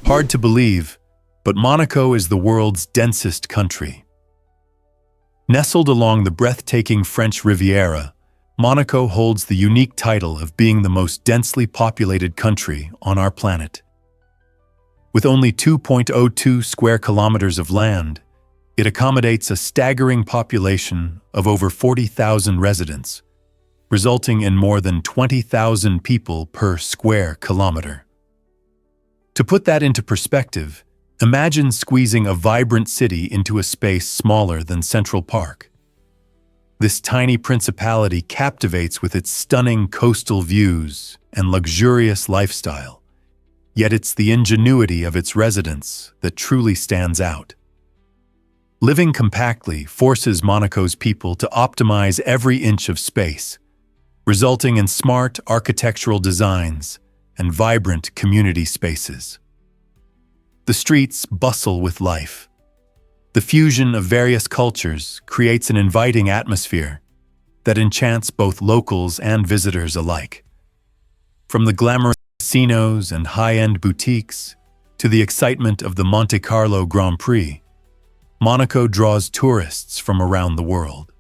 Hard to believe, but Monaco is the world's densest country. Nestled along the breathtaking French Riviera, Monaco holds the unique title of being the most densely populated country on our planet. With only 2.02 square kilometers of land, it accommodates a staggering population of over 40,000 residents, resulting in more than 20,000 people per square kilometer. To put that into perspective, imagine squeezing a vibrant city into a space smaller than Central Park. This tiny principality captivates with its stunning coastal views and luxurious lifestyle, yet it's the ingenuity of its residents that truly stands out. Living compactly forces Monaco's people to optimize every inch of space, resulting in smart architectural designs and vibrant community spaces. The streets bustle with life. The fusion of various cultures creates an inviting atmosphere that enchants both locals and visitors alike. From the glamorous casinos and high-end boutiques to the excitement of the Monte Carlo Grand Prix, Monaco draws tourists from around the world.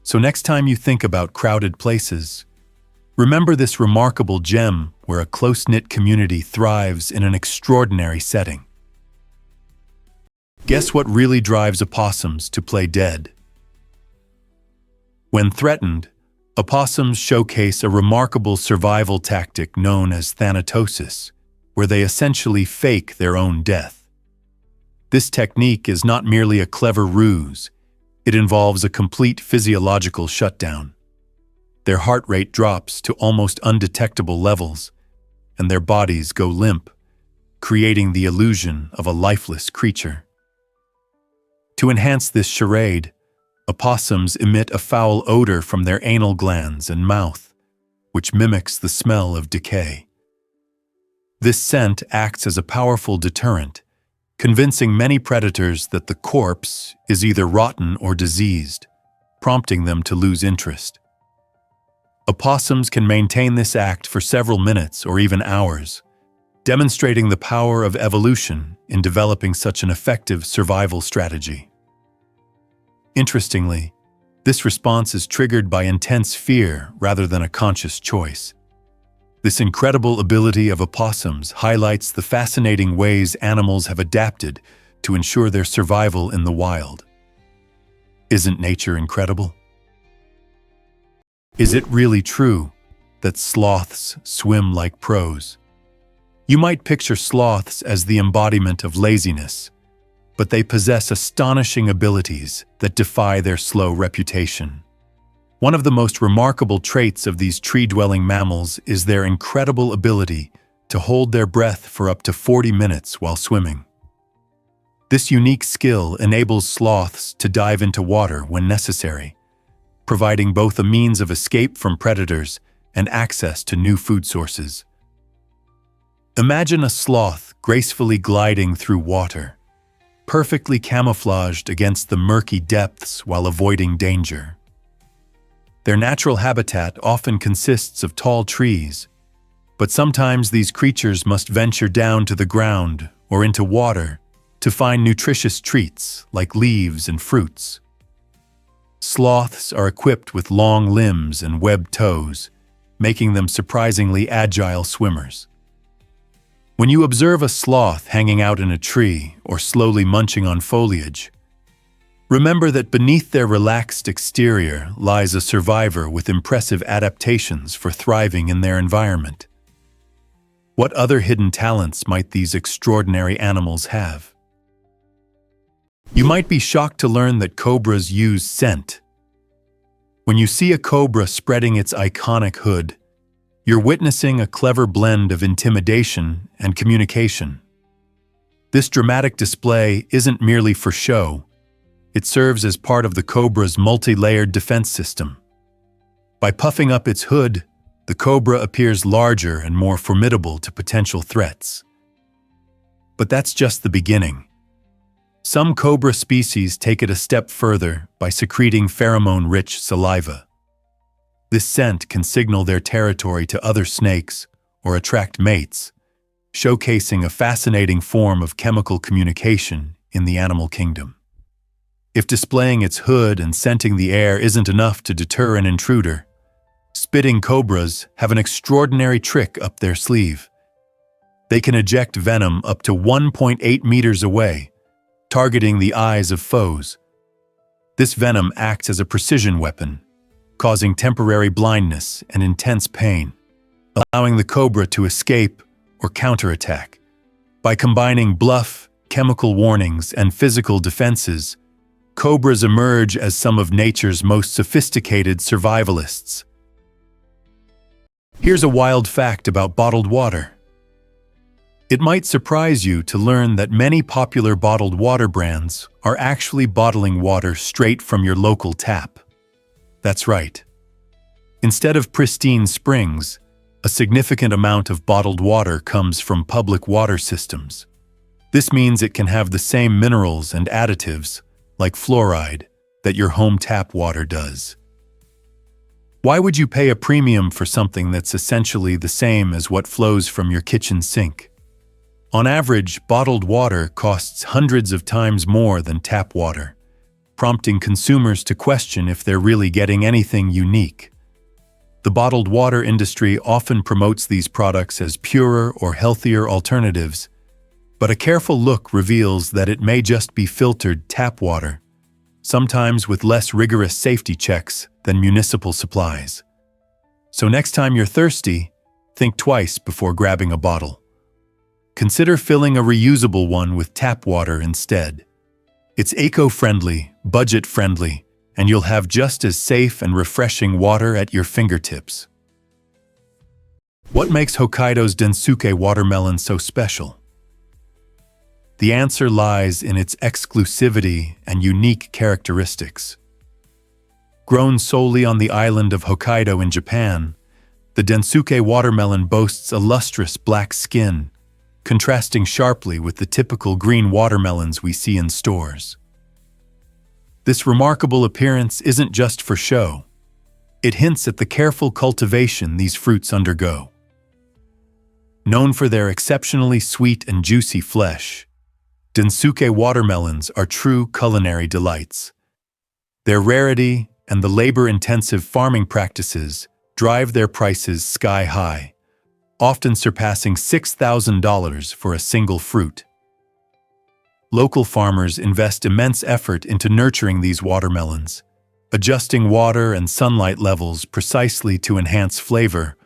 So next time you think about crowded places, remember this remarkable gem where a close-knit community thrives in an extraordinary setting. Guess what really drives opossums to play dead? When threatened, opossums showcase a remarkable survival tactic known as thanatosis, where they essentially fake their own death. This technique is not merely a clever ruse, it involves a complete physiological shutdown. Their heart rate drops to almost undetectable levels, and their bodies go limp, creating the illusion of a lifeless creature. To enhance this charade, opossums emit a foul odor from their anal glands and mouth, which mimics the smell of decay. This scent acts as a powerful deterrent, convincing many predators that the corpse is either rotten or diseased, prompting them to lose interest. Opossums can maintain this act for several minutes or even hours, demonstrating the power of evolution in developing such an effective survival strategy. Interestingly, this response is triggered by intense fear rather than a conscious choice. This incredible ability of opossums highlights the fascinating ways animals have adapted to ensure their survival in the wild. Isn't nature incredible? Is it really true that sloths swim like pros? You might picture sloths as the embodiment of laziness, but they possess astonishing abilities that defy their slow reputation. One of the most remarkable traits of these tree-dwelling mammals is their incredible ability to hold their breath for up to 40 minutes while swimming. This unique skill enables sloths to dive into water when necessary, providing both a means of escape from predators and access to new food sources. Imagine a sloth gracefully gliding through water, perfectly camouflaged against the murky depths while avoiding danger. Their natural habitat often consists of tall trees, but sometimes these creatures must venture down to the ground or into water to find nutritious treats like leaves and fruits. Sloths are equipped with long limbs and webbed toes, making them surprisingly agile swimmers. When you observe a sloth hanging out in a tree or slowly munching on foliage, remember that beneath their relaxed exterior lies a survivor with impressive adaptations for thriving in their environment. What other hidden talents might these extraordinary animals have? You might be shocked to learn that cobras use scent. When you see a cobra spreading its iconic hood, you're witnessing a clever blend of intimidation and communication. This dramatic display isn't merely for show. It serves as part of the cobra's multi-layered defense system. By puffing up its hood, the cobra appears larger and more formidable to potential threats. But that's just the beginning. Some cobra species take it a step further by secreting pheromone-rich saliva. This scent can signal their territory to other snakes or attract mates, showcasing a fascinating form of chemical communication in the animal kingdom. If displaying its hood and scenting the air isn't enough to deter an intruder, spitting cobras have an extraordinary trick up their sleeve. They can eject venom up to 1.8 meters away, targeting the eyes of foes. This venom acts as a precision weapon, causing temporary blindness and intense pain, allowing the cobra to escape or counterattack. By combining bluff, chemical warnings, and physical defenses, cobras emerge as some of nature's most sophisticated survivalists. Here's a wild fact about bottled water. It might surprise you to learn that many popular bottled water brands are actually bottling water straight from your local tap. That's right. Instead of pristine springs, a significant amount of bottled water comes from public water systems. This means it can have the same minerals and additives, like fluoride, that your home tap water does. Why would you pay a premium for something that's essentially the same as what flows from your kitchen sink? On average, bottled water costs hundreds of times more than tap water, prompting consumers to question if they're really getting anything unique. The bottled water industry often promotes these products as purer or healthier alternatives, but a careful look reveals that it may just be filtered tap water, sometimes with less rigorous safety checks than municipal supplies. So next time you're thirsty, think twice before grabbing a bottle. Consider filling a reusable one with tap water instead. It's eco-friendly, budget-friendly, and you'll have just as safe and refreshing water at your fingertips. What makes Hokkaido's Densuke watermelon so special? The answer lies in its exclusivity and unique characteristics. Grown solely on the island of Hokkaido in Japan, the Densuke watermelon boasts a lustrous black skin, contrasting sharply with the typical green watermelons we see in stores. This remarkable appearance isn't just for show. It hints at the careful cultivation these fruits undergo. Known for their exceptionally sweet and juicy flesh, Densuke watermelons are true culinary delights. Their rarity and the labor-intensive farming practices drive their prices sky-high, often surpassing $6,000 for a single fruit. Local farmers invest immense effort into nurturing these watermelons, adjusting water and sunlight levels precisely to enhance flavor,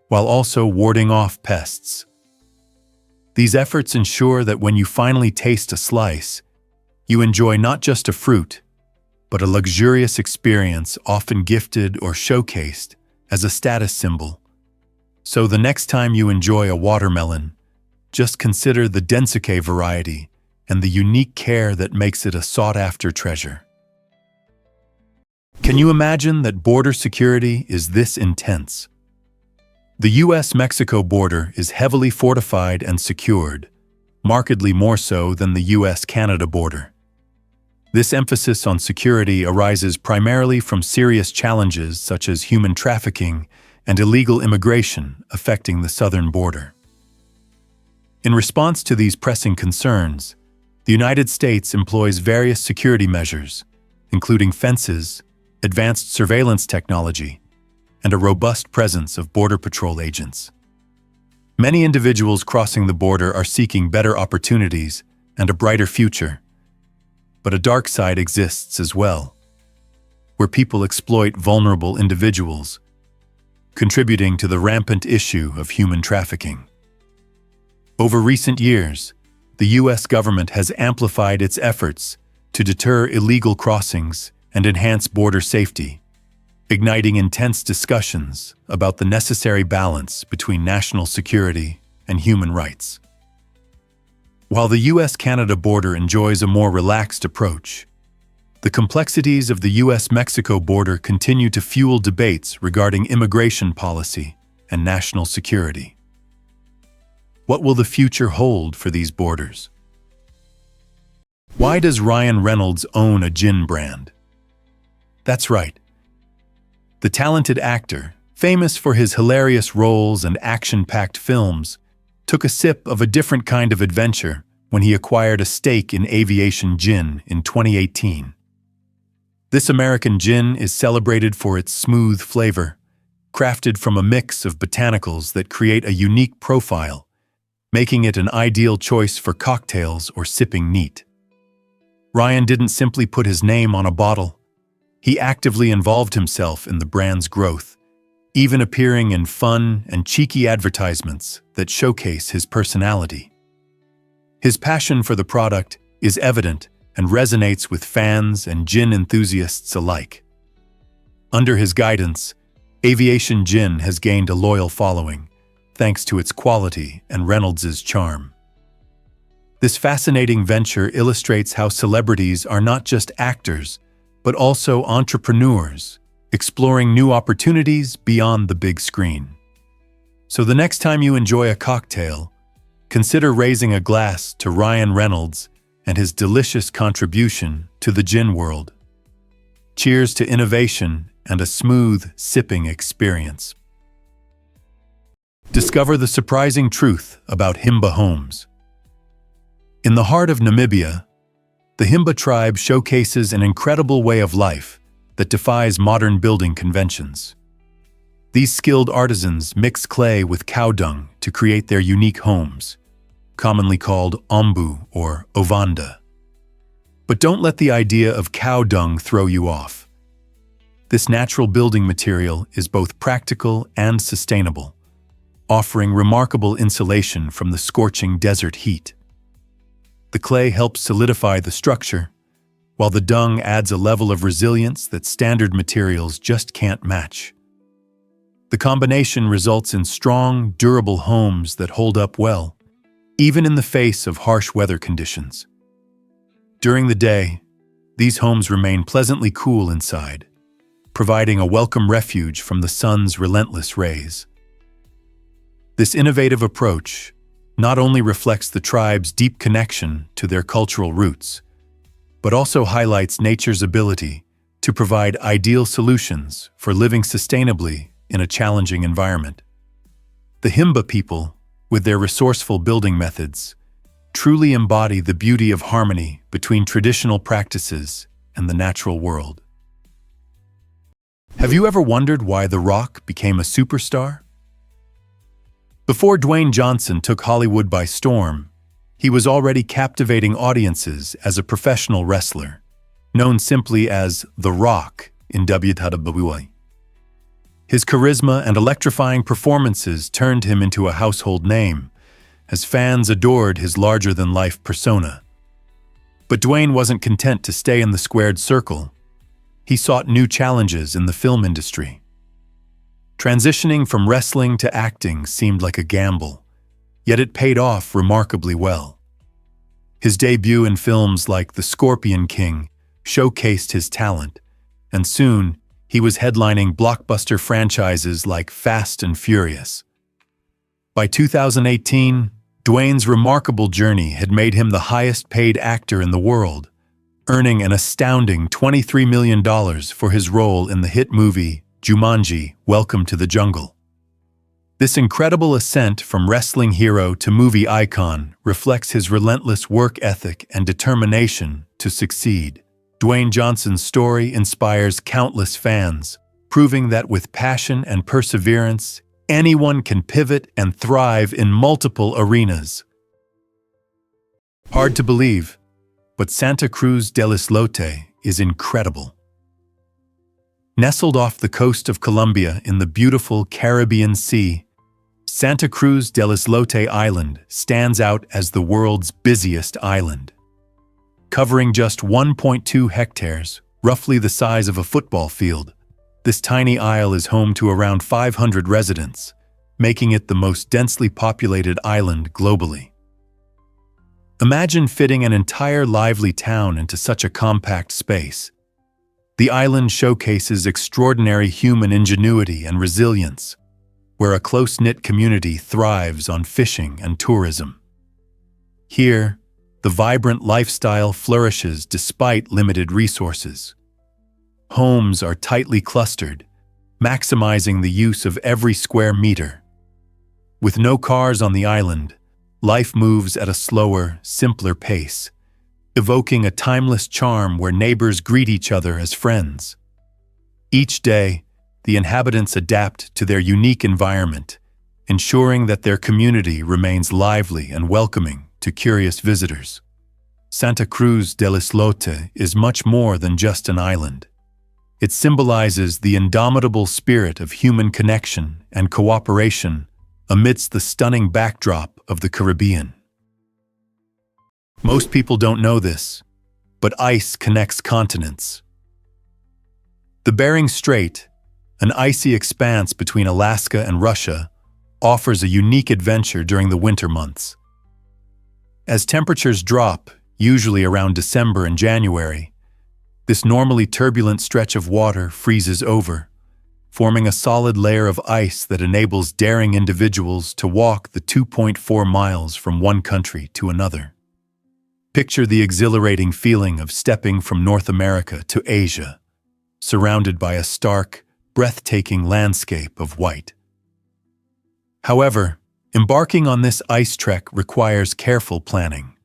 while also warding off pests. These efforts ensure that when you finally taste a slice, you enjoy not just a fruit, but a luxurious experience often gifted or showcased as a status symbol. So the next time you enjoy a watermelon, just consider the Densuke variety and the unique care that makes it a sought-after treasure. Can you imagine that border security is this intense? The US-Mexico border is heavily fortified and secured, markedly more so than the US-Canada border. This emphasis on security arises primarily from serious challenges such as human trafficking and illegal immigration affecting the southern border. In response to these pressing concerns, the United States employs various security measures, including fences, advanced surveillance technology, and a robust presence of Border Patrol agents. Many individuals crossing the border are seeking better opportunities and a brighter future. But a dark side exists as well, where people exploit vulnerable individuals, contributing to the rampant issue of human trafficking. Over recent years, the U.S. government has amplified its efforts to deter illegal crossings and enhance border safety, igniting intense discussions about the necessary balance between national security and human rights. While the US-Canada border enjoys a more relaxed approach, the complexities of the US-Mexico border continue to fuel debates regarding immigration policy and national security. What will the future hold for these borders? Why does Ryan Reynolds own a gin brand? That's right. The talented actor, famous for his hilarious roles and action-packed films, took a sip of a different kind of adventure when he acquired a stake in Aviation Gin in 2018. This American gin is celebrated for its smooth flavor, crafted from a mix of botanicals that create a unique profile, making it an ideal choice for cocktails or sipping neat. Ryan didn't simply put his name on a bottle. He actively involved himself in the brand's growth, even appearing in fun and cheeky advertisements that showcase his personality. His passion for the product is evident and resonates with fans and gin enthusiasts alike. Under his guidance, Aviation Gin has gained a loyal following, thanks to its quality and Reynolds's charm. This fascinating venture illustrates how celebrities are not just actors, but also entrepreneurs, exploring new opportunities beyond the big screen. So the next time you enjoy a cocktail, consider raising a glass to Ryan Reynolds and his delicious contribution to the gin world. Cheers to innovation and a smooth sipping experience. Discover the surprising truth about Himba homes. In the heart of Namibia, the Himba tribe showcases an incredible way of life that defies modern building conventions. These skilled artisans mix clay with cow dung to create their unique homes, commonly called ombu or ovanda. But don't let the idea of cow dung throw you off. This natural building material is both practical and sustainable, offering remarkable insulation from the scorching desert heat. The clay helps solidify the structure, while the dung adds a level of resilience that standard materials just can't match. The combination results in strong, durable homes that hold up well, even in the face of harsh weather conditions. During the day, these homes remain pleasantly cool inside, providing a welcome refuge from the sun's relentless rays. This innovative approach not only reflects the tribe's deep connection to their cultural roots, but also highlights nature's ability to provide ideal solutions for living sustainably in a challenging environment. The Himba people, with their resourceful building methods, truly embody the beauty of harmony between traditional practices and the natural world. Have you ever wondered why The Rock became a superstar? Before Dwayne Johnson took Hollywood by storm, he was already captivating audiences as a professional wrestler, known simply as The Rock in WWE. His charisma and electrifying performances turned him into a household name, as fans adored his larger-than-life persona. But Dwayne wasn't content to stay in the squared circle. He sought new challenges in the film industry. Transitioning from wrestling to acting seemed like a gamble, yet it paid off remarkably well. His debut in films like The Scorpion King showcased his talent, and soon he was headlining blockbuster franchises like Fast and Furious. By 2018, Dwayne's remarkable journey had made him the highest-paid actor in the world, earning an astounding $23 million for his role in the hit movie Jumanji: Welcome to the Jungle. This incredible ascent from wrestling hero to movie icon reflects his relentless work ethic and determination to succeed. Dwayne Johnson's story inspires countless fans, proving that with passion and perseverance, anyone can pivot and thrive in multiple arenas. Hard to believe, but Santa Cruz del Islote is incredible. Nestled off the coast of Colombia in the beautiful Caribbean Sea, Santa Cruz del Islote Island stands out as the world's busiest island. Covering just 1.2 hectares, roughly the size of a football field, this tiny isle is home to around 500 residents, making it the most densely populated island globally. Imagine fitting an entire lively town into such a compact space. The island showcases extraordinary human ingenuity and resilience, where a close-knit community thrives on fishing and tourism. Here, the vibrant lifestyle flourishes despite limited resources. Homes are tightly clustered, maximizing the use of every square meter. With no cars on the island, life moves at a slower, simpler pace, evoking a timeless charm where neighbors greet each other as friends. Each day, the inhabitants adapt to their unique environment, ensuring that their community remains lively and welcoming to curious visitors. Santa Cruz del Islote is much more than just an island. It symbolizes the indomitable spirit of human connection and cooperation amidst the stunning backdrop of the Caribbean. Most people don't know this, but ice connects continents. The Bering Strait, an icy expanse between Alaska and Russia, offers a unique adventure during the winter months. As temperatures drop, usually around December and January, this normally turbulent stretch of water freezes over, forming a solid layer of ice that enables daring individuals to walk the 2.4 miles from one country to another. Picture the exhilarating feeling of stepping from North America to Asia, surrounded by a stark, breathtaking landscape of white. However, embarking on this ice trek requires careful planning.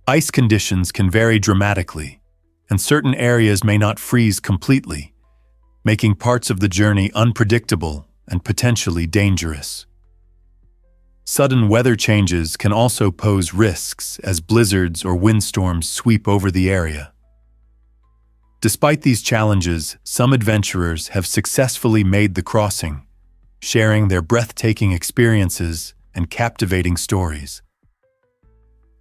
Ice conditions can vary dramatically, and certain areas may not freeze completely, making parts of the journey unpredictable and potentially dangerous. Sudden weather changes can also pose risks as blizzards or windstorms sweep over the area. Despite these challenges, some adventurers have successfully made the crossing, sharing their breathtaking experiences and captivating stories.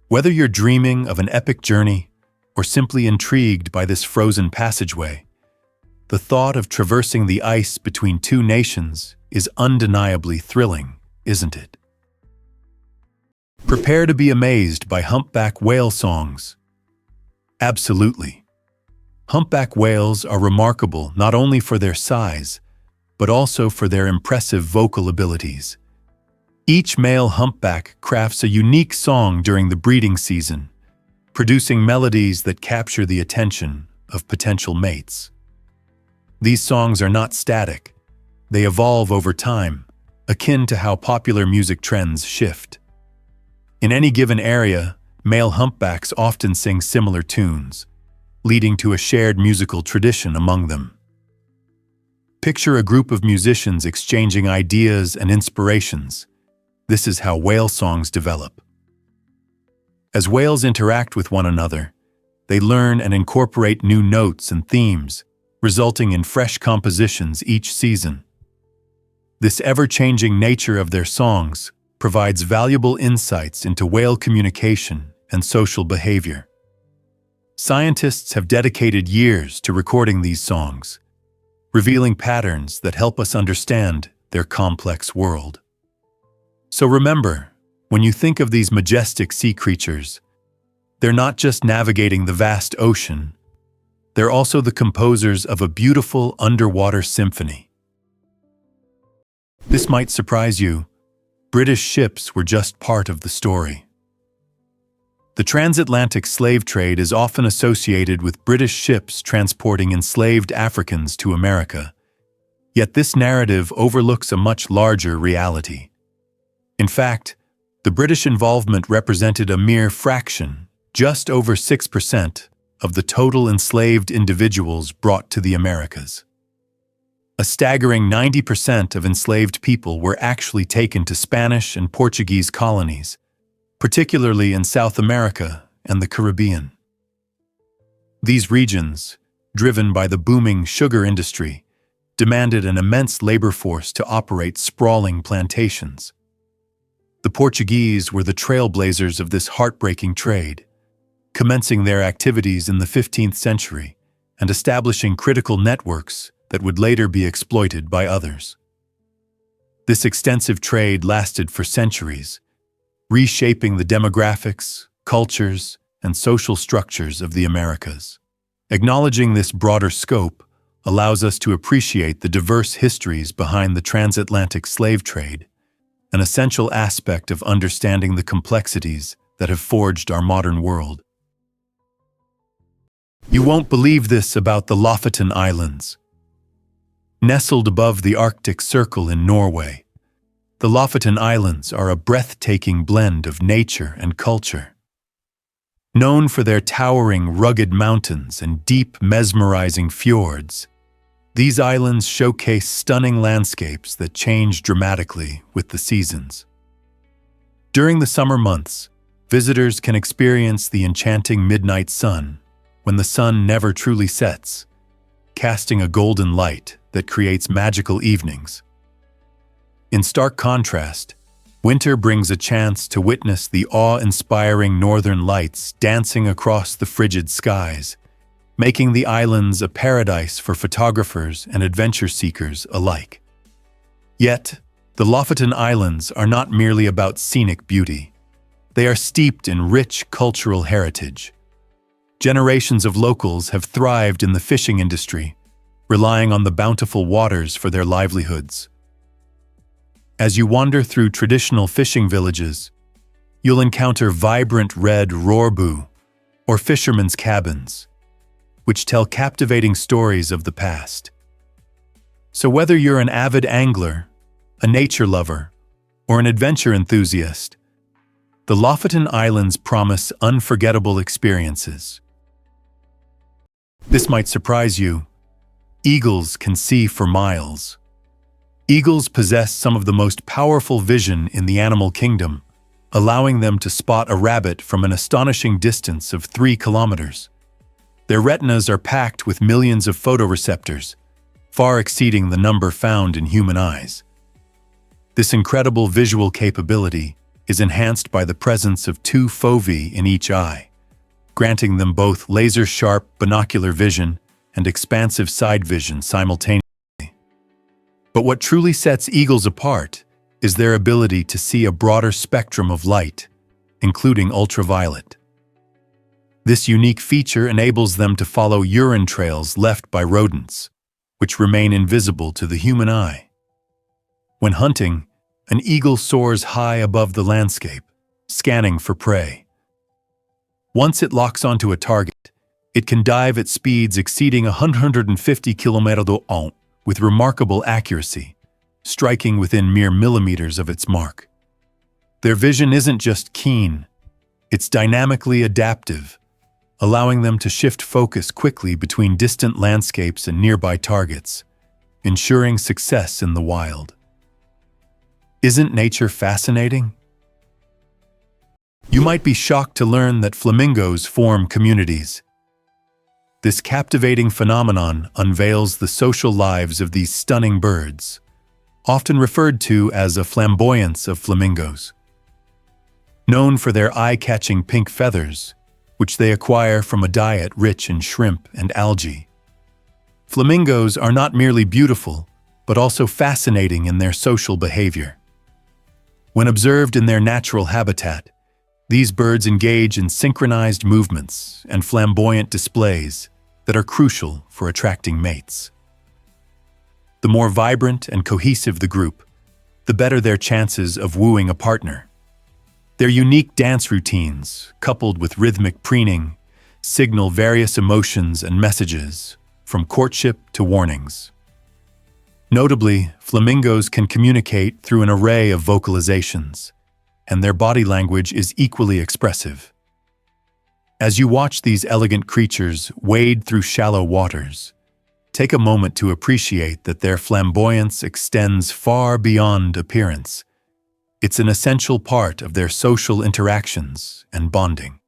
Whether you're dreaming of an epic journey or simply intrigued by this frozen passageway, the thought of traversing the ice between two nations is undeniably thrilling, isn't it? Prepare to be amazed by humpback whale songs. Absolutely. Humpback whales are remarkable not only for their size, but also for their impressive vocal abilities. Each male humpback crafts a unique song during the breeding season, producing melodies that capture the attention of potential mates. These songs are not static. They evolve over time, akin to how popular music trends shift. In any given area, male humpbacks often sing similar tunes, leading to a shared musical tradition among them. Picture a group of musicians exchanging ideas and inspirations. This is how whale songs develop. As whales interact with one another, they learn and incorporate new notes and themes, resulting in fresh compositions each season. This ever-changing nature of their songs provides valuable insights into whale communication and social behavior. Scientists have dedicated years to recording these songs, revealing patterns that help us understand their complex world. So remember, when you think of these majestic sea creatures, they're not just navigating the vast ocean, they're also the composers of a beautiful underwater symphony. This might surprise you. British ships were just part of the story. The transatlantic slave trade is often associated with British ships transporting enslaved Africans to America. Yet this narrative overlooks a much larger reality. In fact, the British involvement represented a mere fraction, just over 6%, of the total enslaved individuals brought to the Americas. A staggering 90% of enslaved people were actually taken to Spanish and Portuguese colonies, particularly in South America and the Caribbean. These regions, driven by the booming sugar industry, demanded an immense labor force to operate sprawling plantations. The Portuguese were the trailblazers of this heartbreaking trade, commencing their activities in the 15th century and establishing critical networks that would later be exploited by others. This extensive trade lasted for centuries, reshaping the demographics, cultures, and social structures of the Americas. Acknowledging this broader scope allows us to appreciate the diverse histories behind the transatlantic slave trade, an essential aspect of understanding the complexities that have forged our modern world. You won't believe this about the Lofoten Islands. Nestled above the Arctic Circle in Norway, the The Lofoten Islands are a breathtaking blend of nature and culture. Known for their towering, rugged mountains and deep, mesmerizing fjords, these islands showcase stunning landscapes that change dramatically with the seasons. During the summer months, visitors can experience the enchanting midnight sun, when the sun never truly sets, casting a golden light that creates magical evenings. In stark contrast, winter brings a chance to witness the awe-inspiring northern lights dancing across the frigid skies, making the islands a paradise for photographers and adventure seekers alike. Yet, the Lofoten Islands are not merely about scenic beauty. They are steeped in rich cultural heritage. Generations of locals have thrived in the fishing industry, relying on the bountiful waters for their livelihoods. As you wander through traditional fishing villages, you'll encounter vibrant red rorbu, or fishermen's cabins, which tell captivating stories of the past. So whether you're an avid angler, a nature lover, or an adventure enthusiast, the Lofoten Islands promise unforgettable experiences. This might surprise you. Eagles can see for miles. Eagles possess some of the most powerful vision in the animal kingdom, allowing them to spot a rabbit from an astonishing distance of 3 kilometers. Their retinas are packed with millions of photoreceptors, far exceeding the number found in human eyes. This incredible visual capability is enhanced by the presence of 2 foci in each eye, granting them both laser-sharp binocular vision and expansive side vision simultaneously. But what truly sets eagles apart is their ability to see a broader spectrum of light, including ultraviolet. This unique feature enables them to follow urine trails left by rodents, which remain invisible to the human eye. When hunting, an eagle soars high above the landscape, scanning for prey. Once it locks onto a target, it can dive at speeds exceeding 150 km/h with remarkable accuracy, striking within mere millimeters of its mark. Their vision isn't just keen, it's dynamically adaptive, allowing them to shift focus quickly between distant landscapes and nearby targets, ensuring success in the wild. Isn't nature fascinating? You might be shocked to learn that flamingos form communities. This captivating phenomenon unveils the social lives of these stunning birds, often referred to as a flamboyance of flamingos. Known for their eye-catching pink feathers, which they acquire from a diet rich in shrimp and algae, flamingos are not merely beautiful, but also fascinating in their social behavior. When observed in their natural habitat, these birds engage in synchronized movements and flamboyant displays that are crucial for attracting mates. The more vibrant and cohesive the group, the better their chances of wooing a partner. Their unique dance routines, coupled with rhythmic preening, signal various emotions and messages, from courtship to warnings. Notably, flamingos can communicate through an array of vocalizations, and their body language is equally expressive. As you watch these elegant creatures wade through shallow waters, take a moment to appreciate that their flamboyance extends far beyond appearance. It's an essential part of their social interactions and bonding.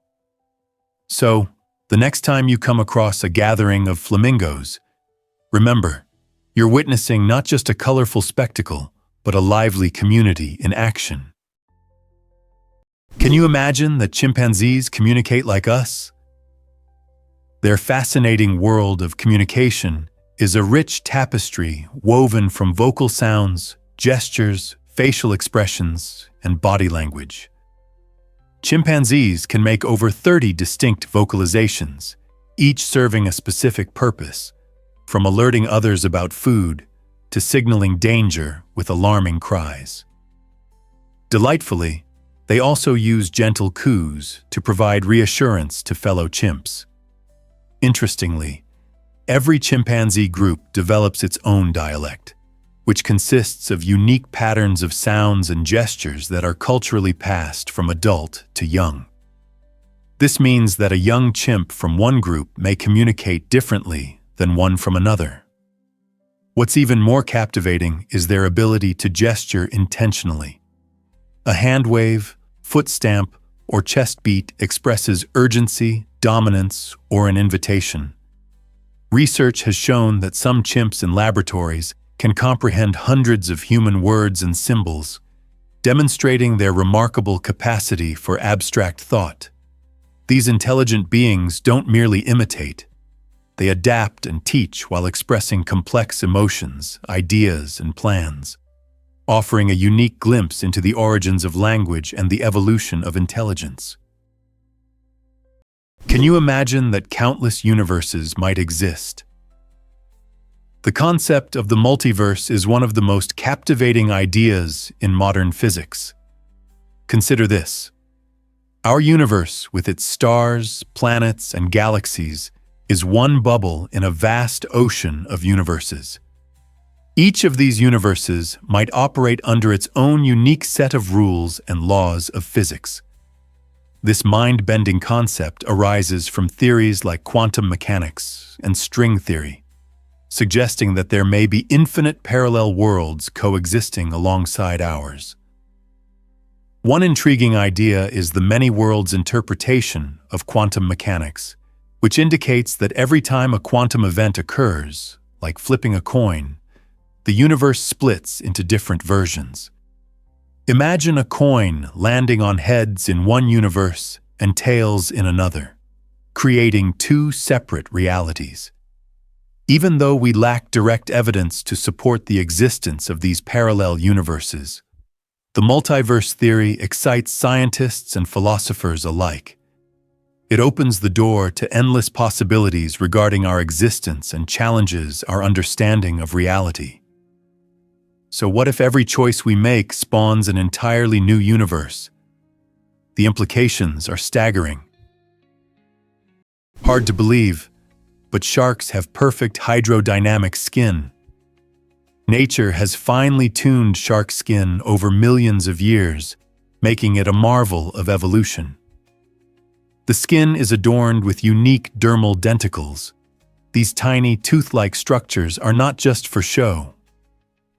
So, the next time you come across a gathering of flamingos, remember, you're witnessing not just a colorful spectacle, but a lively community in action. Can you imagine that chimpanzees communicate like us? Their fascinating world of communication is a rich tapestry woven from vocal sounds, gestures, facial expressions, and body language. Chimpanzees can make over 30 distinct vocalizations, each serving a specific purpose, from alerting others about food to signaling danger with alarming cries. Delightfully, they also use gentle coos to provide reassurance to fellow chimps. Interestingly, every chimpanzee group develops its own dialect, which consists of unique patterns of sounds and gestures that are culturally passed from adult to young. This means that a young chimp from one group may communicate differently than one from another. What's even more captivating is their ability to gesture intentionally. A hand wave, foot stamp, or chest beat expresses urgency, dominance, or an invitation. Research has shown that some chimps in laboratories can comprehend hundreds of human words and symbols, demonstrating their remarkable capacity for abstract thought. These intelligent beings don't merely imitate. They adapt and teach while expressing complex emotions, ideas, and plans, offering a unique glimpse into the origins of language and the evolution of intelligence. Can you imagine that countless universes might exist? The concept of the multiverse is one of the most captivating ideas in modern physics. Consider this. Our universe, with its stars, planets, and galaxies, is one bubble in a vast ocean of universes. Each of these universes might operate under its own unique set of rules and laws of physics. This mind-bending concept arises from theories like quantum mechanics and string theory, suggesting that there may be infinite parallel worlds coexisting alongside ours. One intriguing idea is the many-worlds interpretation of quantum mechanics, which indicates that every time a quantum event occurs, like flipping a coin, the universe splits into different versions. Imagine a coin landing on heads in one universe and tails in another, creating two separate realities. Even though we lack direct evidence to support the existence of these parallel universes, the multiverse theory excites scientists and philosophers alike. It opens the door to endless possibilities regarding our existence and challenges our understanding of reality. So what if every choice we make spawns an entirely new universe? The implications are staggering. Hard to believe, but sharks have perfect hydrodynamic skin. Nature has finely tuned shark skin over millions of years, making it a marvel of evolution. The skin is adorned with unique dermal denticles. These tiny, tooth-like structures are not just for show.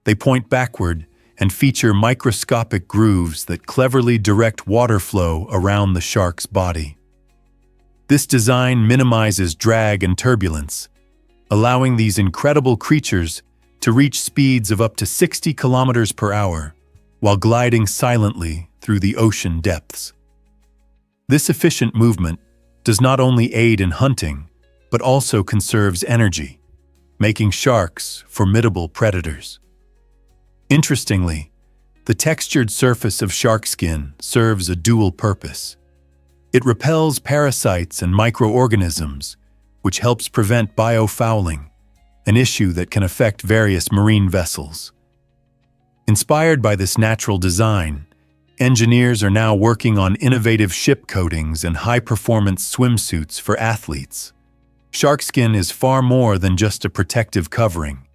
They point backward and feature microscopic grooves that cleverly direct water flow around the shark's body. This design minimizes drag and turbulence, allowing these incredible creatures to reach speeds of up to 60 kilometers per hour while gliding silently through the ocean depths. This efficient movement does not only aid in hunting, but also conserves energy, making sharks formidable predators. Interestingly, the textured surface of shark skin serves a dual purpose. It repels parasites and microorganisms, which helps prevent biofouling, an issue that can affect various marine vessels. Inspired by this natural design, engineers are now working on innovative ship coatings and high-performance swimsuits for athletes. Shark skin is far more than just a protective covering.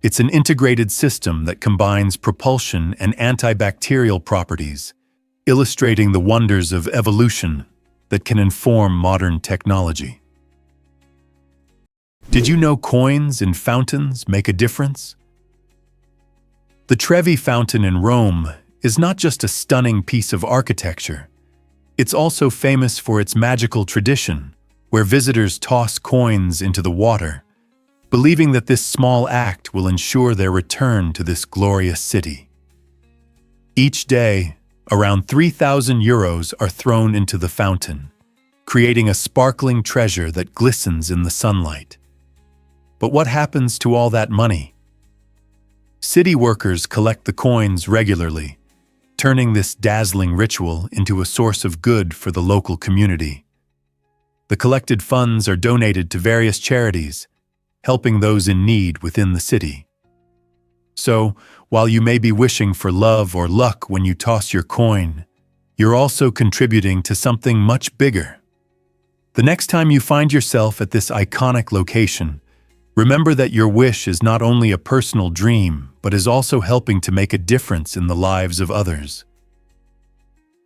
It's an integrated system that combines propulsion and antibacterial properties, illustrating the wonders of evolution that can inform modern technology. Did you know coins in fountains make a difference? The Trevi Fountain in Rome is not just a stunning piece of architecture. It's also famous for its magical tradition, where visitors toss coins into the water, believing that this small act will ensure their return to this glorious city. Each day, around 3,000 euros are thrown into the fountain, creating a sparkling treasure that glistens in the sunlight. But what happens to all that money? City workers collect the coins regularly, turning this dazzling ritual into a source of good for the local community. The collected funds are donated to various charities, helping those in need within the city. So, while you may be wishing for love or luck when you toss your coin, you're also contributing to something much bigger. The next time you find yourself at this iconic location, Remember that your wish is not only a personal dream, but is also helping to make a difference in the lives of others.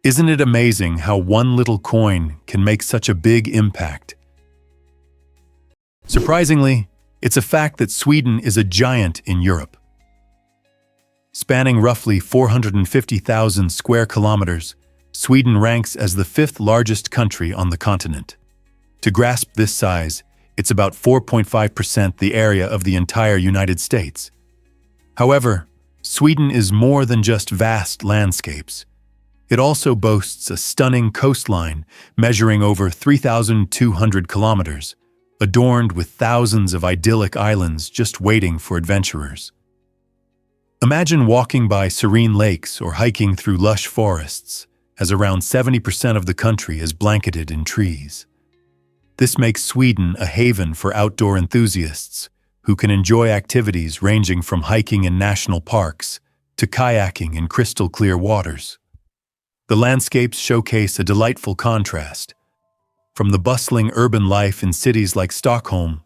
Isn't it amazing how one little coin can make such a big impact? Surprisingly, it's a fact that Sweden is a giant in Europe. Spanning roughly 450,000 square kilometers, Sweden ranks as the fifth largest country on the continent. To grasp this size, it's about 4.5% the area of the entire United States. However, Sweden is more than just vast landscapes. It also boasts a stunning coastline measuring over 3,200 kilometers, adorned with thousands of idyllic islands just waiting for adventurers. Imagine walking by serene lakes or hiking through lush forests, as around 70% of the country is blanketed in trees. This makes Sweden a haven for outdoor enthusiasts who can enjoy activities ranging from hiking in national parks to kayaking in crystal-clear waters. The landscapes showcase a delightful contrast, from the bustling urban life in cities like Stockholm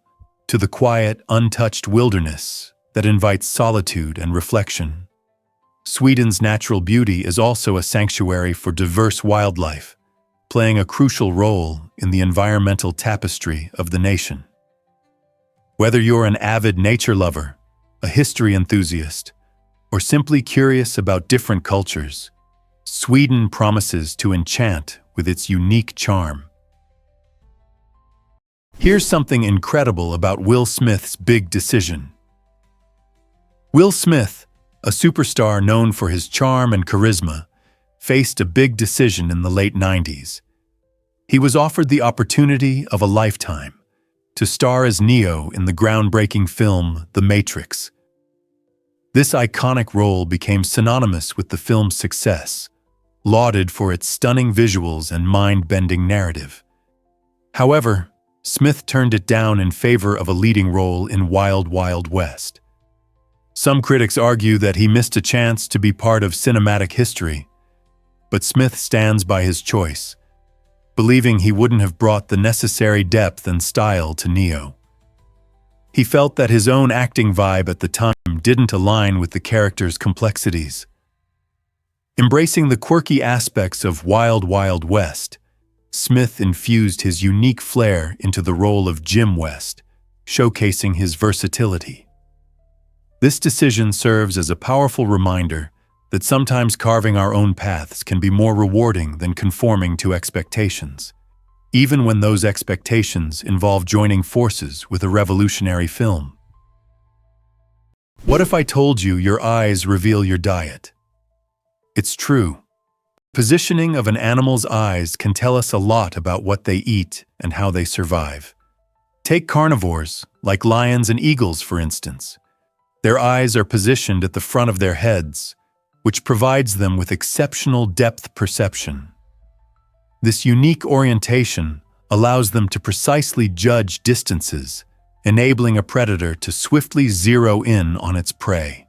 to the quiet, untouched wilderness that invites solitude and reflection. Sweden's natural beauty is also a sanctuary for diverse wildlife, playing a crucial role in the environmental tapestry of the nation. Whether you're an avid nature lover, a history enthusiast, or simply curious about different cultures, Sweden promises to enchant with its unique charm. Here's something incredible about Will Smith's big decision. Will Smith, a superstar known for his charm and charisma, faced a big decision in the late 90s. He was offered the opportunity of a lifetime to star as Neo in the groundbreaking film The Matrix. This iconic role became synonymous with the film's success, lauded for its stunning visuals and mind-bending narrative. However, Smith turned it down in favor of a leading role in Wild Wild West. Some critics argue that he missed a chance to be part of cinematic history, but Smith stands by his choice, believing he wouldn't have brought the necessary depth and style to Neo. He felt that his own acting vibe at the time didn't align with the character's complexities. Embracing the quirky aspects of Wild Wild West, Smith infused his unique flair into the role of Jim West, showcasing his versatility. This decision serves as a powerful reminder that sometimes carving our own paths can be more rewarding than conforming to expectations, even when those expectations involve joining forces with a revolutionary film. What if I told you your eyes reveal your diet? It's true. Positioning of an animal's eyes can tell us a lot about what they eat and how they survive. Take carnivores, like lions and eagles, for instance. Their eyes are positioned at the front of their heads, which provides them with exceptional depth perception. This unique orientation allows them to precisely judge distances, enabling a predator to swiftly zero in on its prey.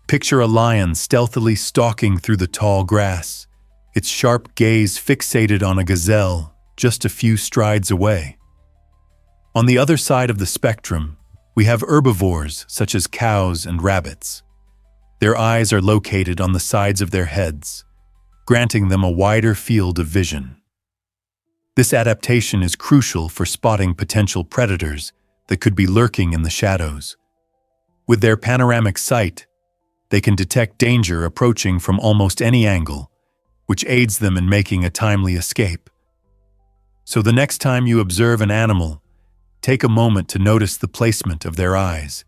Picture a lion stealthily stalking through the tall grass, its sharp gaze fixated on a gazelle just a few strides away. On the other side of the spectrum, we have herbivores such as cows and rabbits. Their eyes are located on the sides of their heads, granting them a wider field of vision. This adaptation is crucial for spotting potential predators that could be lurking in the shadows. With their panoramic sight, they can detect danger approaching from almost any angle, which aids them in making a timely escape. So the next time you observe an animal, take a moment to notice the placement of their eyes.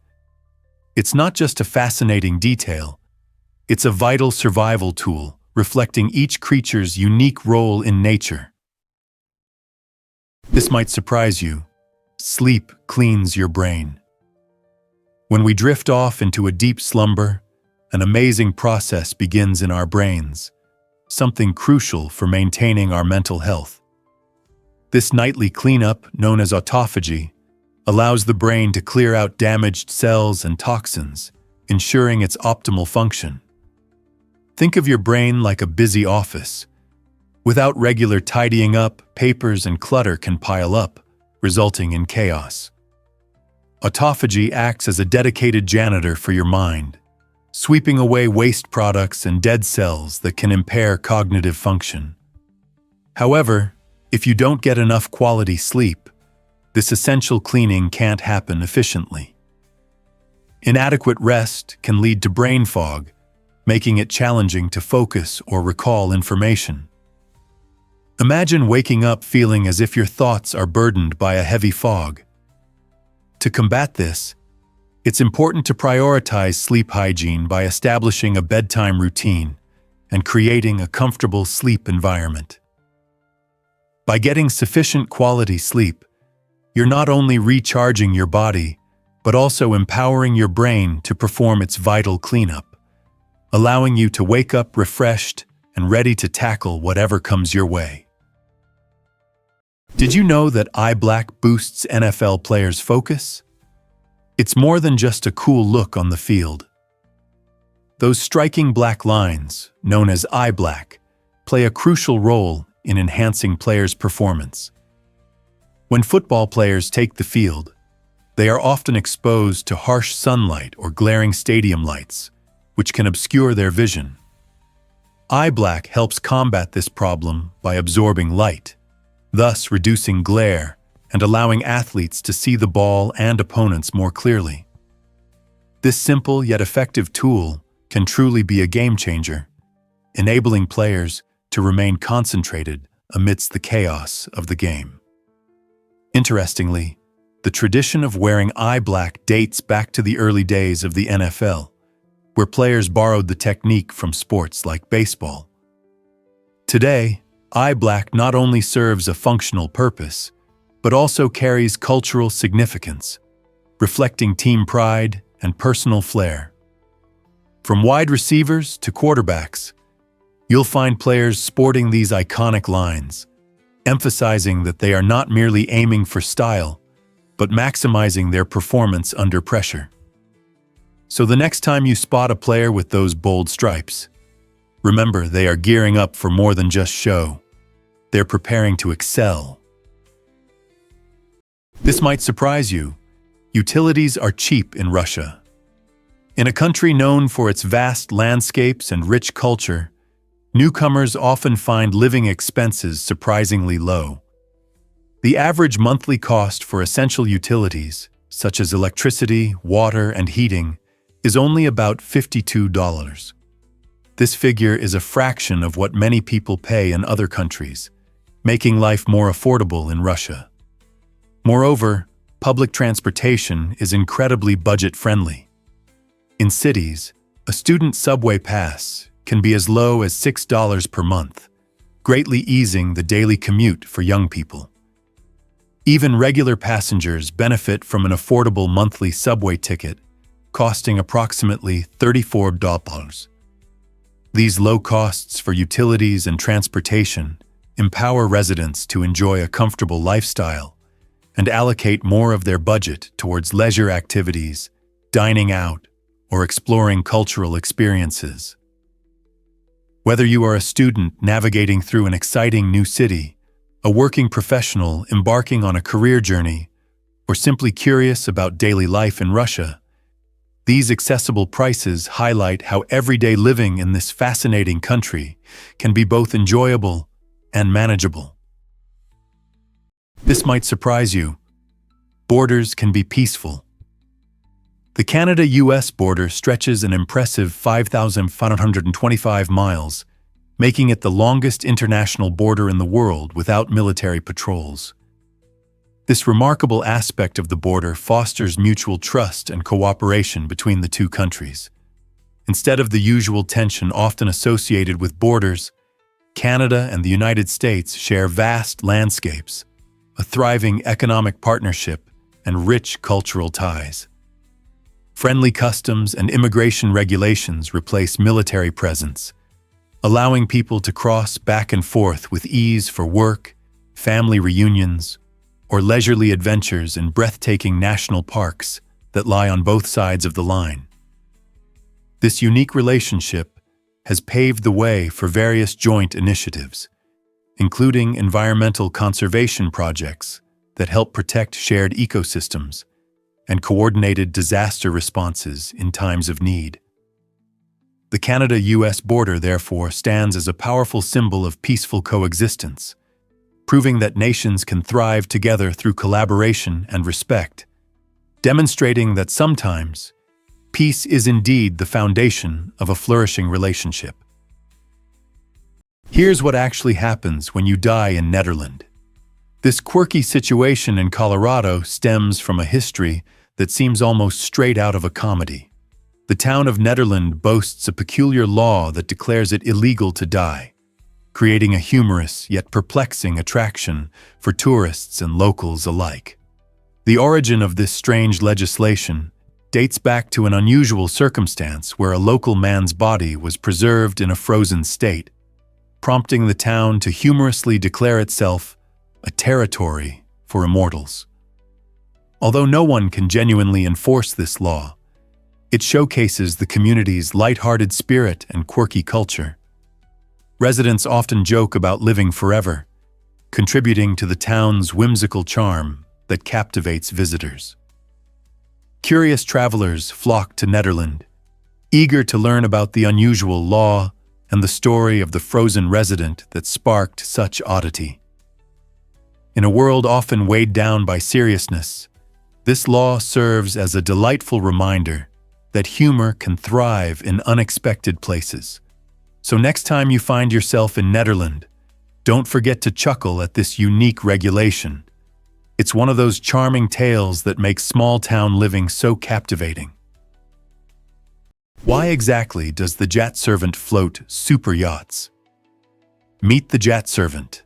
It's not just a fascinating detail, it's a vital survival tool reflecting each creature's unique role in nature. This might surprise you. Sleep cleans your brain. When we drift off into a deep slumber, an amazing process begins in our brains, something crucial for maintaining our mental health. This nightly cleanup, known as autophagy, allows the brain to clear out damaged cells and toxins, ensuring its optimal function. Think of your brain like a busy office. Without regular tidying up, papers and clutter can pile up, resulting in chaos. Autophagy acts as a dedicated janitor for your mind, sweeping away waste products and dead cells that can impair cognitive function. However, if you don't get enough quality sleep, this essential cleaning can't happen efficiently. Inadequate rest can lead to brain fog, making it challenging to focus or recall information. Imagine waking up feeling as if your thoughts are burdened by a heavy fog. To combat this, it's important to prioritize sleep hygiene by establishing a bedtime routine and creating a comfortable sleep environment. By getting sufficient quality sleep, you're not only recharging your body, but also empowering your brain to perform its vital cleanup, allowing you to wake up refreshed and ready to tackle whatever comes your way. Did you know that eye black boosts NFL players' focus? It's more than just a cool look on the field. Those striking black lines, known as eye black, play a crucial role in enhancing players' performance. When football players take the field, they are often exposed to harsh sunlight or glaring stadium lights, which can obscure their vision. Eye black helps combat this problem by absorbing light, thus reducing glare and allowing athletes to see the ball and opponents more clearly. This simple yet effective tool can truly be a game changer, enabling players to remain concentrated amidst the chaos of the game. Interestingly, the tradition of wearing eye black dates back to the early days of the NFL, where players borrowed the technique from sports like baseball. Today, eye black not only serves a functional purpose, but also carries cultural significance, reflecting team pride and personal flair. From wide receivers to quarterbacks, you'll find players sporting these iconic lines, emphasizing that they are not merely aiming for style, but maximizing their performance under pressure. So the next time you spot a player with those bold stripes, remember they are gearing up for more than just show. They're preparing to excel. This might surprise you. Utilities are cheap in Russia. In a country known for its vast landscapes and rich culture, newcomers often find living expenses surprisingly low. The average monthly cost for essential utilities, such as electricity, water, and heating, is only about $52. This figure is a fraction of what many people pay in other countries, making life more affordable in Russia. Moreover, public transportation is incredibly budget-friendly. In cities, a student subway pass can be as low as $6 per month, greatly easing the daily commute for young people. Even regular passengers benefit from an affordable monthly subway ticket, costing approximately $34. These low costs for utilities and transportation empower residents to enjoy a comfortable lifestyle and allocate more of their budget towards leisure activities, dining out, or exploring cultural experiences. Whether you are a student navigating through an exciting new city, a working professional embarking on a career journey, or simply curious about daily life in Russia, these accessible prices highlight how everyday living in this fascinating country can be both enjoyable and manageable. This might surprise you. Borders can be peaceful. The Canada-US border stretches an impressive 5,525 miles, making it the longest international border in the world without military patrols. This remarkable aspect of the border fosters mutual trust and cooperation between the two countries. Instead of the usual tension often associated with borders, Canada and the United States share vast landscapes, a thriving economic partnership, and rich cultural ties. Friendly customs and immigration regulations replace military presence, allowing people to cross back and forth with ease for work, family reunions, or leisurely adventures in breathtaking national parks that lie on both sides of the line. This unique relationship has paved the way for various joint initiatives, including environmental conservation projects that help protect shared ecosystems and coordinated disaster responses in times of need. The Canada-US border, therefore, stands as a powerful symbol of peaceful coexistence, proving that nations can thrive together through collaboration and respect, demonstrating that sometimes peace is indeed the foundation of a flourishing relationship. Here's what actually happens when you die in Nederland. This quirky situation in Colorado stems from a history that seems almost straight out of a comedy. The town of Nederland boasts a peculiar law that declares it illegal to die, creating a humorous yet perplexing attraction for tourists and locals alike. The origin of this strange legislation dates back to an unusual circumstance where a local man's body was preserved in a frozen state, prompting the town to humorously declare itself a territory for immortals. Although no one can genuinely enforce this law, it showcases the community's light-hearted spirit and quirky culture. Residents often joke about living forever, contributing to the town's whimsical charm that captivates visitors. Curious travelers flock to Nederland, eager to learn about the unusual law and the story of the frozen resident that sparked such oddity. In a world often weighed down by seriousness, this law serves as a delightful reminder that humor can thrive in unexpected places. So next time you find yourself in Nederland, don't forget to chuckle at this unique regulation. It's one of those charming tales that make small-town living so captivating. Why exactly does the Jet Servant float super yachts? Meet the Jet Servant,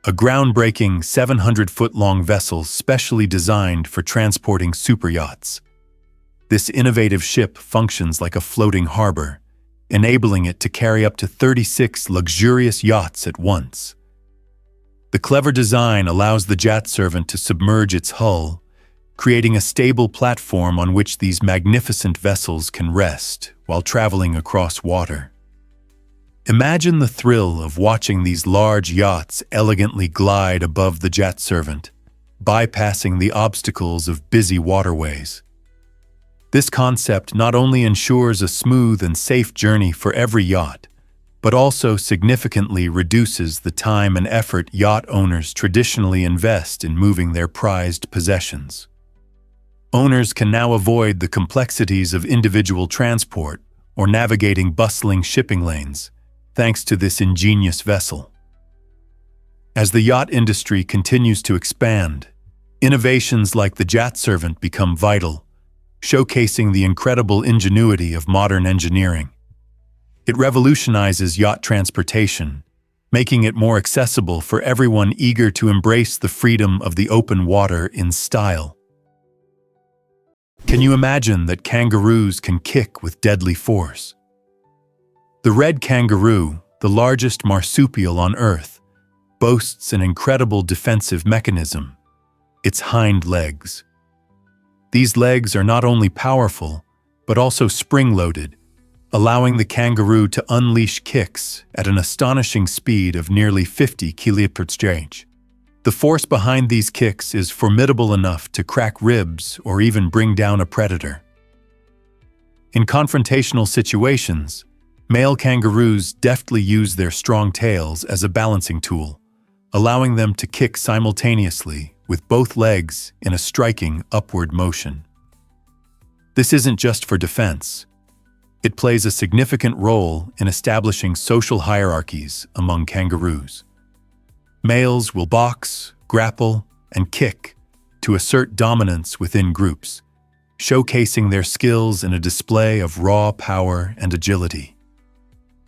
a groundbreaking 700-foot-long vessel specially designed for transporting super yachts. This innovative ship functions like a floating harbor, enabling it to carry up to 36 luxurious yachts at once. The clever design allows the Jet Servant to submerge its hull, creating a stable platform on which these magnificent vessels can rest while traveling across water. Imagine the thrill of watching these large yachts elegantly glide above the Jet Servant, bypassing the obstacles of busy waterways. This concept not only ensures a smooth and safe journey for every yacht, but also significantly reduces the time and effort yacht owners traditionally invest in moving their prized possessions. Owners can now avoid the complexities of individual transport or navigating bustling shipping lanes, thanks to this ingenious vessel. As the yacht industry continues to expand, innovations like the Jet Servant become vital, showcasing the incredible ingenuity of modern engineering. It revolutionizes yacht transportation, making it more accessible for everyone eager to embrace the freedom of the open water in style. Can you imagine that kangaroos can kick with deadly force? The red kangaroo, the largest marsupial on Earth, boasts an incredible defensive mechanism: its hind legs. These legs are not only powerful, but also spring-loaded, allowing the kangaroo to unleash kicks at an astonishing speed of nearly 50 kph. The force behind these kicks is formidable enough to crack ribs or even bring down a predator. In confrontational situations, male kangaroos deftly use their strong tails as a balancing tool, allowing them to kick simultaneously with both legs in a striking upward motion. This isn't just for defense. It plays a significant role in establishing social hierarchies among kangaroos. Males will box, grapple, and kick to assert dominance within groups, showcasing their skills in a display of raw power and agility.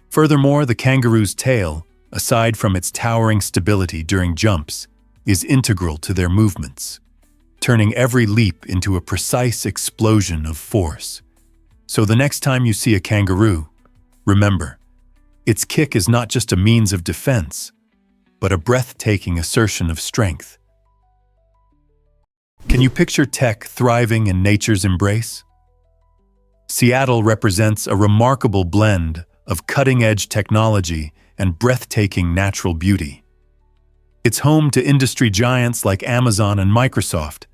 Furthermore, the kangaroo's tail, aside from its towering stability during jumps, is integral to their movements, turning every leap into a precise explosion of force. So the next time you see a kangaroo, remember, its kick is not just a means of defense, but a breathtaking assertion of strength. Can you picture tech thriving in nature's embrace? Seattle represents a remarkable blend of cutting-edge technology and breathtaking natural beauty. It's home to industry giants like Amazon and Microsoft,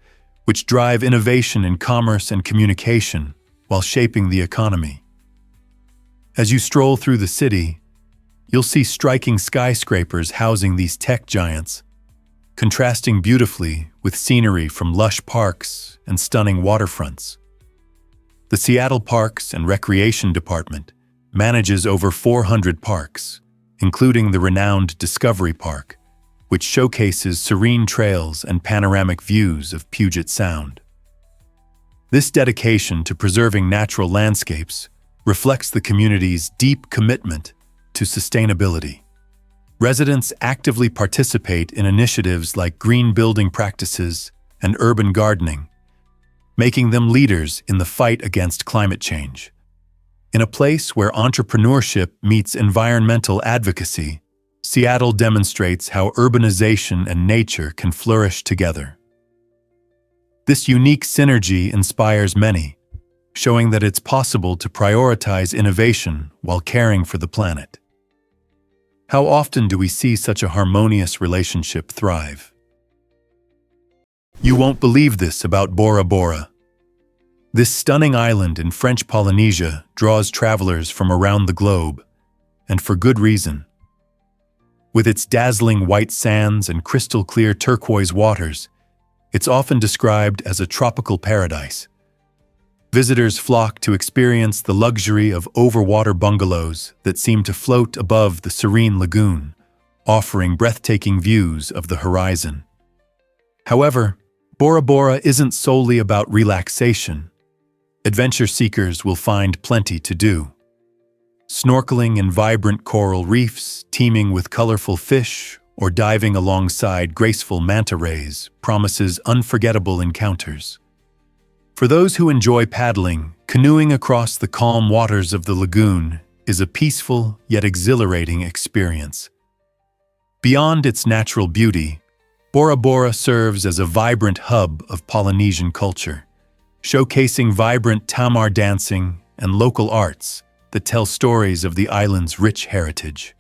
which drive innovation in commerce and communication while shaping the economy. As you stroll through the city, you'll see striking skyscrapers housing these tech giants, contrasting beautifully with scenery from lush parks and stunning waterfronts. The Seattle Parks and Recreation Department manages over 400 parks, including the renowned Discovery Park, which showcases serene trails and panoramic views of Puget Sound. This dedication to preserving natural landscapes reflects the community's deep commitment to sustainability. Residents actively participate in initiatives like green building practices and urban gardening, making them leaders in the fight against climate change. In a place where entrepreneurship meets environmental advocacy, Seattle demonstrates how urbanization and nature can flourish together. This unique synergy inspires many, showing that it's possible to prioritize innovation while caring for the planet. How often do we see such a harmonious relationship thrive? You won't believe this about Bora Bora. This stunning island in French Polynesia draws travelers from around the globe, and for good reason. With its dazzling white sands and crystal-clear turquoise waters, it's often described as a tropical paradise. Visitors flock to experience the luxury of overwater bungalows that seem to float above the serene lagoon, offering breathtaking views of the horizon. However, Bora Bora isn't solely about relaxation. Adventure seekers will find plenty to do. Snorkeling in vibrant coral reefs teeming with colorful fish or diving alongside graceful manta rays promises unforgettable encounters. For those who enjoy paddling, canoeing across the calm waters of the lagoon is a peaceful yet exhilarating experience. Beyond its natural beauty, Bora Bora serves as a vibrant hub of Polynesian culture, showcasing vibrant tamar dancing and local arts that tell stories of the island's rich heritage.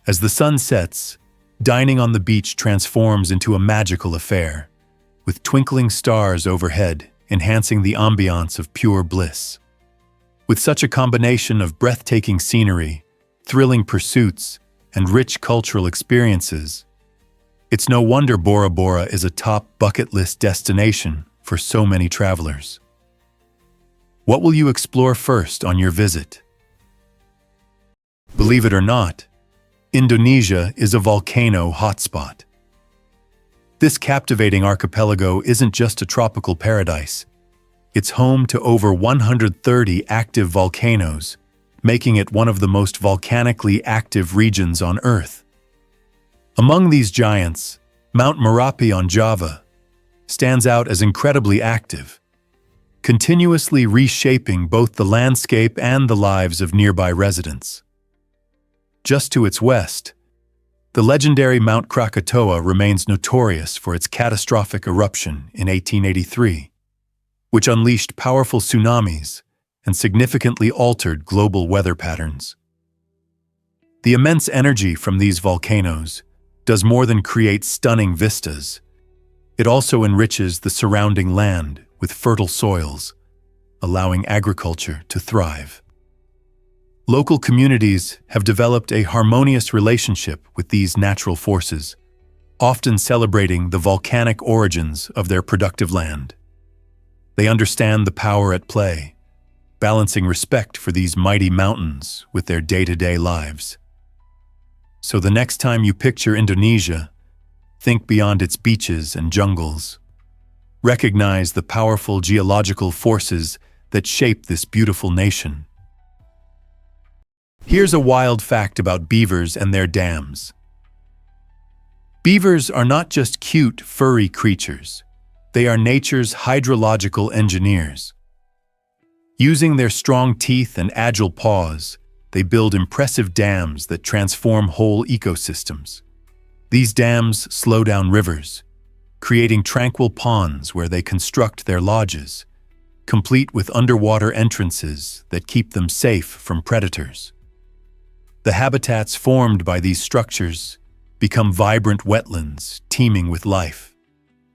As the sun sets, dining on the beach transforms into a magical affair, with twinkling stars overhead enhancing the ambiance of pure bliss. With such a combination of breathtaking scenery, thrilling pursuits, and rich cultural experiences, it's no wonder Bora Bora is a top bucket list destination for so many travelers. What will you explore first on your visit? Believe it or not, Indonesia is a volcano hotspot. This captivating archipelago isn't just a tropical paradise. It's home to over 130 active volcanoes, making it one of the most volcanically active regions on Earth. Among these giants, Mount Merapi on Java stands out as incredibly active, continuously reshaping both the landscape and the lives of nearby residents. Just to its west, the legendary Mount Krakatoa remains notorious for its catastrophic eruption in 1883, which unleashed powerful tsunamis and significantly altered global weather patterns. The immense energy from these volcanoes does more than create stunning vistas. It also enriches the surrounding land with fertile soils, allowing agriculture to thrive. Local communities have developed a harmonious relationship with these natural forces, often celebrating the volcanic origins of their productive land. They understand the power at play, balancing respect for these mighty mountains with their day-to-day lives. So the next time you picture Indonesia, think beyond its beaches and jungles. Recognize the powerful geological forces that shape this beautiful nation. Here's a wild fact about beavers and their dams. Beavers are not just cute, furry creatures. They are nature's hydrological engineers. Using their strong teeth and agile paws, they build impressive dams that transform whole ecosystems. These dams slow down rivers, creating tranquil ponds where they construct their lodges, complete with underwater entrances that keep them safe from predators. The habitats formed by these structures become vibrant wetlands teeming with life,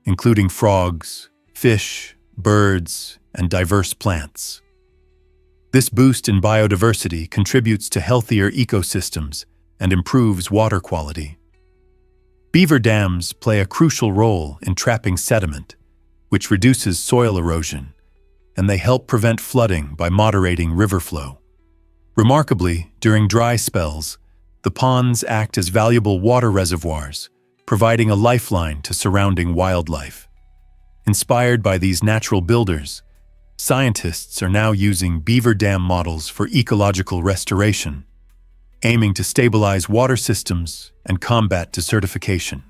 including frogs, fish, birds, and diverse plants. This boost in biodiversity contributes to healthier ecosystems and improves water quality. Beaver dams play a crucial role in trapping sediment, which reduces soil erosion, and they help prevent flooding by moderating river flow. Remarkably, during dry spells, the ponds act as valuable water reservoirs, providing a lifeline to surrounding wildlife. Inspired by these natural builders, scientists are now using beaver dam models for ecological restoration, aiming to stabilize water systems and combat desertification.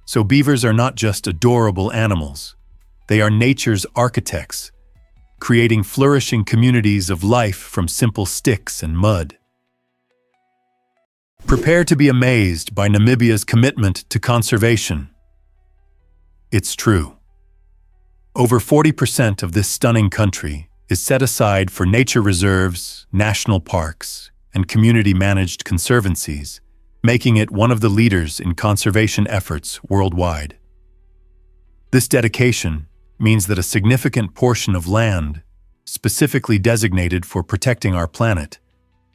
So beavers are not just adorable animals, they are nature's architects, creating flourishing communities of life from simple sticks and mud. Prepare to be amazed by Namibia's commitment to conservation. It's true. Over 40% of this stunning country is set aside for nature reserves, national parks, and community-managed conservancies, making it one of the leaders in conservation efforts worldwide. This dedication means that a significant portion of land, specifically designated for protecting our planet,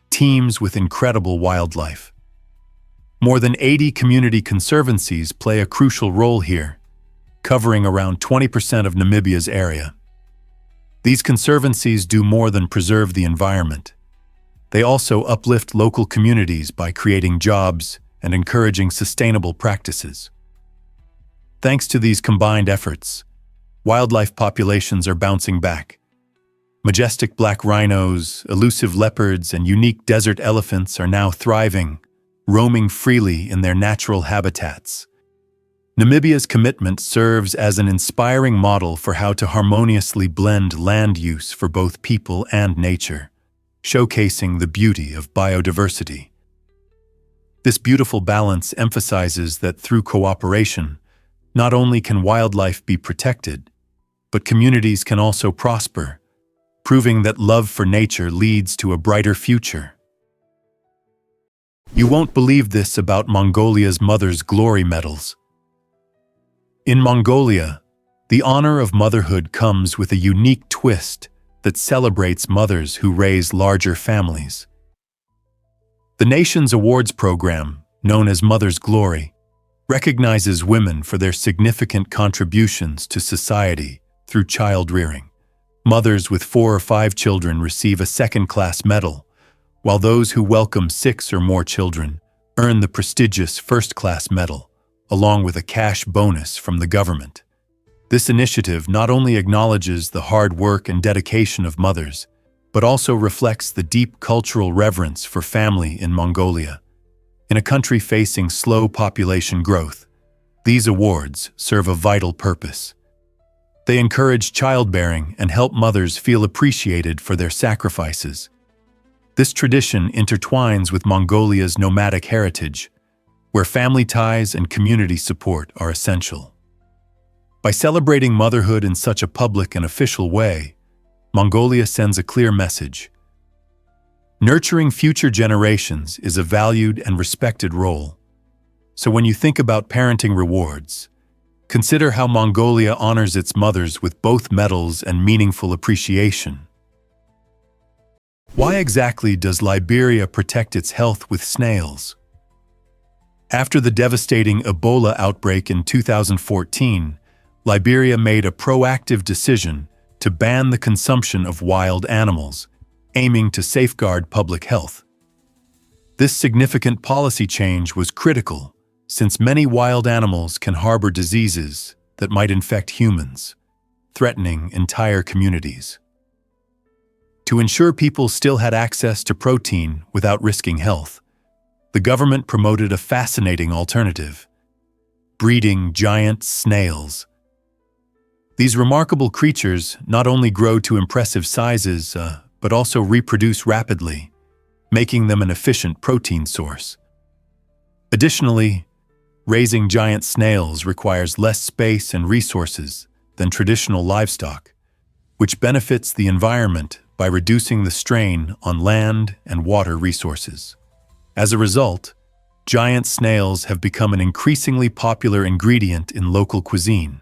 teems with incredible wildlife. More than 80 community conservancies play a crucial role here, covering around 20% of Namibia's area. These conservancies do more than preserve the environment. They also uplift local communities by creating jobs and encouraging sustainable practices. Thanks to these combined efforts, wildlife populations are bouncing back. Majestic black rhinos, elusive leopards, and unique desert elephants are now thriving, roaming freely in their natural habitats. Namibia's commitment serves as an inspiring model for how to harmoniously blend land use for both people and nature, showcasing the beauty of biodiversity. This beautiful balance emphasizes that through cooperation, not only can wildlife be protected, but communities can also prosper, proving that love for nature leads to a brighter future. You won't believe this about Mongolia's Mother's Glory medals. In Mongolia, the honor of motherhood comes with a unique twist that celebrates mothers who raise larger families. The nation's awards program, known as Mother's Glory, recognizes women for their significant contributions to society through child rearing. Mothers with 4 or 5 children receive a second-class medal, while those who welcome 6 or more children earn the prestigious first-class medal, along with a cash bonus from the government. This initiative not only acknowledges the hard work and dedication of mothers, but also reflects the deep cultural reverence for family in Mongolia. In a country facing slow population growth, these awards serve a vital purpose. They encourage childbearing and help mothers feel appreciated for their sacrifices. This tradition intertwines with Mongolia's nomadic heritage, where family ties and community support are essential. By celebrating motherhood in such a public and official way, Mongolia sends a clear message. Nurturing future generations is a valued and respected role. So when you think about parenting rewards, consider how Mongolia honors its mothers with both medals and meaningful appreciation. Why exactly does Liberia protect its health with snails? After the devastating Ebola outbreak in 2014, Liberia made a proactive decision to ban the consumption of wild animals, aiming to safeguard public health. This significant policy change was critical, since many wild animals can harbor diseases that might infect humans, threatening entire communities. To ensure people still had access to protein without risking health, the government promoted a fascinating alternative: breeding giant snails. These remarkable creatures not only grow to impressive sizes, but also reproduce rapidly, making them an efficient protein source. Additionally, raising giant snails requires less space and resources than traditional livestock, which benefits the environment by reducing the strain on land and water resources. As a result, giant snails have become an increasingly popular ingredient in local cuisine,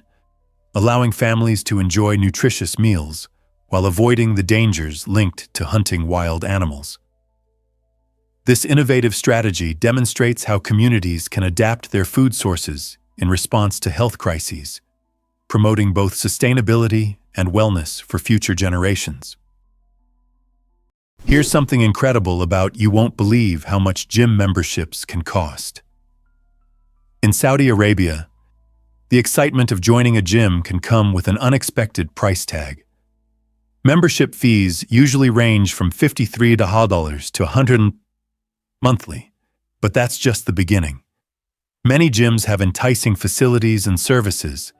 allowing families to enjoy nutritious meals while avoiding the dangers linked to hunting wild animals. This innovative strategy demonstrates how communities can adapt their food sources in response to health crises, promoting both sustainability and wellness for future generations. Here's something incredible about you won't believe how much gym memberships can cost. In Saudi Arabia, the excitement of joining a gym can come with an unexpected price tag. Membership fees usually range from $53 to $100 monthly, but that's just the beginning. Many gyms have enticing facilities and services,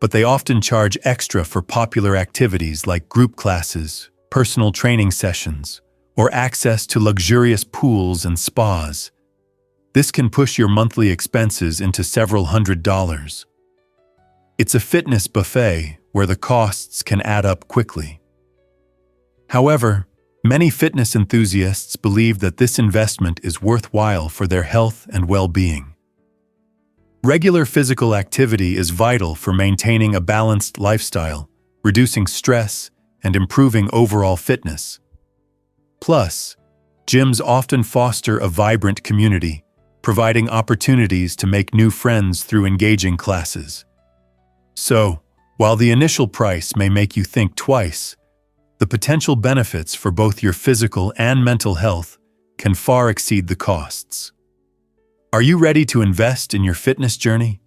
but they often charge extra for popular activities like group classes, personal training sessions, or access to luxurious pools and spas. This can push your monthly expenses into several $100s. It's a fitness buffet where the costs can add up quickly. However, many fitness enthusiasts believe that this investment is worthwhile for their health and well-being. Regular physical activity is vital for maintaining a balanced lifestyle, reducing stress, and improving overall fitness. Plus, gyms often foster a vibrant community, providing opportunities to make new friends through engaging classes. So, while the initial price may make you think twice, the potential benefits for both your physical and mental health can far exceed the costs. Are you ready to invest in your fitness journey?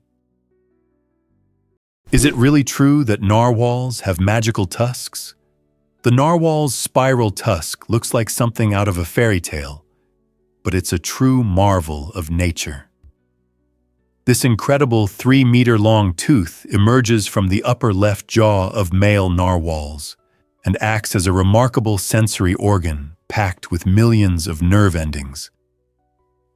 Is it really true that narwhals have magical tusks? The narwhal's spiral tusk looks like something out of a fairy tale, but it's a true marvel of nature. This incredible 3-meter-long tooth emerges from the upper left jaw of male narwhals and acts as a remarkable sensory organ packed with millions of nerve endings.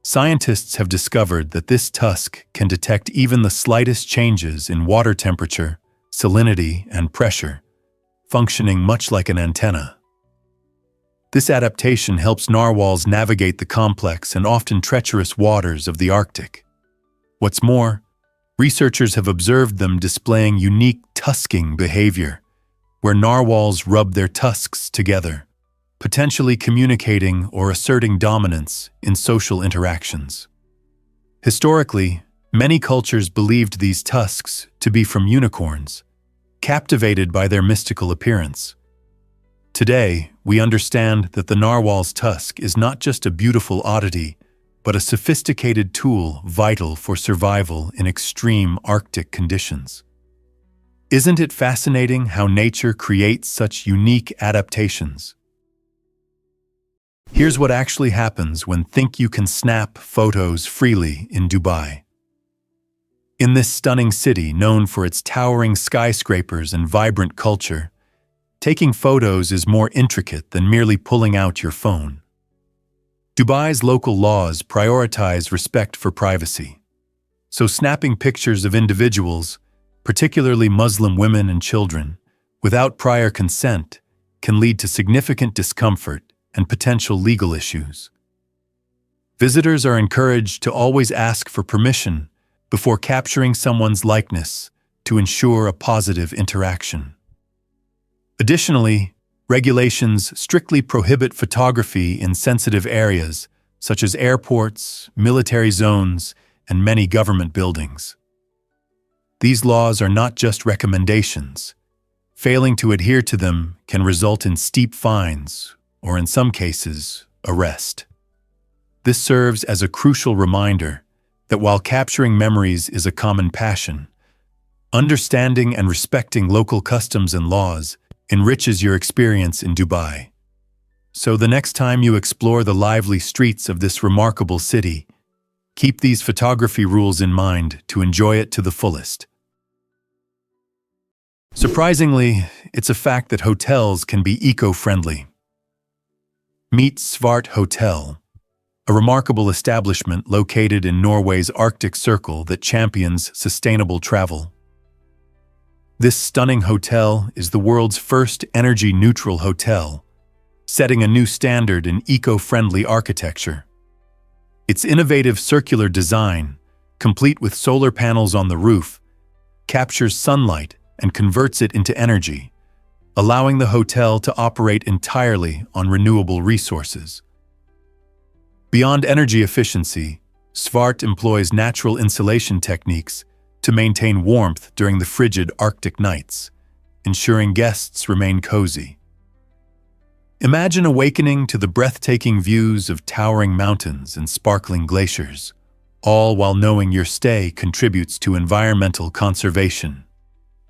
Scientists have discovered that this tusk can detect even the slightest changes in water temperature, salinity, and pressure, functioning much like an antenna. This adaptation helps narwhals navigate the complex and often treacherous waters of the Arctic. What's more, researchers have observed them displaying unique tusking behavior, where narwhals rub their tusks together, potentially communicating or asserting dominance in social interactions. Historically, many cultures believed these tusks to be from unicorns, captivated by their mystical appearance. Today, we understand that the narwhal's tusk is not just a beautiful oddity, but a sophisticated tool vital for survival in extreme Arctic conditions. Isn't it fascinating how nature creates such unique adaptations? Here's what actually happens when think you can snap photos freely in Dubai. In this stunning city known for its towering skyscrapers and vibrant culture, taking photos is more intricate than merely pulling out your phone. Dubai's local laws prioritize respect for privacy, so snapping pictures of individuals, particularly Muslim women and children, without prior consent can lead to significant discomfort and potential legal issues. Visitors are encouraged to always ask for permission before capturing someone's likeness to ensure a positive interaction. Additionally, regulations strictly prohibit photography in sensitive areas such as airports, military zones, and many government buildings. These laws are not just recommendations. Failing to adhere to them can result in steep fines or, in some cases, arrest. This serves as a crucial reminder that while capturing memories is a common passion, understanding and respecting local customs and laws enriches your experience in Dubai. So the next time you explore the lively streets of this remarkable city, keep these photography rules in mind to enjoy it to the fullest. Surprisingly, it's a fact that hotels can be eco-friendly. Meet Svart Hotel, a remarkable establishment located in Norway's Arctic Circle that champions sustainable travel. This stunning hotel is the world's first energy-neutral hotel, setting a new standard in eco-friendly architecture. Its innovative circular design, complete with solar panels on the roof, captures sunlight and converts it into energy, allowing the hotel to operate entirely on renewable resources. Beyond energy efficiency, Svart employs natural insulation techniques to maintain warmth during the frigid Arctic nights, ensuring guests remain cozy. Imagine awakening to the breathtaking views of towering mountains and sparkling glaciers, all while knowing your stay contributes to environmental conservation.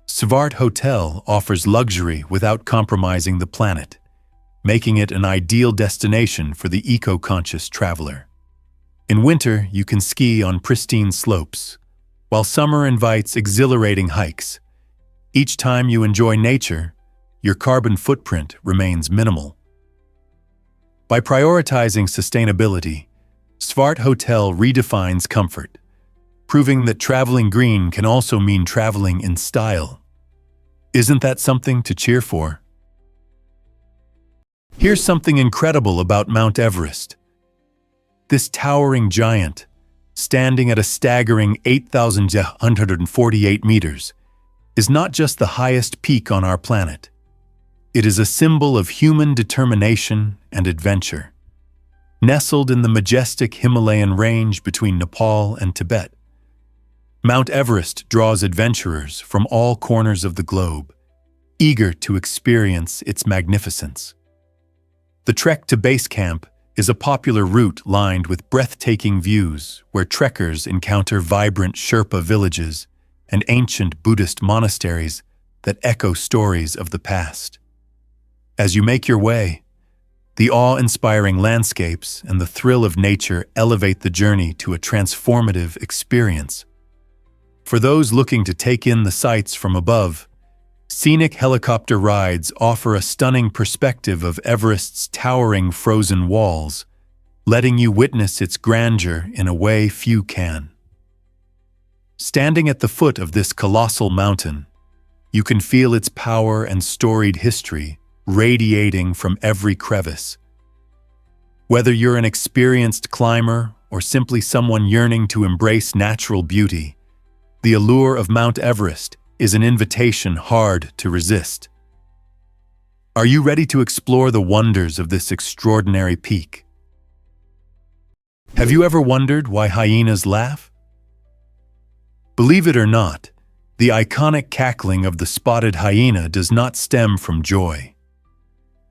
Svart Hotel offers luxury without compromising the planet, making it an ideal destination for the eco-conscious traveler. In winter, you can ski on pristine slopes, while summer invites exhilarating hikes. Each time you enjoy nature, your carbon footprint remains minimal. By prioritizing sustainability, Svart Hotel redefines comfort, proving that traveling green can also mean traveling in style. Isn't that something to cheer for? Here's something incredible about Mount Everest. This towering giant, standing at a staggering 8,148 meters, is not just the highest peak on our planet. It is a symbol of human determination and adventure. Nestled in the majestic Himalayan range between Nepal and Tibet, Mount Everest draws adventurers from all corners of the globe, eager to experience its magnificence. The trek to base camp is a popular route lined with breathtaking views where trekkers encounter vibrant Sherpa villages and ancient Buddhist monasteries that echo stories of the past. As you make your way, the awe-inspiring landscapes and the thrill of nature elevate the journey to a transformative experience. For those looking to take in the sights from above, scenic helicopter rides offer a stunning perspective of Everest's towering frozen walls, letting you witness its grandeur in a way few can. Standing at the foot of this colossal mountain, you can feel its power and storied history radiating from every crevice. Whether you're an experienced climber or simply someone yearning to embrace natural beauty, the allure of Mount Everest is an invitation hard to resist. Are you ready to explore the wonders of this extraordinary peak? Have you ever wondered why hyenas laugh? Believe it or not, the iconic cackling of the spotted hyena does not stem from joy.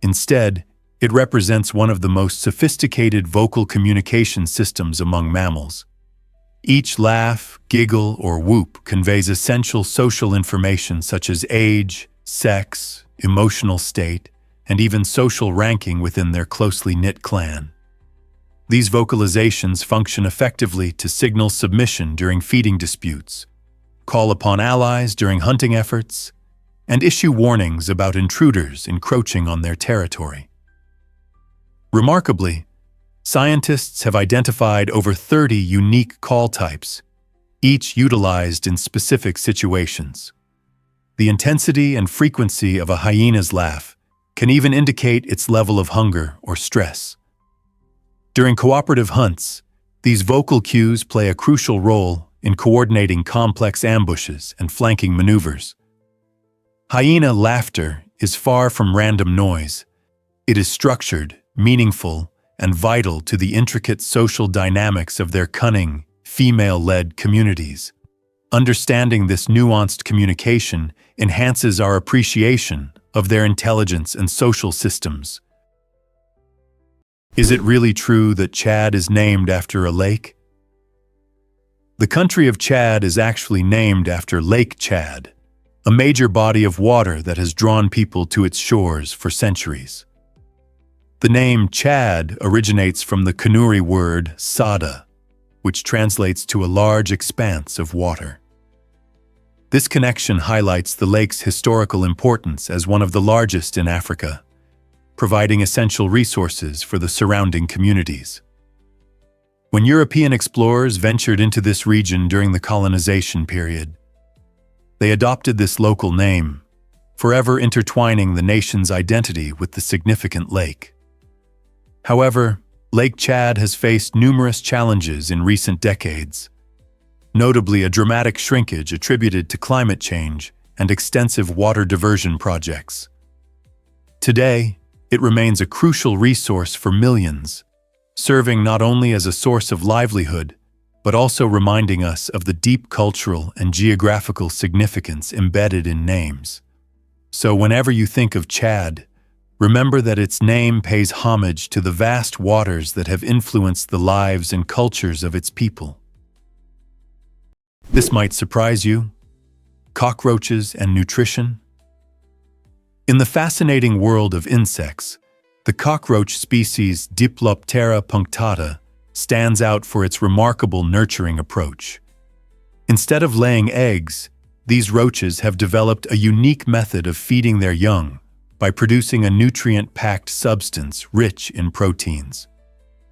Instead, it represents one of the most sophisticated vocal communication systems among mammals. Each laugh, giggle, or whoop conveys essential social information such as age, sex, emotional state, and even social ranking within their closely knit clan. These vocalizations function effectively to signal submission during feeding disputes, call upon allies during hunting efforts, and issue warnings about intruders encroaching on their territory. Remarkably, scientists have identified over 30 unique call types, each utilized in specific situations. The intensity and frequency of a hyena's laugh can even indicate its level of hunger or stress. During cooperative hunts, these vocal cues play a crucial role in coordinating complex ambushes and flanking maneuvers. Hyena laughter is far from random noise. It is structured, meaningful, and vital to the intricate social dynamics of their cunning, female-led communities. Understanding this nuanced communication enhances our appreciation of their intelligence and social systems. Is it really true that Chad is named after a lake? The country of Chad is actually named after Lake Chad, a major body of water that has drawn people to its shores for centuries. The name Chad originates from the Kanuri word sada, which translates to a large expanse of water. This connection highlights the lake's historical importance as one of the largest in Africa, providing essential resources for the surrounding communities. When European explorers ventured into this region during the colonization period, they adopted this local name, forever intertwining the nation's identity with the significant lake. However, Lake Chad has faced numerous challenges in recent decades, notably a dramatic shrinkage attributed to climate change and extensive water diversion projects. Today, it remains a crucial resource for millions, serving not only as a source of livelihood, but also reminding us of the deep cultural and geographical significance embedded in names. So whenever you think of Chad, remember that its name pays homage to the vast waters that have influenced the lives and cultures of its people. This might surprise you. Cockroaches and nutrition? In the fascinating world of insects, the cockroach species Diploptera punctata stands out for its remarkable nurturing approach. Instead of laying eggs, these roaches have developed a unique method of feeding their young by producing a nutrient-packed substance rich in proteins.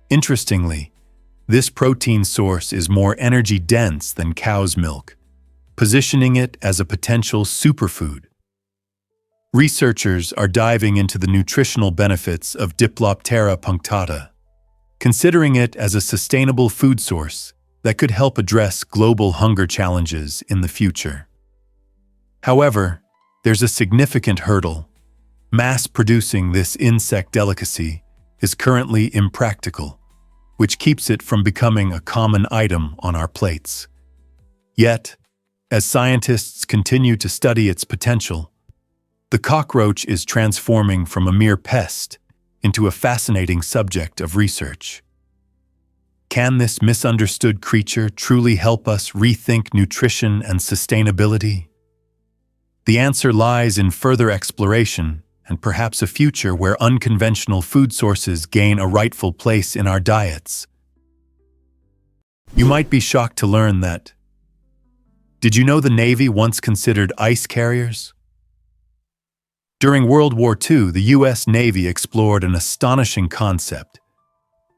Interestingly, this protein source is more energy-dense than cow's milk, positioning it as a potential superfood. Researchers are diving into the nutritional benefits of Diploptera punctata, considering it as a sustainable food source that could help address global hunger challenges in the future. However, there's a significant hurdle. Mass-producing this insect delicacy is currently impractical, which keeps it from becoming a common item on our plates. Yet, as scientists continue to study its potential, the cockroach is transforming from a mere pest into a fascinating subject of research. Can this misunderstood creature truly help us rethink nutrition and sustainability? The answer lies in further exploration and perhaps a future where unconventional food sources gain a rightful place in our diets. You might be shocked to learn that. Did you know the Navy once considered ice carriers? During World War II, the U.S. Navy explored an astonishing concept,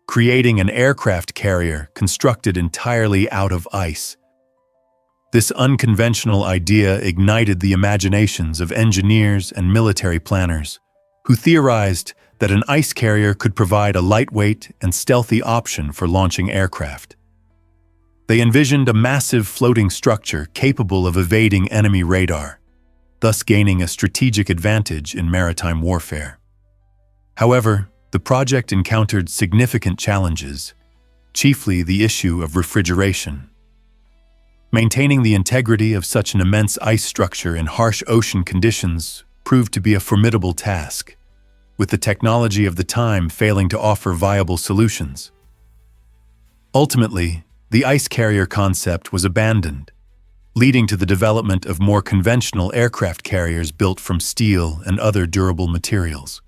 creating an aircraft carrier constructed entirely out of ice. This unconventional idea ignited the imaginations of engineers and military planners, who theorized that an ice carrier could provide a lightweight and stealthy option for launching aircraft. They envisioned a massive floating structure capable of evading enemy radar, thus gaining a strategic advantage in maritime warfare. However, the project encountered significant challenges, chiefly the issue of refrigeration. Maintaining the integrity of such an immense ice structure in harsh ocean conditions proved to be a formidable task, with the technology of the time failing to offer viable solutions. Ultimately, the ice carrier concept was abandoned, leading to the development of more conventional aircraft carriers built from steel and other durable materials.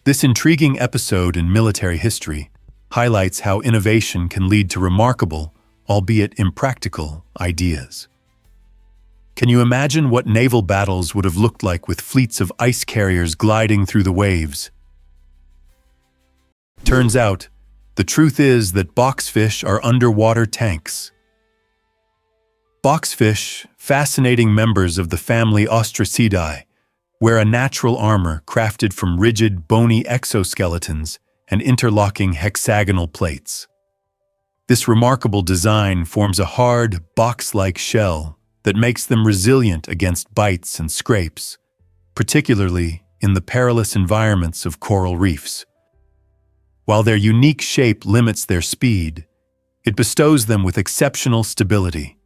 This intriguing episode in military history highlights how innovation can lead to remarkable, albeit impractical, ideas. Can you imagine what naval battles would have looked like with fleets of ice carriers gliding through the waves? Turns out, the truth is that boxfish are underwater tanks. Boxfish, fascinating members of the family Ostracidae, wear a natural armor crafted from rigid, bony exoskeletons and interlocking hexagonal plates. This remarkable design forms a hard, box-like shell that makes them resilient against bites and scrapes, particularly in the perilous environments of coral reefs. While their unique shape limits their speed, it bestows them with exceptional stability,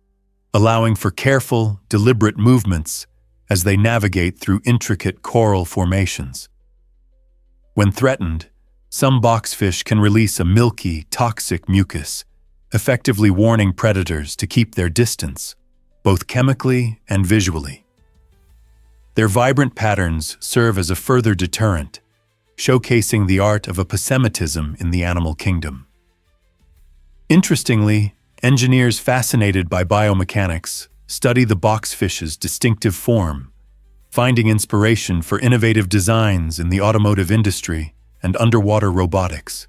allowing for careful, deliberate movements as they navigate through intricate coral formations. When threatened, some boxfish can release a milky, toxic mucus, effectively warning predators to keep their distance, both chemically and visually. Their vibrant patterns serve as a further deterrent, showcasing the art of epissemitism in the animal kingdom. Interestingly, engineers fascinated by biomechanics study the boxfish's distinctive form, finding inspiration for innovative designs in the automotive industry and underwater robotics.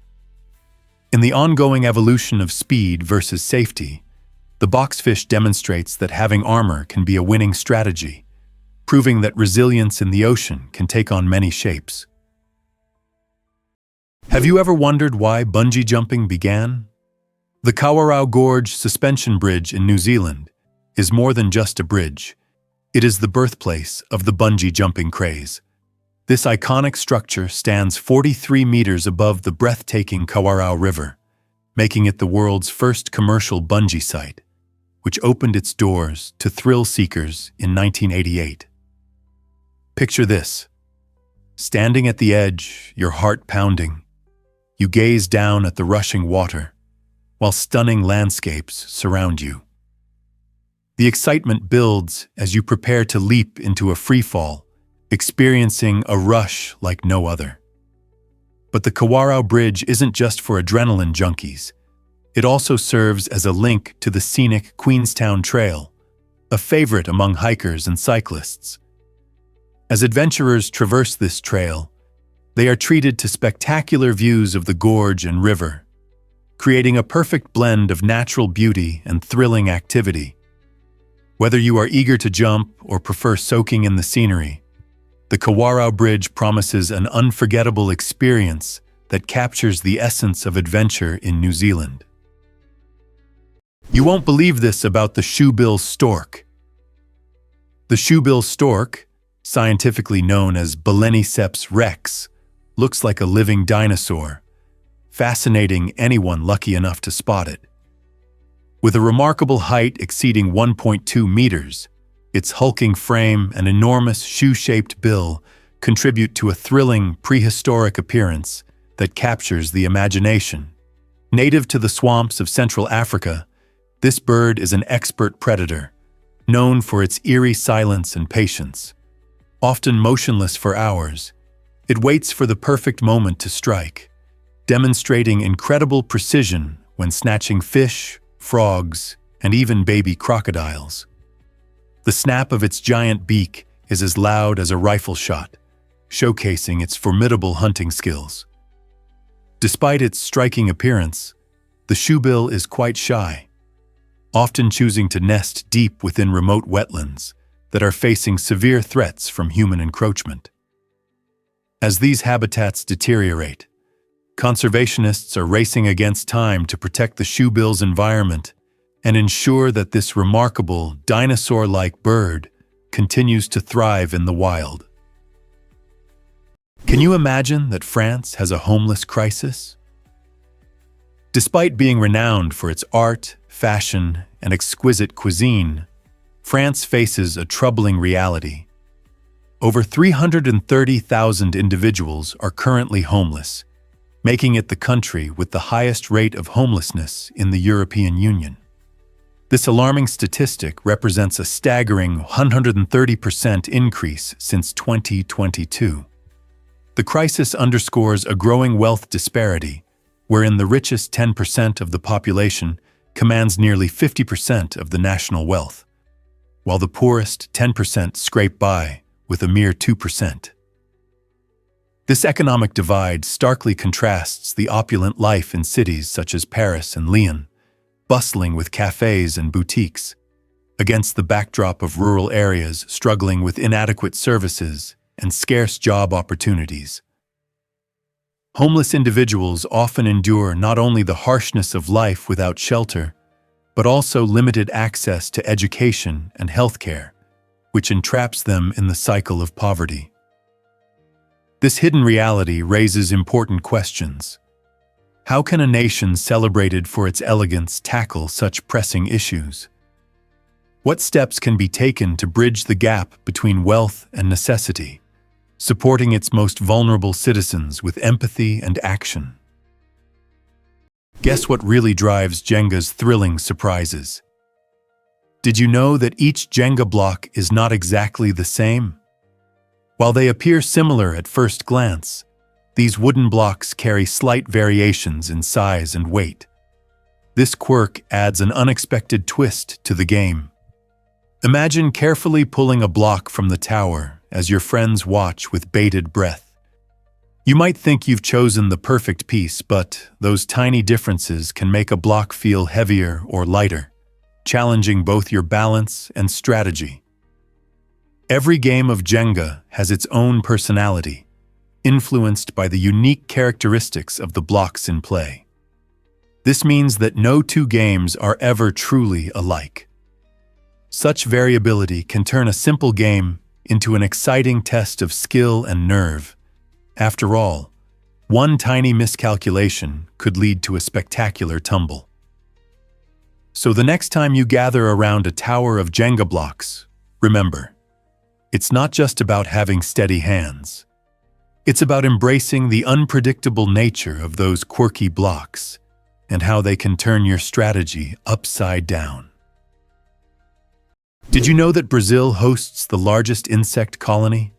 In the ongoing evolution of speed versus safety, the boxfish demonstrates that having armor can be a winning strategy, proving that resilience in the ocean can take on many shapes. Have you ever wondered why bungee jumping began? The Kawarau Gorge Suspension Bridge in New Zealand is more than just a bridge. It is the birthplace of the bungee jumping craze. This iconic structure stands 43 meters above the breathtaking Kawarau River, making it the world's first commercial bungee site, which opened its doors to thrill seekers in 1988. Picture this. Standing at the edge, your heart pounding, you gaze down at the rushing water, while stunning landscapes surround you. The excitement builds as you prepare to leap into a freefall, experiencing a rush like no other. But the Kawarau Bridge isn't just for adrenaline junkies. It also serves as a link to the scenic Queenstown Trail, a favorite among hikers and cyclists. As adventurers traverse this trail, they are treated to spectacular views of the gorge and river, creating a perfect blend of natural beauty and thrilling activity. Whether you are eager to jump or prefer soaking in the scenery, the Kawarau Bridge promises an unforgettable experience that captures the essence of adventure in New Zealand. You won't believe this about the shoebill stork. The shoebill stork, scientifically known as Baleniceps rex, looks like a living dinosaur, fascinating anyone lucky enough to spot it. With a remarkable height exceeding 1.2 meters, its hulking frame and enormous shoe-shaped bill contribute to a thrilling prehistoric appearance that captures the imagination. Native to the swamps of Central Africa, this bird is an expert predator, known for its eerie silence and patience. Often motionless for hours, it waits for the perfect moment to strike, demonstrating incredible precision when snatching fish, frogs, and even baby crocodiles. The snap of its giant beak is as loud as a rifle shot, showcasing its formidable hunting skills. Despite its striking appearance, the shoebill is quite shy, often choosing to nest deep within remote wetlands that are facing severe threats from human encroachment. As these habitats deteriorate, conservationists are racing against time to protect the shoebill's environment and ensure that this remarkable dinosaur-like bird continues to thrive in the wild. Can you imagine that France has a homeless crisis? Despite being renowned for its art, fashion, and exquisite cuisine, France faces a troubling reality. Over 330,000 individuals are currently homeless, making it the country with the highest rate of homelessness in the European Union. This alarming statistic represents a staggering 130% increase since 2022. The crisis underscores a growing wealth disparity, wherein the richest 10% of the population commands nearly 50% of the national wealth, while the poorest 10% scrape by with a mere 2%. This economic divide starkly contrasts the opulent life in cities such as Paris and Lyon, bustling with cafes and boutiques, against the backdrop of rural areas struggling with inadequate services and scarce job opportunities. Homeless individuals often endure not only the harshness of life without shelter, but also limited access to education and healthcare, which entraps them in the cycle of poverty. This hidden reality raises important questions. How can a nation celebrated for its elegance tackle such pressing issues? What steps can be taken to bridge the gap between wealth and necessity, supporting its most vulnerable citizens with empathy and action? Guess what really drives Jenga's thrilling surprises? Did you know that each Jenga block is not exactly the same? While they appear similar at first glance, these wooden blocks carry slight variations in size and weight. This quirk adds an unexpected twist to the game. Imagine carefully pulling a block from the tower as your friends watch with bated breath. You might think you've chosen the perfect piece, but those tiny differences can make a block feel heavier or lighter, challenging both your balance and strategy. Every game of Jenga has its own personality, influenced by the unique characteristics of the blocks in play. This means that no two games are ever truly alike. Such variability can turn a simple game into an exciting test of skill and nerve. After all, one tiny miscalculation could lead to a spectacular tumble. So the next time you gather around a tower of Jenga blocks, remember, it's not just about having steady hands. It's about embracing the unpredictable nature of those quirky blocks and how they can turn your strategy upside down. Did you know that Brazil hosts the largest insect colony?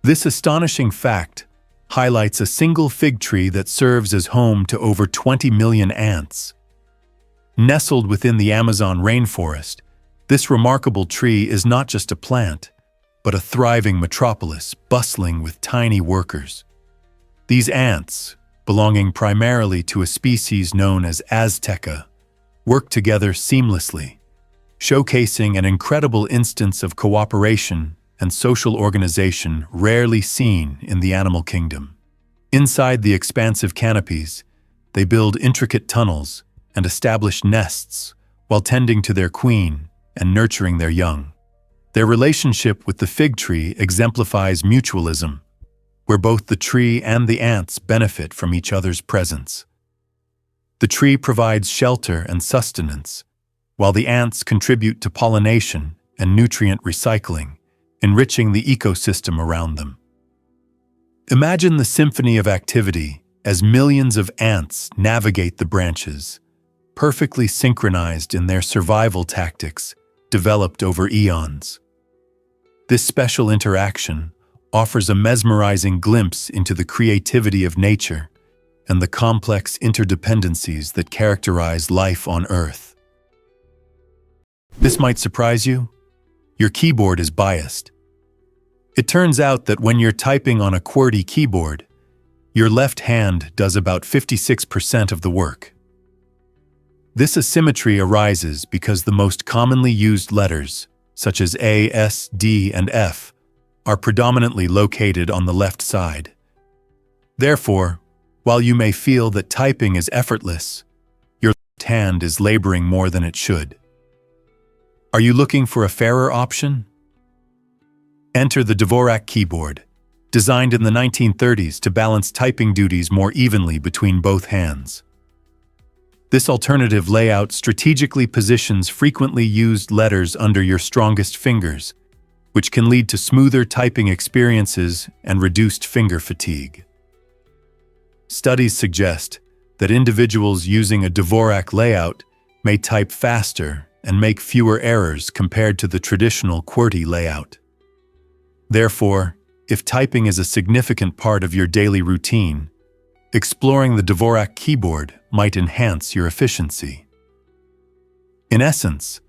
This astonishing fact highlights a single fig tree that serves as home to over 20 million ants. Nestled within the Amazon rainforest, this remarkable tree is not just a plant, but a thriving metropolis bustling with tiny workers. These ants, belonging primarily to a species known as Azteca, work together seamlessly, showcasing an incredible instance of cooperation and social organization rarely seen in the animal kingdom. Inside the expansive canopies, they build intricate tunnels and establish nests while tending to their queen and nurturing their young. Their relationship with the fig tree exemplifies mutualism, where both the tree and the ants benefit from each other's presence. The tree provides shelter and sustenance, while the ants contribute to pollination and nutrient recycling, enriching the ecosystem around them. Imagine the symphony of activity as millions of ants navigate the branches, perfectly synchronized in their survival tactics developed over eons. This special interaction offers a mesmerizing glimpse into the creativity of nature and the complex interdependencies that characterize life on Earth. This might surprise you. Your keyboard is biased. It turns out that when you're typing on a QWERTY keyboard, your left hand does about 56% of the work. This asymmetry arises because the most commonly used letters, such as A, S, D, and F, are predominantly located on the left side. Therefore, while you may feel that typing is effortless, your left hand is laboring more than it should. Are you looking for a fairer option? Enter the Dvorak keyboard, designed in the 1930s to balance typing duties more evenly between both hands. This alternative layout strategically positions frequently used letters under your strongest fingers, which can lead to smoother typing experiences and reduced finger fatigue. Studies suggest that individuals using a Dvorak layout may type faster and make fewer errors compared to the traditional QWERTY layout. Therefore, if typing is a significant part of your daily routine, exploring the Dvorak keyboard might enhance your efficiency. In essence,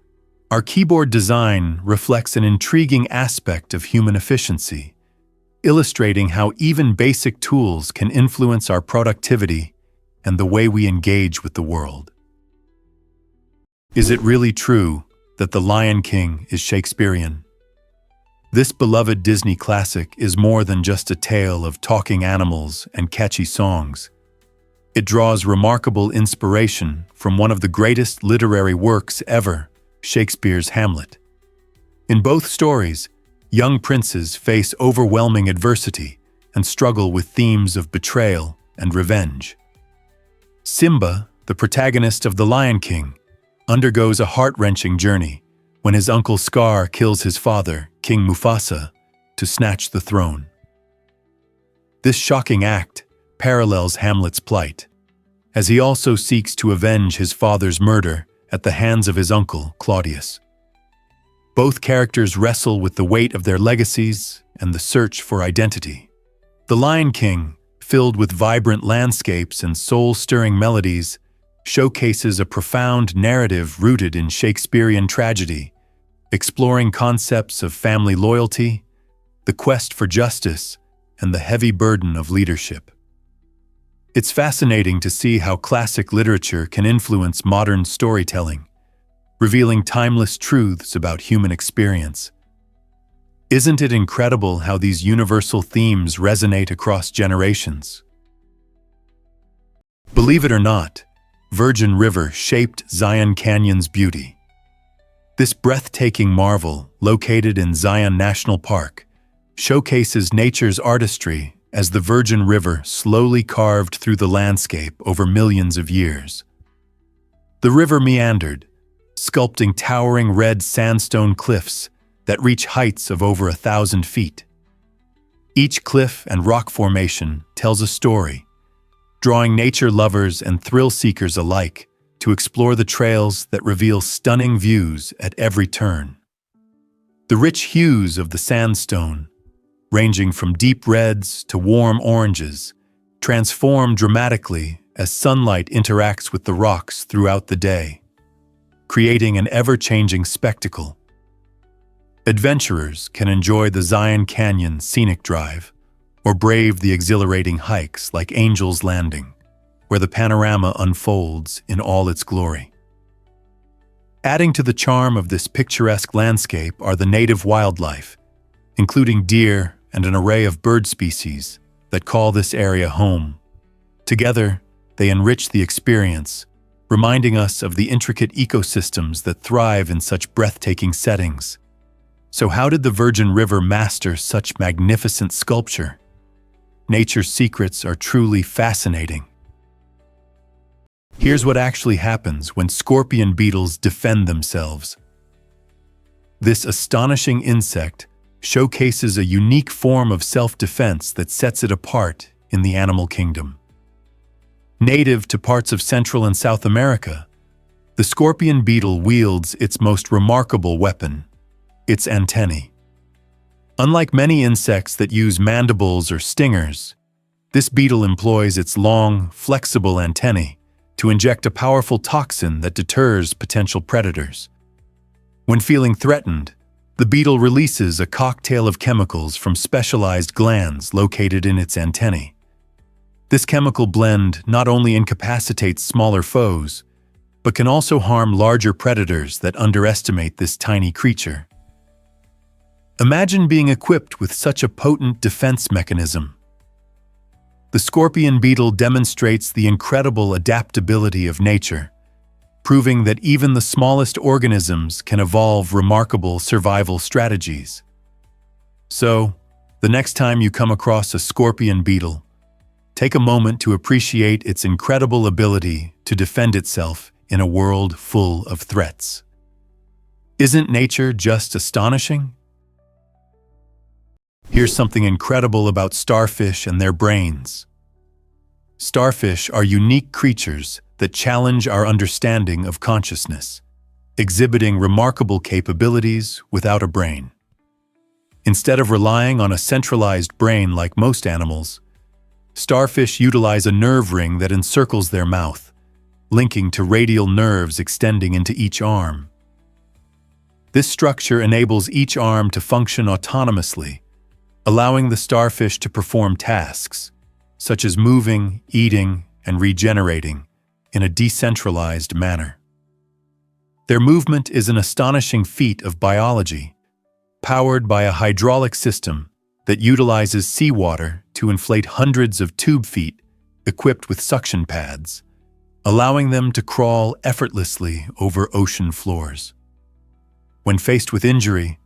our keyboard design reflects an intriguing aspect of human efficiency, illustrating how even basic tools can influence our productivity and the way we engage with the world. Is it really true that The Lion King is Shakespearean? This beloved Disney classic is more than just a tale of talking animals and catchy songs. It draws remarkable inspiration from one of the greatest literary works ever, Shakespeare's Hamlet. In both stories, young princes face overwhelming adversity and struggle with themes of betrayal and revenge. Simba, the protagonist of The Lion King, undergoes a heart-wrenching journey when his uncle Scar kills his father, King Mufasa, to snatch the throne. This shocking act parallels Hamlet's plight, as he also seeks to avenge his father's murder at the hands of his uncle, Claudius. Both characters wrestle with the weight of their legacies and the search for identity. The Lion King, filled with vibrant landscapes and soul-stirring melodies, showcases a profound narrative rooted in Shakespearean tragedy, exploring concepts of family loyalty, the quest for justice, and the heavy burden of leadership. It's fascinating to see how classic literature can influence modern storytelling, revealing timeless truths about human experience. Isn't it incredible how these universal themes resonate across generations? Believe it or not, Virgin River shaped Zion Canyon's beauty. This breathtaking marvel, located in Zion National Park, showcases nature's artistry as the Virgin River slowly carved through the landscape over millions of years. The river meandered, sculpting towering red sandstone cliffs that reach heights of over 1,000 feet. Each cliff and rock formation tells a story, drawing nature lovers and thrill seekers alike to explore the trails that reveal stunning views at every turn. The rich hues of the sandstone, ranging from deep reds to warm oranges, transform dramatically as sunlight interacts with the rocks throughout the day, creating an ever-changing spectacle. Adventurers can enjoy the Zion Canyon scenic drive or brave the exhilarating hikes like Angel's Landing, where the panorama unfolds in all its glory. Adding to the charm of this picturesque landscape are the native wildlife, including deer and an array of bird species that call this area home. Together, they enrich the experience, reminding us of the intricate ecosystems that thrive in such breathtaking settings. So how did the Virgin River master such magnificent sculpture? Nature's secrets are truly fascinating. Here's what actually happens when scorpion beetles defend themselves. This astonishing insect showcases a unique form of self-defense that sets it apart in the animal kingdom. Native to parts of Central and South America, the scorpion beetle wields its most remarkable weapon, its antennae. Unlike many insects that use mandibles or stingers, this beetle employs its long, flexible antennae to inject a powerful toxin that deters potential predators. When feeling threatened, the beetle releases a cocktail of chemicals from specialized glands located in its antennae. This chemical blend not only incapacitates smaller foes, but can also harm larger predators that underestimate this tiny creature. Imagine being equipped with such a potent defense mechanism. The scorpion beetle demonstrates the incredible adaptability of nature, proving that even the smallest organisms can evolve remarkable survival strategies. So, the next time you come across a scorpion beetle, take a moment to appreciate its incredible ability to defend itself in a world full of threats. Isn't nature just astonishing? Here's something incredible about starfish and their brains. Starfish are unique creatures that challenge our understanding of consciousness, exhibiting remarkable capabilities without a brain. Instead of relying on a centralized brain like most animals, starfish utilize a nerve ring that encircles their mouth, linking to radial nerves extending into each arm. This structure enables each arm to function autonomously, allowing the starfish to perform tasks, such as moving, eating, and regenerating, in a decentralized manner. Their movement is an astonishing feat of biology, powered by a hydraulic system that utilizes seawater to inflate hundreds of tube feet equipped with suction pads, allowing them to crawl effortlessly over ocean floors. When faced with injury,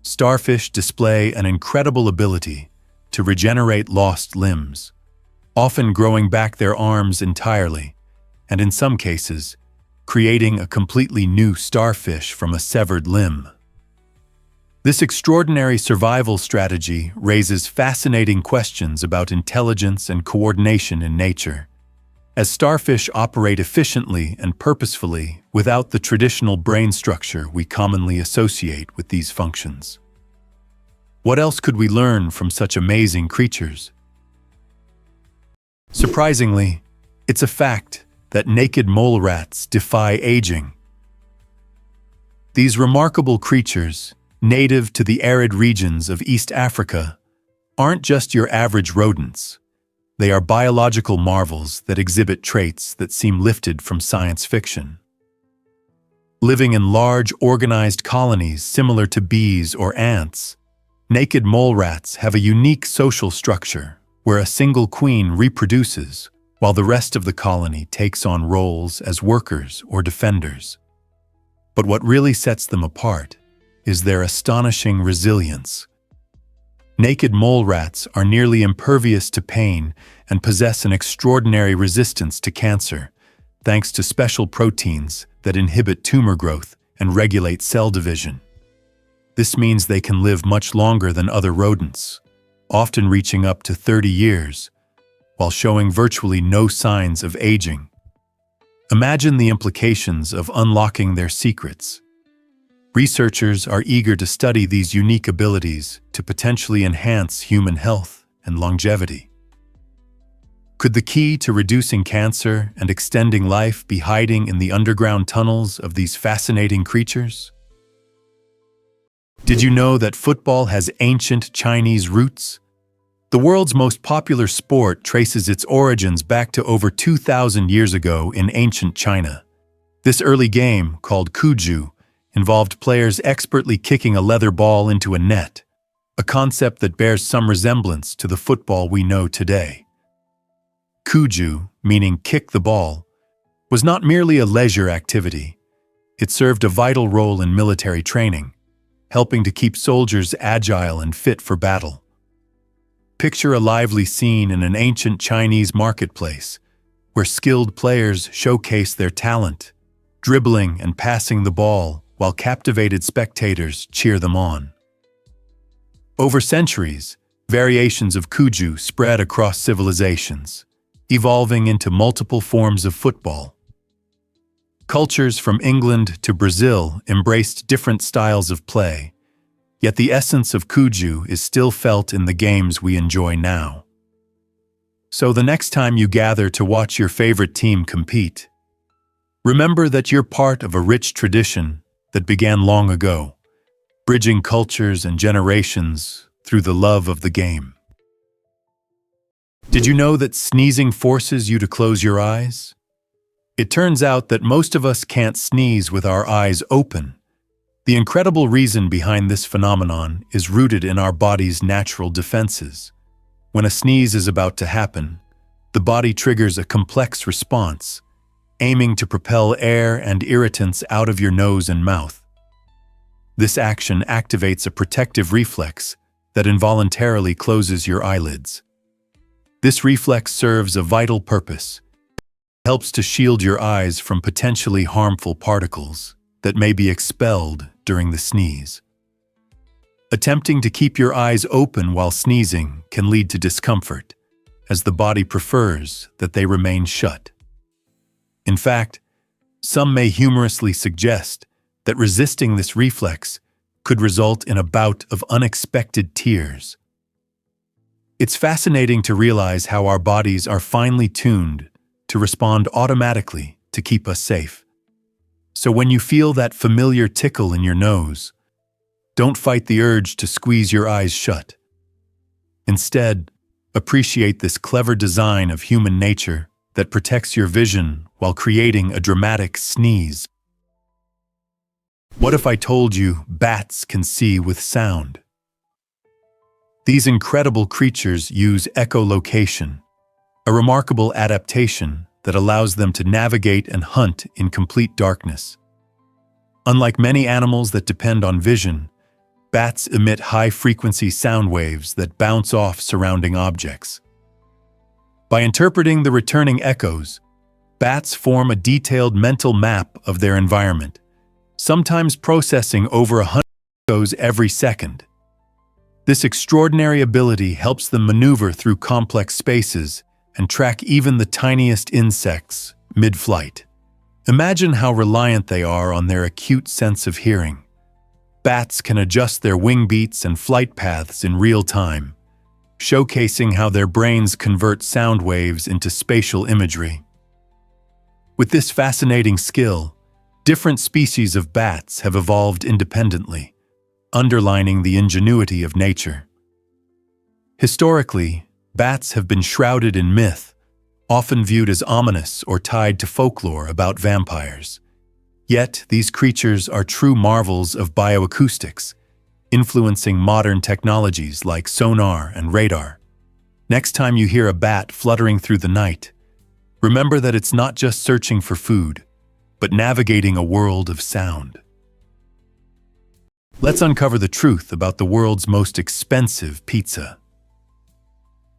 starfish display an incredible ability to regenerate lost limbs, often growing back their arms entirely, and in some cases, creating a completely new starfish from a severed limb. This extraordinary survival strategy raises fascinating questions about intelligence and coordination in nature, as starfish operate efficiently and purposefully without the traditional brain structure we commonly associate with these functions. What else could we learn from such amazing creatures? Surprisingly, it's a fact that naked mole rats defy aging. These remarkable creatures, native to the arid regions of East Africa, aren't just your average rodents. They are biological marvels that exhibit traits that seem lifted from science fiction. Living in large, organized colonies similar to bees or ants, naked mole rats have a unique social structure where a single queen reproduces while the rest of the colony takes on roles as workers or defenders. But what really sets them apart is their astonishing resilience. Naked mole rats are nearly impervious to pain and possess an extraordinary resistance to cancer, thanks to special proteins that inhibit tumor growth and regulate cell division. This means they can live much longer than other rodents, often reaching up to 30 years, while showing virtually no signs of aging. Imagine the implications of unlocking their secrets. Researchers are eager to study these unique abilities to potentially enhance human health and longevity. Could the key to reducing cancer and extending life be hiding in the underground tunnels of these fascinating creatures? Did you know that football has ancient Chinese roots? The world's most popular sport traces its origins back to over 2,000 years ago in ancient China. This early game, called cuju, involved players expertly kicking a leather ball into a net, a concept that bears some resemblance to the football we know today. Cuju, meaning kick the ball, was not merely a leisure activity. It served a vital role in military training, helping to keep soldiers agile and fit for battle. Picture a lively scene in an ancient Chinese marketplace, where skilled players showcase their talent, dribbling and passing the ball while captivated spectators cheer them on. Over centuries, variations of cuju spread across civilizations, evolving into multiple forms of football. Cultures from England to Brazil embraced different styles of play, yet the essence of cuju is still felt in the games we enjoy now. So the next time you gather to watch your favorite team compete, remember that you're part of a rich tradition that began long ago, bridging cultures and generations through the love of the game. Did you know that sneezing forces you to close your eyes? It turns out that most of us can't sneeze with our eyes open. The incredible reason behind this phenomenon is rooted in our body's natural defenses. When a sneeze is about to happen, the body triggers a complex response, aiming to propel air and irritants out of your nose and mouth. This action activates a protective reflex that involuntarily closes your eyelids. This reflex serves a vital purpose. It helps to shield your eyes from potentially harmful particles that may be expelled during the sneeze. Attempting to keep your eyes open while sneezing can lead to discomfort, as the body prefers that they remain shut. In fact, some may humorously suggest that resisting this reflex could result in a bout of unexpected tears. It's fascinating to realize how our bodies are finely tuned to respond automatically to keep us safe. So when you feel that familiar tickle in your nose, don't fight the urge to squeeze your eyes shut. Instead, appreciate this clever design of human nature that protects your vision while creating a dramatic sneeze. What if I told you bats can see with sound? These incredible creatures use echolocation, a remarkable adaptation that allows them to navigate and hunt in complete darkness. Unlike many animals that depend on vision, bats emit high-frequency sound waves that bounce off surrounding objects. By interpreting the returning echoes, bats form a detailed mental map of their environment, sometimes processing over 100 echoes every second. This extraordinary ability helps them maneuver through complex spaces and track even the tiniest insects mid-flight. Imagine how reliant they are on their acute sense of hearing. Bats can adjust their wing beats and flight paths in real time, showcasing how their brains convert sound waves into spatial imagery. With this fascinating skill, different species of bats have evolved independently, underlining the ingenuity of nature. Historically, bats have been shrouded in myth, often viewed as ominous or tied to folklore about vampires. Yet, these creatures are true marvels of bioacoustics, influencing modern technologies like sonar and radar. Next time you hear a bat fluttering through the night, remember that it's not just searching for food. but navigating a world of sound. Let's uncover the truth about the world's most expensive pizza.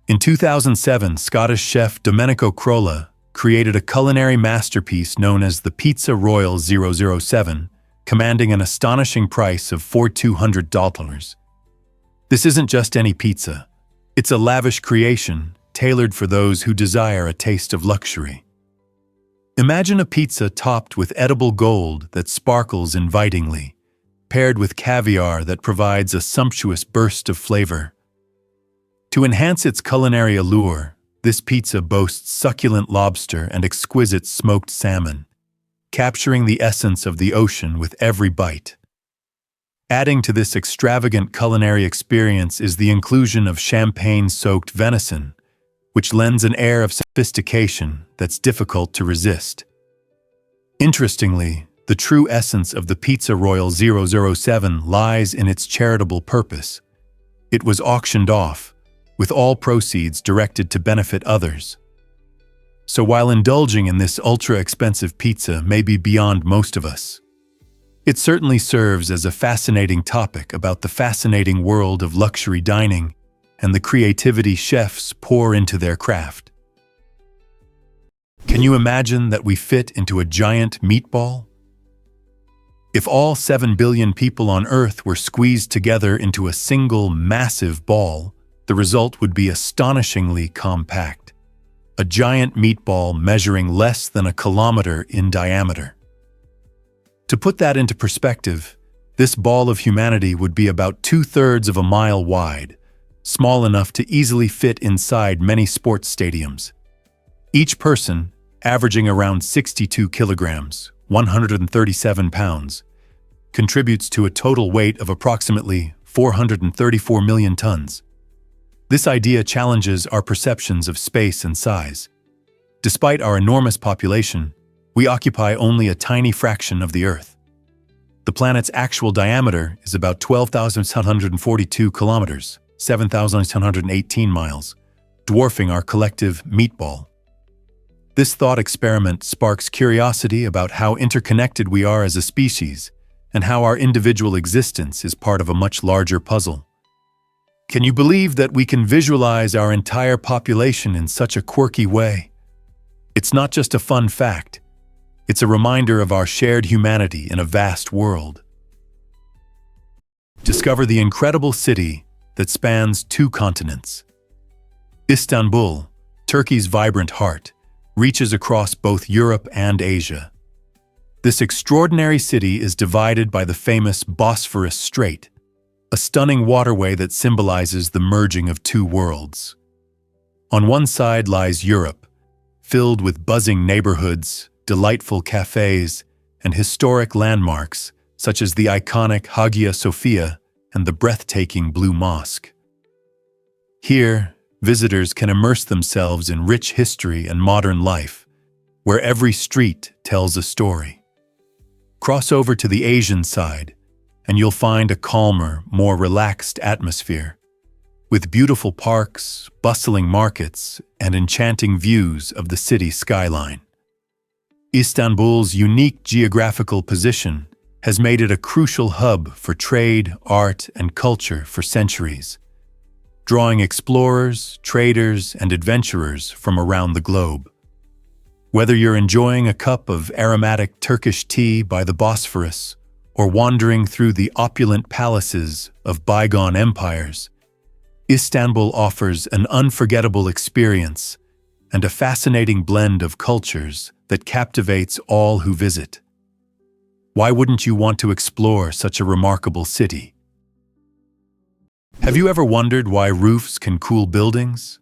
In 2007, Scottish chef Domenico Crolla created a culinary masterpiece known as the Pizza Royal 007, commanding an astonishing price of $4,200. This isn't just any pizza. It's a lavish creation, tailored for those who desire a taste of luxury. Imagine a pizza topped with edible gold that sparkles invitingly, paired with caviar that provides a sumptuous burst of flavor. To enhance its culinary allure, this pizza boasts succulent lobster and exquisite smoked salmon, capturing the essence of the ocean with every bite. Adding to this extravagant culinary experience is the inclusion of champagne-soaked venison, which lends an air of sophistication that's difficult to resist. Interestingly, the true essence of the Pizza Royal 007 lies in its charitable purpose. It was auctioned off, with all proceeds directed to benefit others. So while indulging in this ultra-expensive pizza may be beyond most of us, it certainly serves as a fascinating topic about the fascinating world of luxury dining and the creativity chefs pour into their craft. Can you imagine that we fit into a giant meatball? If all 7 billion people on Earth were squeezed together into a single massive ball, the result would be astonishingly compact. A giant meatball measuring less than a kilometer in diameter. To put that into perspective, this ball of humanity would be about 2/3 of a mile wide, small enough to easily fit inside many sports stadiums. Each person, averaging around 62 kilograms, 137 pounds, contributes to a total weight of approximately 434 million tons. This idea challenges our perceptions of space and size. Despite our enormous population, we occupy only a tiny fraction of the Earth. The planet's actual diameter is about 12,742 kilometers, 7,718 miles, dwarfing our collective meatball. This thought experiment sparks curiosity about how interconnected we are as a species and how our individual existence is part of a much larger puzzle. Can you believe that we can visualize our entire population in such a quirky way? It's not just a fun fact. It's a reminder of our shared humanity in a vast world. Discover the incredible city that spans 2 continents. Istanbul, Turkey's vibrant heart, reaches across both Europe and Asia. This extraordinary city is divided by the famous Bosphorus Strait, a stunning waterway that symbolizes the merging of 2 worlds. On one side lies Europe, filled with buzzing neighborhoods, delightful cafes, and historic landmarks such as the iconic Hagia Sophia and the breathtaking Blue Mosque. Here, visitors can immerse themselves in rich history and modern life, where every street tells a story. Cross over to the Asian side, and you'll find a calmer, more relaxed atmosphere, with beautiful parks, bustling markets, and enchanting views of the city skyline. Istanbul's unique geographical position has made it a crucial hub for trade, art, and culture for centuries, drawing explorers, traders, and adventurers from around the globe. Whether you're enjoying a cup of aromatic Turkish tea by the Bosphorus or wandering through the opulent palaces of bygone empires, Istanbul offers an unforgettable experience and a fascinating blend of cultures that captivates all who visit. Why wouldn't you want to explore such a remarkable city? Have you ever wondered why roofs can cool buildings?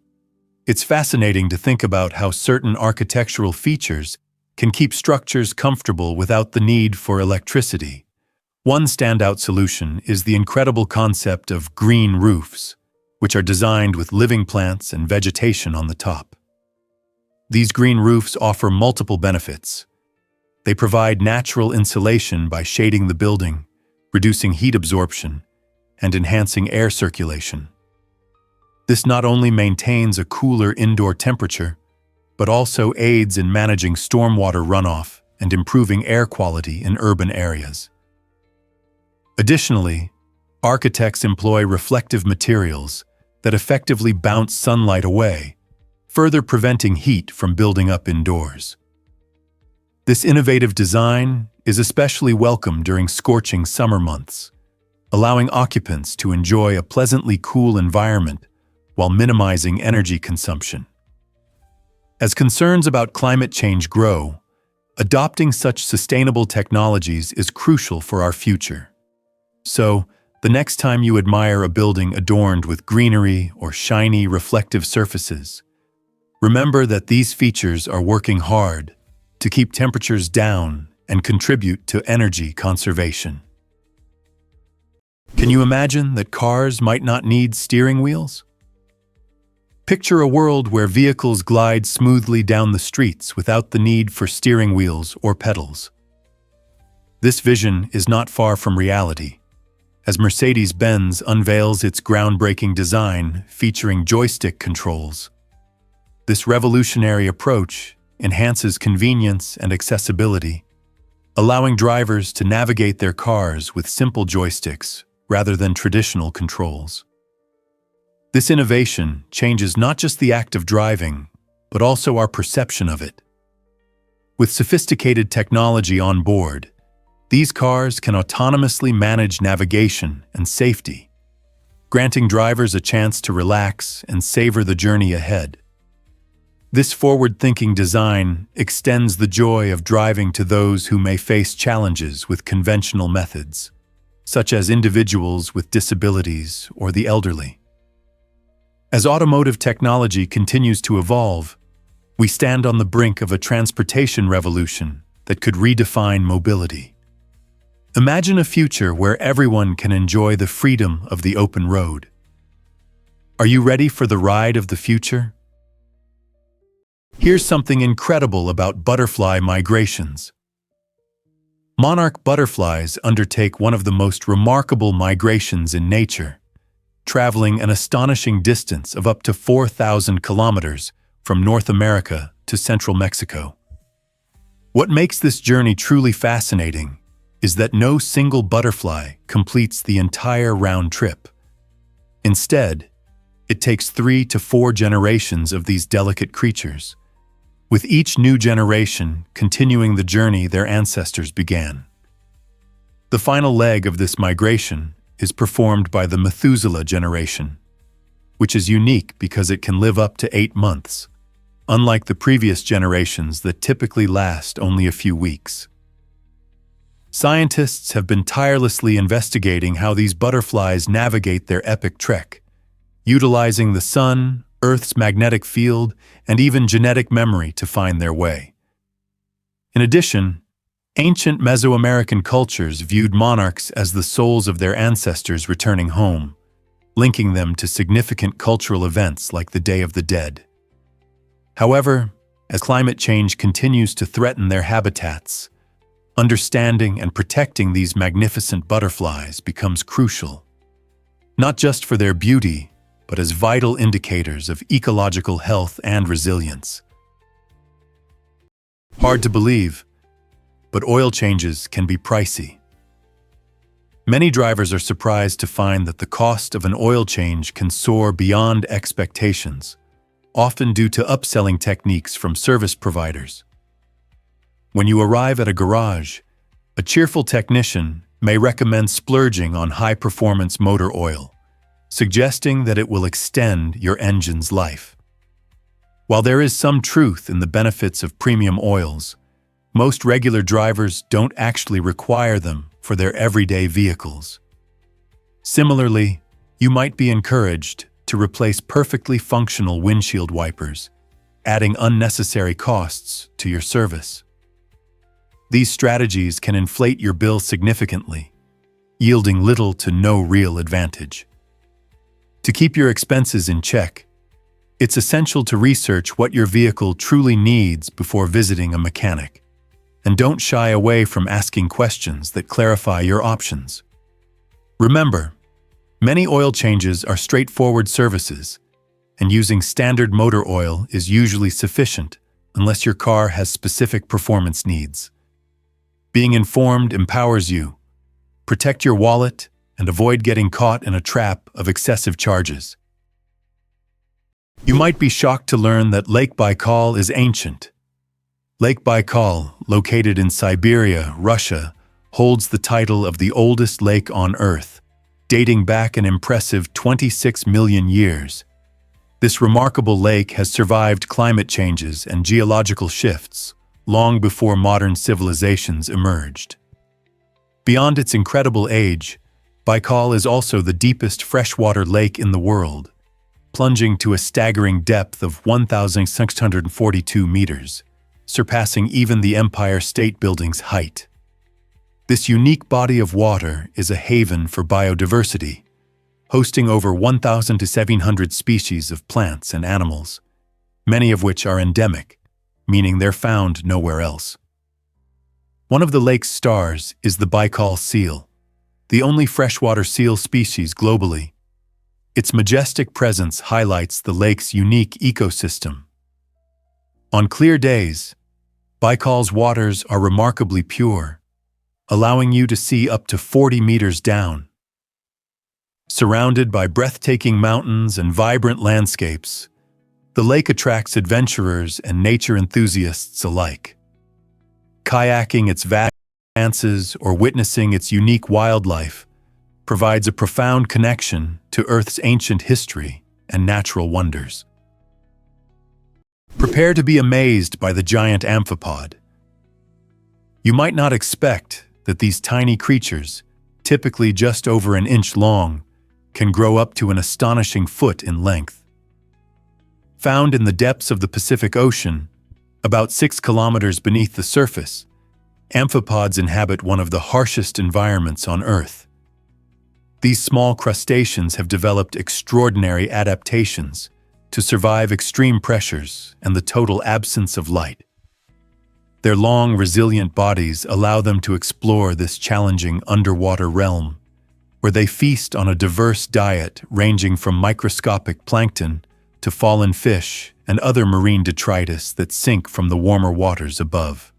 It's fascinating to think about how certain architectural features can keep structures comfortable without the need for electricity. One standout solution is the incredible concept of green roofs, which are designed with living plants and vegetation on the top. These green roofs offer multiple benefits. They provide natural insulation by shading the building, reducing heat absorption, and enhancing air circulation. This not only maintains a cooler indoor temperature, but also aids in managing stormwater runoff and improving air quality in urban areas. Additionally, architects employ reflective materials that effectively bounce sunlight away, further preventing heat from building up indoors. This innovative design is especially welcome during scorching summer months, allowing occupants to enjoy a pleasantly cool environment while minimizing energy consumption. As concerns about climate change grow, adopting such sustainable technologies is crucial for our future. So, the next time you admire a building adorned with greenery or shiny, reflective surfaces, remember that these features are working hard to keep temperatures down and contribute to energy conservation. Can you imagine that cars might not need steering wheels? Picture a world where vehicles glide smoothly down the streets without the need for steering wheels or pedals. This vision is not far from reality, as Mercedes-Benz unveils its groundbreaking design featuring joystick controls. This revolutionary approach enhances convenience and accessibility, allowing drivers to navigate their cars with simple joysticks rather than traditional controls. This innovation changes not just the act of driving, but also our perception of it. With sophisticated technology on board, these cars can autonomously manage navigation and safety, granting drivers a chance to relax and savor the journey ahead. This forward-thinking design extends the joy of driving to those who may face challenges with conventional methods, such as individuals with disabilities or the elderly. As automotive technology continues to evolve, we stand on the brink of a transportation revolution that could redefine mobility. Imagine a future where everyone can enjoy the freedom of the open road. Are you ready for the ride of the future? Here's something incredible about butterfly migrations. Monarch butterflies undertake one of the most remarkable migrations in nature, traveling an astonishing distance of up to 4,000 kilometers from North America to central Mexico. What makes this journey truly fascinating is that no single butterfly completes the entire round trip. Instead, it takes 3 to 4 generations of these delicate creatures, with each new generation continuing the journey their ancestors began. The final leg of this migration is performed by the Methuselah generation, which is unique because it can live up to 8 months, unlike the previous generations that typically last only a few weeks. Scientists have been tirelessly investigating how these butterflies navigate their epic trek, utilizing the sun, Earth's magnetic field, and even genetic memory to find their way. In addition, ancient Mesoamerican cultures viewed monarchs as the souls of their ancestors returning home, linking them to significant cultural events like the Day of the Dead. However, as climate change continues to threaten their habitats, understanding and protecting these magnificent butterflies becomes crucial, not just for their beauty, but as vital indicators of ecological health and resilience. Hard to believe, but oil changes can be pricey. Many drivers are surprised to find that the cost of an oil change can soar beyond expectations, often due to upselling techniques from service providers. When you arrive at a garage, a cheerful technician may recommend splurging on high-performance motor oil, suggesting that it will extend your engine's life. While there is some truth in the benefits of premium oils, most regular drivers don't actually require them for their everyday vehicles. Similarly, you might be encouraged to replace perfectly functional windshield wipers, adding unnecessary costs to your service. These strategies can inflate your bill significantly, yielding little to no real advantage. To keep your expenses in check, it's essential to research what your vehicle truly needs before visiting a mechanic, and don't shy away from asking questions that clarify your options. Remember, many oil changes are straightforward services, and using standard motor oil is usually sufficient unless your car has specific performance needs. Being informed empowers you. Protect your wallet and avoid getting caught in a trap of excessive charges. You might be shocked to learn that Lake Baikal is ancient. Lake Baikal, located in Siberia, Russia, holds the title of the oldest lake on Earth, dating back an impressive 26 million years. This remarkable lake has survived climate changes and geological shifts long before modern civilizations emerged. Beyond its incredible age, Baikal is also the deepest freshwater lake in the world, plunging to a staggering depth of 1,642 meters, surpassing even the Empire State Building's height. This unique body of water is a haven for biodiversity, hosting over 1,000 to 700 species of plants and animals, many of which are endemic, meaning they're found nowhere else. One of the lake's stars is the Baikal seal, the only freshwater seal species globally. Its majestic presence highlights the lake's unique ecosystem. On clear days, Baikal's waters are remarkably pure, allowing you to see up to 40 meters down. Surrounded by breathtaking mountains and vibrant landscapes, the lake attracts adventurers and nature enthusiasts alike. Kayaking its vast expanses or witnessing its unique wildlife provides a profound connection to Earth's ancient history and natural wonders. Prepare to be amazed by the giant amphipod. You might not expect that these tiny creatures, typically just over an inch long, can grow up to an astonishing foot in length. Found in the depths of the Pacific Ocean, about 6 kilometers beneath the surface, amphipods inhabit one of the harshest environments on Earth. These small crustaceans have developed extraordinary adaptations to survive extreme pressures and the total absence of light. Their long, resilient bodies allow them to explore this challenging underwater realm, where they feast on a diverse diet ranging from microscopic plankton to fallen fish and other marine detritus that sink from the warmer waters above.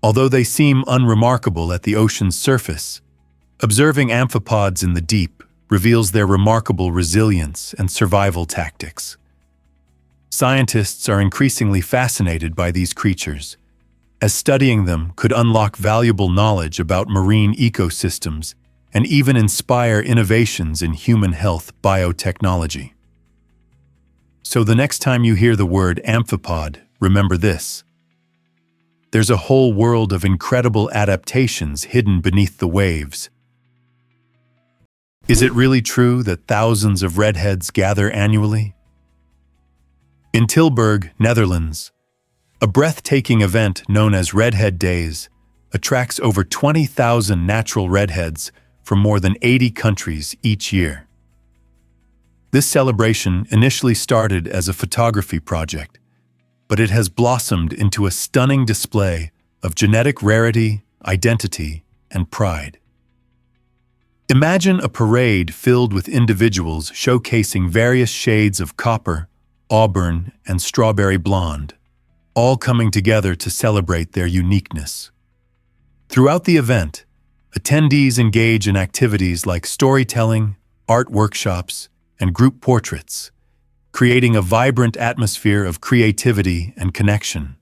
Although they seem unremarkable at the ocean's surface, observing amphipods in the deep reveals their remarkable resilience and survival tactics. Scientists are increasingly fascinated by these creatures, as studying them could unlock valuable knowledge about marine ecosystems and even inspire innovations in human health biotechnology. So the next time you hear the word amphipod, remember this. There's a whole world of incredible adaptations hidden beneath the waves. Is it really true that thousands of redheads gather annually? In Tilburg, Netherlands, a breathtaking event known as Redhead Days attracts over 20,000 natural redheads from more than 80 countries each year. This celebration initially started as a photography project, but it has blossomed into a stunning display of genetic rarity, identity, and pride. Imagine a parade filled with individuals showcasing various shades of copper, auburn, and strawberry blonde, all coming together to celebrate their uniqueness. Throughout the event, attendees engage in activities like storytelling, art workshops, and group portraits, creating a vibrant atmosphere of creativity and connection.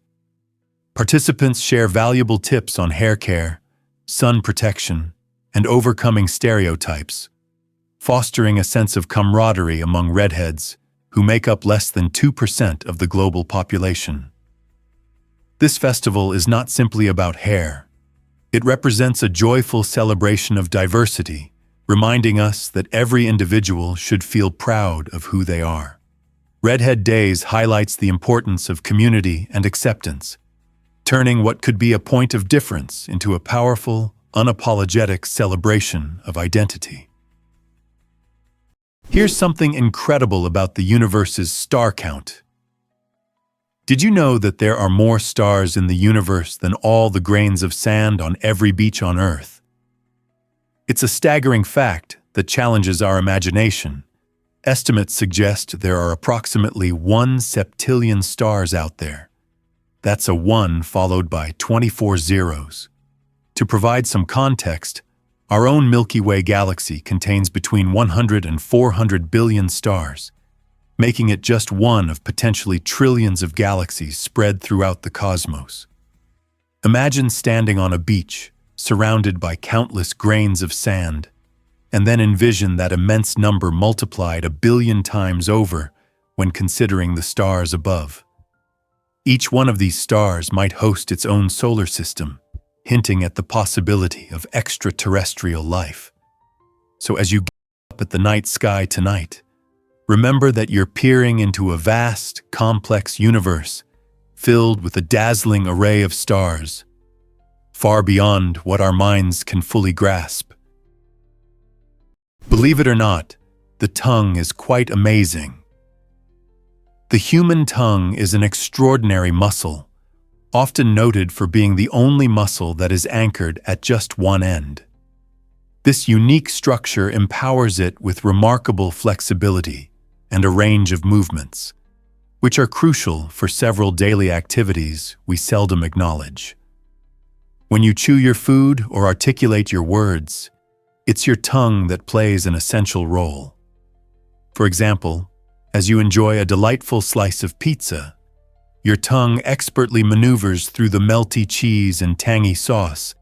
Participants share valuable tips on hair care, sun protection, and overcoming stereotypes, fostering a sense of camaraderie among redheads who make up less than 2% of the global population. This festival is not simply about hair. It represents a joyful celebration of diversity, reminding us that every individual should feel proud of who they are. Redhead Days highlights the importance of community and acceptance, turning what could be a point of difference into a powerful, unapologetic celebration of identity. Here's something incredible about the universe's star count. Did you know that there are more stars in the universe than all the grains of sand on every beach on Earth? It's a staggering fact that challenges our imagination. Estimates suggest there are approximately 1 septillion stars out there. That's a 1 followed by 24 zeros. To provide some context, our own Milky Way galaxy contains between 100 and 400 billion stars, making it just one of potentially trillions of galaxies spread throughout the cosmos. Imagine standing on a beach, surrounded by countless grains of sand, and then envision that immense number multiplied 1 billion times over when considering the stars above. Each one of these stars might host its own solar system, hinting at the possibility of extraterrestrial life. So as you gaze up at the night sky tonight, remember that you're peering into a vast, complex universe filled with a dazzling array of stars, far beyond what our minds can fully grasp. Believe it or not, the tongue is quite amazing. The human tongue is an extraordinary muscle, often noted for being the only muscle that is anchored at just one end. This unique structure empowers it with remarkable flexibility and a range of movements, which are crucial for several daily activities we seldom acknowledge. When you chew your food or articulate your words, it's your tongue that plays an essential role. For example, as you enjoy a delightful slice of pizza, your tongue expertly maneuvers through the melty cheese and tangy sauce,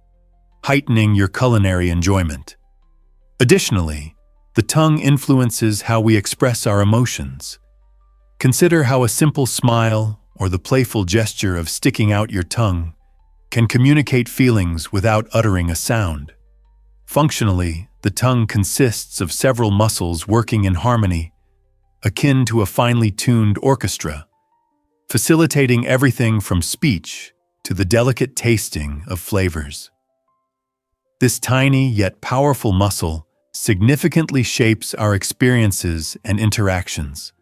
heightening your culinary enjoyment. Additionally, the tongue influences how we express our emotions. Consider how a simple smile or the playful gesture of sticking out your tongue can communicate feelings without uttering a sound. Functionally, the tongue consists of several muscles working in harmony, akin to a finely tuned orchestra, facilitating everything from speech to the delicate tasting of flavors. This tiny yet powerful muscle significantly shapes our experiences and interactions.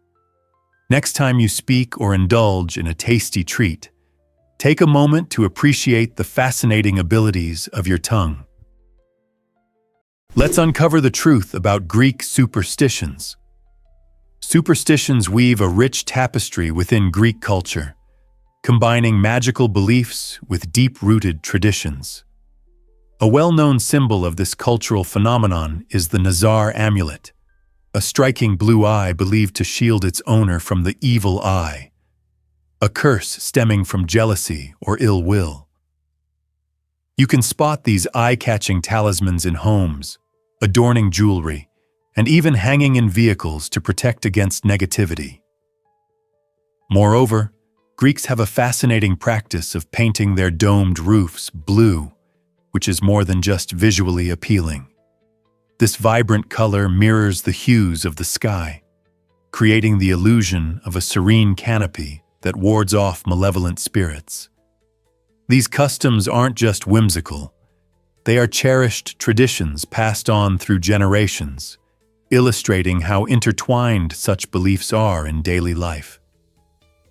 Next time you speak or indulge in a tasty treat, take a moment to appreciate the fascinating abilities of your tongue. Let's uncover the truth about Greek superstitions. Superstitions weave a rich tapestry within Greek culture, combining magical beliefs with deep-rooted traditions. A well-known symbol of this cultural phenomenon is the Nazar amulet, a striking blue eye believed to shield its owner from the evil eye, a curse stemming from jealousy or ill will. You can spot these eye-catching talismans in homes, adorning jewelry, and even hanging in vehicles to protect against negativity. Moreover, Greeks have a fascinating practice of painting their domed roofs blue, which is more than just visually appealing. This vibrant color mirrors the hues of the sky, creating the illusion of a serene canopy that wards off malevolent spirits. These customs aren't just whimsical. They are cherished traditions passed on through generations, illustrating how intertwined such beliefs are in daily life.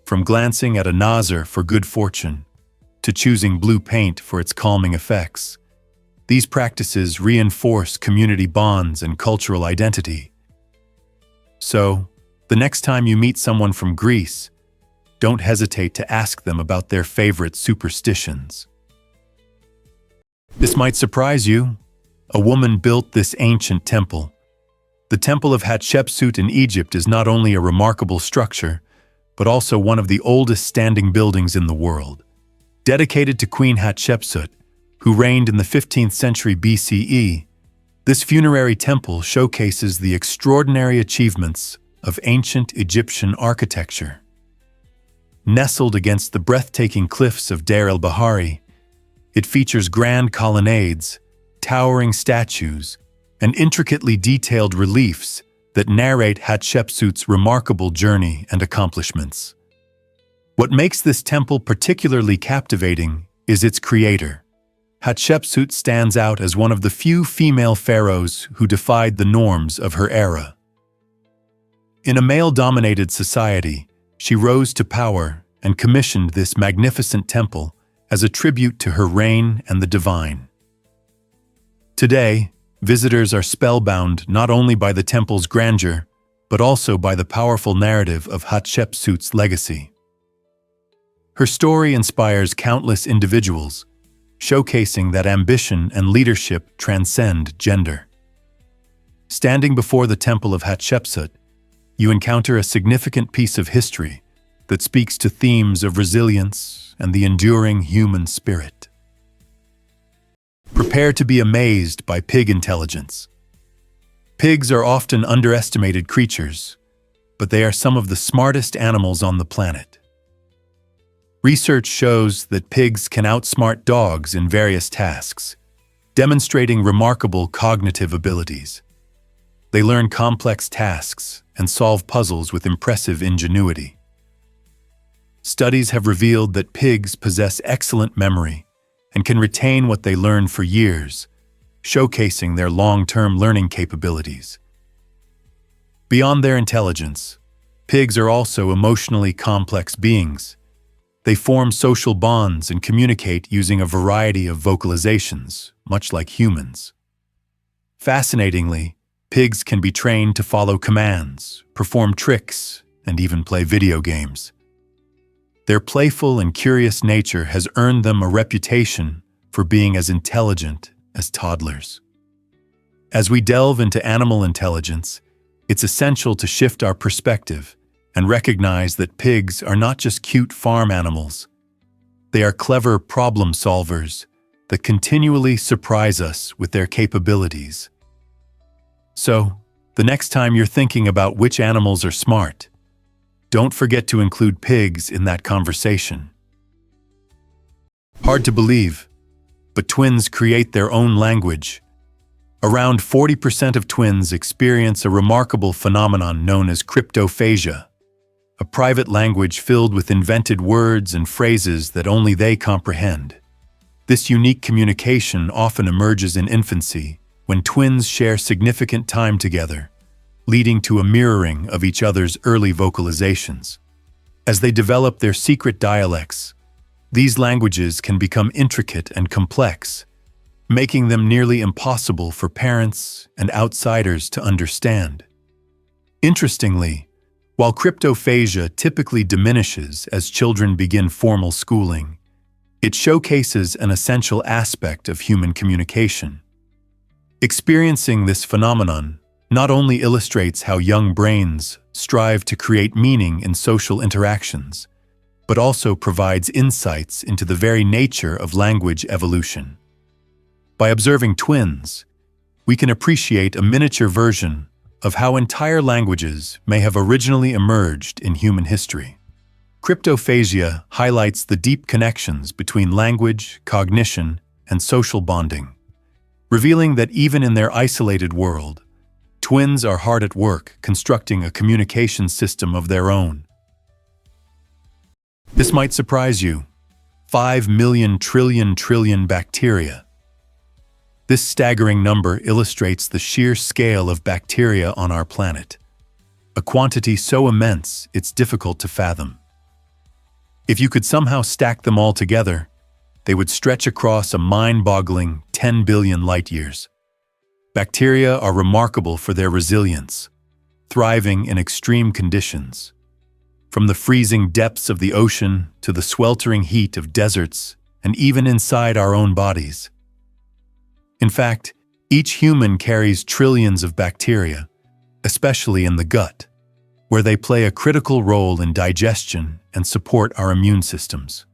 From glancing at a nazar for good fortune to choosing blue paint for its calming effects, these practices reinforce community bonds and cultural identity. So, the next time you meet someone from Greece, don't hesitate to ask them about their favorite superstitions. This might surprise you. A woman built this ancient temple. The Temple of Hatshepsut in Egypt is not only a remarkable structure, but also one of the oldest standing buildings in the world. Dedicated to Queen Hatshepsut, who reigned in the 15th century BCE, this funerary temple showcases the extraordinary achievements of ancient Egyptian architecture. Nestled against the breathtaking cliffs of Deir el-Bahari, it features grand colonnades, towering statues, and intricately detailed reliefs that narrate Hatshepsut's remarkable journey and accomplishments. What makes this temple particularly captivating is its creator. Hatshepsut stands out as one of the few female pharaohs who defied the norms of her era. In a male-dominated society, she rose to power and commissioned this magnificent temple as a tribute to her reign and the divine. Today, visitors are spellbound not only by the temple's grandeur, but also by the powerful narrative of Hatshepsut's legacy. Her story inspires countless individuals, showcasing that ambition and leadership transcend gender. Standing before the temple of Hatshepsut, you encounter a significant piece of history that speaks to themes of resilience and the enduring human spirit. Prepare to be amazed by pig intelligence. Pigs are often underestimated creatures, but they are some of the smartest animals on the planet. Research shows that pigs can outsmart dogs in various tasks, demonstrating remarkable cognitive abilities. They learn complex tasks and solve puzzles with impressive ingenuity. Studies have revealed that pigs possess excellent memory and can retain what they learn for years, showcasing their long-term learning capabilities. Beyond their intelligence, pigs are also emotionally complex beings. They form social bonds and communicate using a variety of vocalizations, much like humans. Fascinatingly, pigs can be trained to follow commands, perform tricks, and even play video games. Their playful and curious nature has earned them a reputation for being as intelligent as toddlers. As we delve into animal intelligence, it's essential to shift our perspective and recognize that pigs are not just cute farm animals. They are clever problem solvers that continually surprise us with their capabilities. So, the next time you're thinking about which animals are smart, don't forget to include pigs in that conversation. Hard to believe, but twins create their own language. Around 40% of twins experience a remarkable phenomenon known as cryptophagia, a private language filled with invented words and phrases that only they comprehend. This unique communication often emerges in infancy when twins share significant time together, leading to a mirroring of each other's early vocalizations. As they develop their secret dialects, these languages can become intricate and complex, making them nearly impossible for parents and outsiders to understand. Interestingly, while cryptophagia typically diminishes as children begin formal schooling, it showcases an essential aspect of human communication. Experiencing this phenomenon not only illustrates how young brains strive to create meaning in social interactions, but also provides insights into the very nature of language evolution. By observing twins, we can appreciate a miniature version of how entire languages may have originally emerged in human history. Cryptophagia highlights the deep connections between language, cognition, and social bonding, revealing that even in their isolated world, twins are hard at work constructing a communication system of their own. This might surprise you. 5 million trillion bacteria. This staggering number illustrates the sheer scale of bacteria on our planet, a quantity so immense it's difficult to fathom. If you could somehow stack them all together, they would stretch across a mind-boggling 10 billion light-years. Bacteria are remarkable for their resilience, thriving in extreme conditions. From the freezing depths of the ocean to the sweltering heat of deserts, and even inside our own bodies. In fact, each human carries trillions of bacteria, especially in the gut, where they play a critical role in digestion and support our immune systems.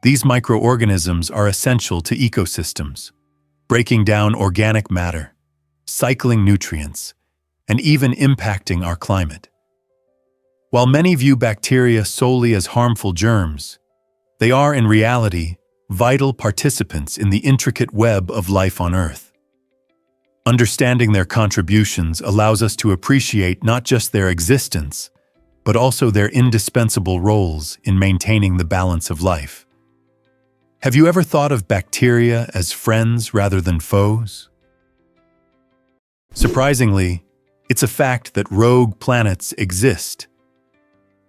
These microorganisms are essential to ecosystems, breaking down organic matter, cycling nutrients, and even impacting our climate. While many view bacteria solely as harmful germs, they are in reality vital participants in the intricate web of life on Earth. Understanding their contributions allows us to appreciate not just their existence, but also their indispensable roles in maintaining the balance of life. Have you ever thought of bacteria as friends rather than foes? Surprisingly, it's a fact that rogue planets exist.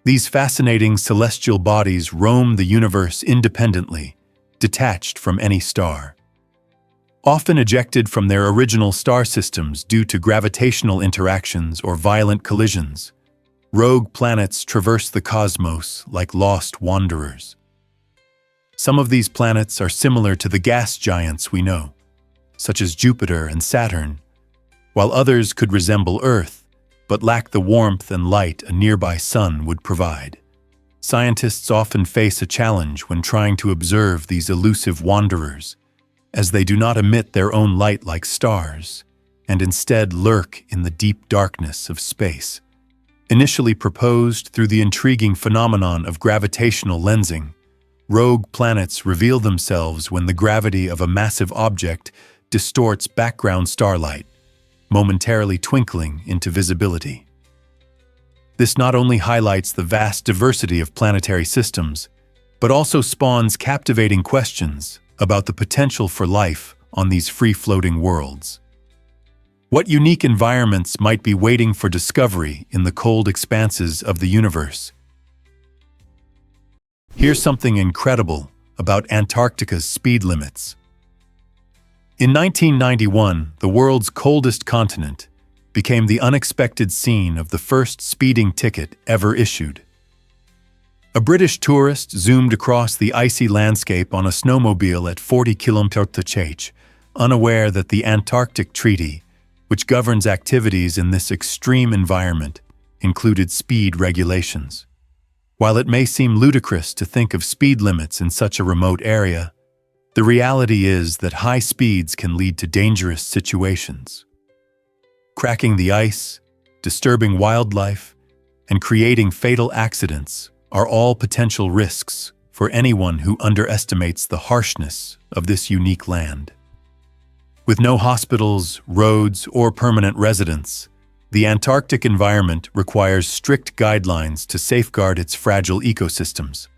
These fascinating celestial bodies roam the universe independently, detached from any star. Often ejected from their original star systems due to gravitational interactions or violent collisions, rogue planets traverse the cosmos like lost wanderers. Some of these planets are similar to the gas giants we know, such as Jupiter and Saturn, while others could resemble Earth, but lack the warmth and light a nearby sun would provide. Scientists often face a challenge when trying to observe these elusive wanderers, as they do not emit their own light like stars, and instead lurk in the deep darkness of space. Initially proposed through the intriguing phenomenon of gravitational lensing, rogue planets reveal themselves when the gravity of a massive object distorts background starlight, momentarily twinkling into visibility. This not only highlights the vast diversity of planetary systems, but also spawns captivating questions about the potential for life on these free-floating worlds. What unique environments might be waiting for discovery in the cold expanses of the universe? Here's something incredible about Antarctica's speed limits. In 1991, the world's coldest continent became the unexpected scene of the first speeding ticket ever issued. A British tourist zoomed across the icy landscape on a snowmobile at 40 km/h, unaware that the Antarctic Treaty, which governs activities in this extreme environment, included speed regulations. While it may seem ludicrous to think of speed limits in such a remote area, the reality is that high speeds can lead to dangerous situations. Cracking the ice, disturbing wildlife, and creating fatal accidents are all potential risks for anyone who underestimates the harshness of this unique land. With no hospitals, roads, or permanent residents, the Antarctic environment requires strict guidelines to safeguard its fragile ecosystems.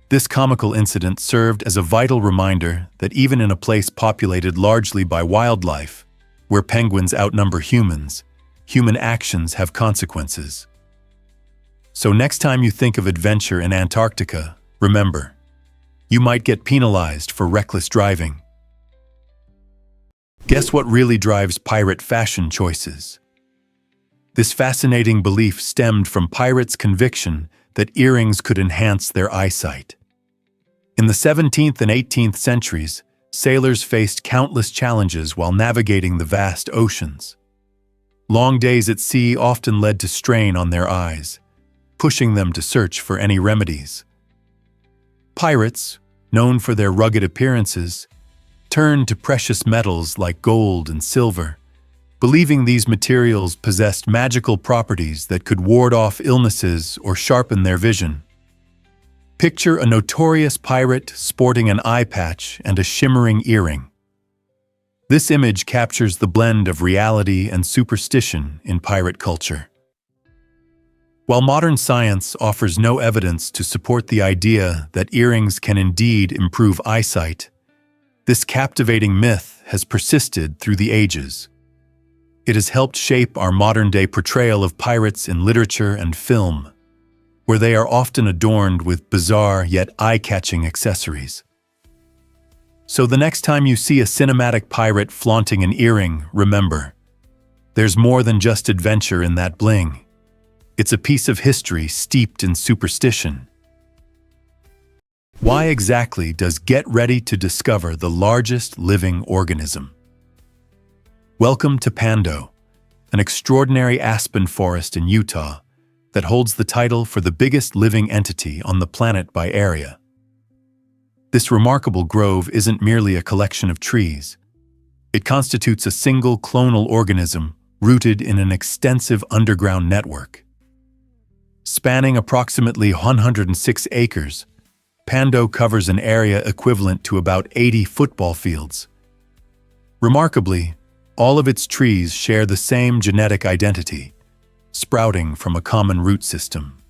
This comical incident served as a vital reminder that even in a place populated largely by wildlife, where penguins outnumber humans, human actions have consequences. So next time you think of adventure in Antarctica, remember, you might get penalized for reckless driving. Guess what really drives pirate fashion choices? This fascinating belief stemmed from pirates' conviction that earrings could enhance their eyesight. In the 17th and 18th centuries, sailors faced countless challenges while navigating the vast oceans. Long days at sea often led to strain on their eyes, pushing them to search for any remedies. Pirates, known for their rugged appearances, turned to precious metals like gold and silver, believing these materials possessed magical properties that could ward off illnesses or sharpen their vision. Picture a notorious pirate sporting an eye patch and a shimmering earring. This image captures the blend of reality and superstition in pirate culture. While modern science offers no evidence to support the idea that earrings can indeed improve eyesight, this captivating myth has persisted through the ages. It has helped shape our modern-day portrayal of pirates in literature and film, where they are often adorned with bizarre yet eye-catching accessories. So the next time you see a cinematic pirate flaunting an earring, remember, there's more than just adventure in that bling. It's a piece of history steeped in superstition. Why exactly does Get Ready to discover the largest living organism? Welcome to Pando, an extraordinary aspen forest in Utah that holds the title for the biggest living entity on the planet by area. This remarkable grove isn't merely a collection of trees. It constitutes a single clonal organism rooted in an extensive underground network. Spanning approximately 106 acres, Pando covers an area equivalent to about 80 football fields. Remarkably, all of its trees share the same genetic identity, sprouting from a common root system.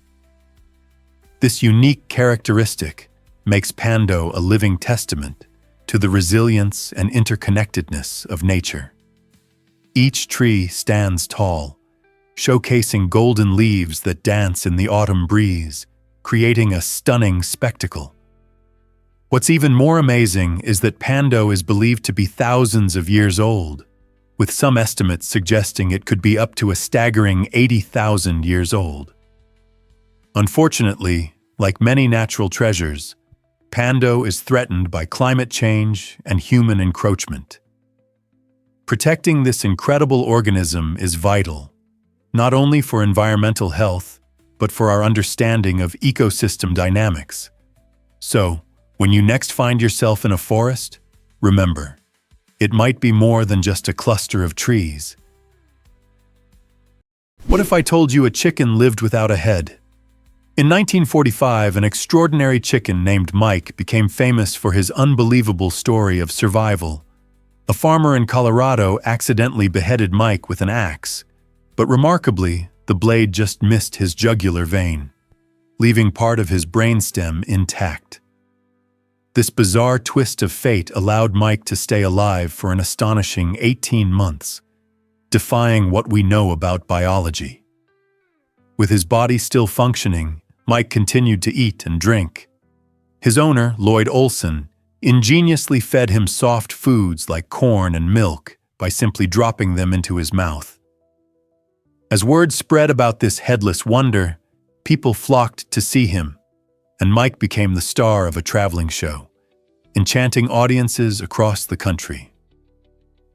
This unique characteristic makes Pando a living testament to the resilience and interconnectedness of nature. Each tree stands tall, showcasing golden leaves that dance in the autumn breeze, creating a stunning spectacle. What's even more amazing is that Pando is believed to be thousands of years old, with some estimates suggesting it could be up to a staggering 80,000 years old. Unfortunately, like many natural treasures, Pando is threatened by climate change and human encroachment. Protecting this incredible organism is vital, not only for environmental health, but for our understanding of ecosystem dynamics. So, when you next find yourself in a forest, remember, it might be more than just a cluster of trees. What if I told you a chicken lived without a head? In 1945, an extraordinary chicken named Mike became famous for his unbelievable story of survival. A farmer in Colorado accidentally beheaded Mike with an axe, but remarkably, the blade just missed his jugular vein, leaving part of his brainstem intact. This bizarre twist of fate allowed Mike to stay alive for an astonishing 18 months, defying what we know about biology. With his body still functioning, Mike continued to eat and drink. His owner, Lloyd Olson, ingeniously fed him soft foods like corn and milk by simply dropping them into his mouth. As word spread about this headless wonder, people flocked to see him, and Mike became the star of a traveling show, enchanting audiences across the country.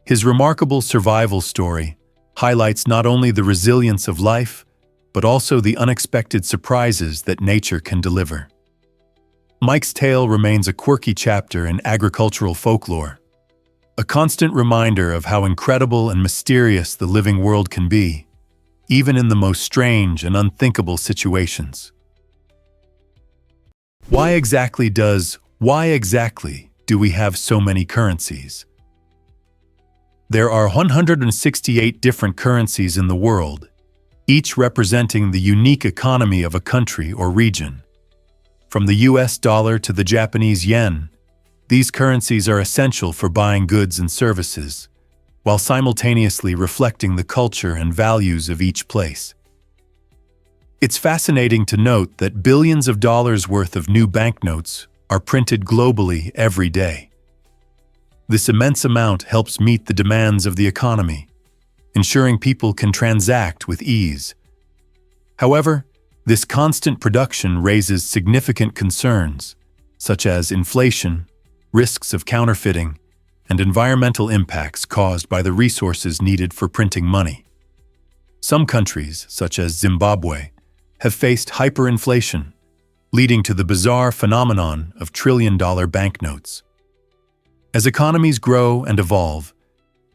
His remarkable survival story highlights not only the resilience of life, but also the unexpected surprises that nature can deliver. Mike's tale remains a quirky chapter in agricultural folklore, a constant reminder of how incredible and mysterious the living world can be, even in the most strange and unthinkable situations. Why exactly do we have so many currencies? There are 168 different currencies in the world, each representing the unique economy of a country or region. From the US dollar to the Japanese yen, these currencies are essential for buying goods and services, while simultaneously reflecting the culture and values of each place. It's fascinating to note that billions of dollars worth of new banknotes are printed globally every day. This immense amount helps meet the demands of the economy, ensuring people can transact with ease. However, this constant production raises significant concerns, such as inflation, risks of counterfeiting, and environmental impacts caused by the resources needed for printing money. Some countries, such as Zimbabwe, have faced hyperinflation, leading to the bizarre phenomenon of trillion-dollar banknotes. As economies grow and evolve,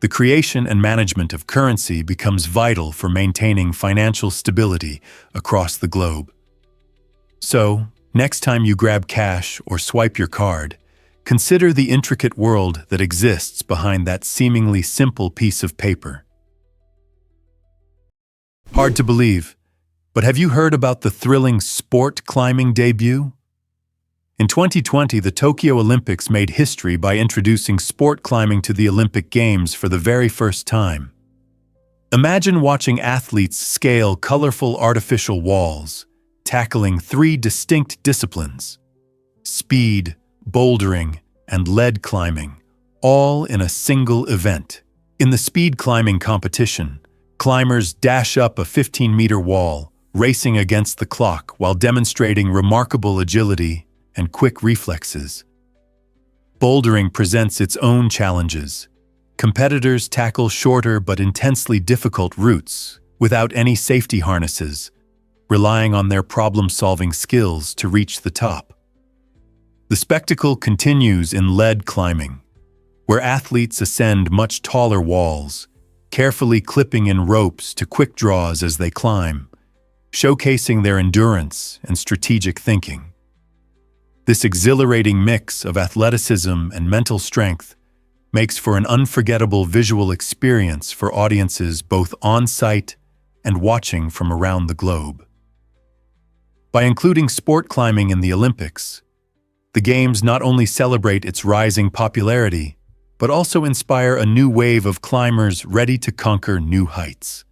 the creation and management of currency becomes vital for maintaining financial stability across the globe. So, next time you grab cash or swipe your card, consider the intricate world that exists behind that seemingly simple piece of paper. Hard to believe, but have you heard about the thrilling sport climbing debut? In 2020, the Tokyo Olympics made history by introducing sport climbing to the Olympic Games for the very first time. Imagine watching athletes scale colorful artificial walls, tackling 3 distinct disciplines: speed, bouldering, and lead climbing, all in a single event. In the speed climbing competition, climbers dash up a 15-meter wall, racing against the clock while demonstrating remarkable agility and quick reflexes. Bouldering presents its own challenges. Competitors tackle shorter but intensely difficult routes without any safety harnesses, relying on their problem-solving skills to reach the top. The spectacle continues in lead climbing, where athletes ascend much taller walls, carefully clipping in ropes to quick draws as they climb, showcasing their endurance and strategic thinking. This exhilarating mix of athleticism and mental strength makes for an unforgettable visual experience for audiences both on-site and watching from around the globe. By including sport climbing in the Olympics, the Games not only celebrate its rising popularity, but also inspire a new wave of climbers ready to conquer new heights.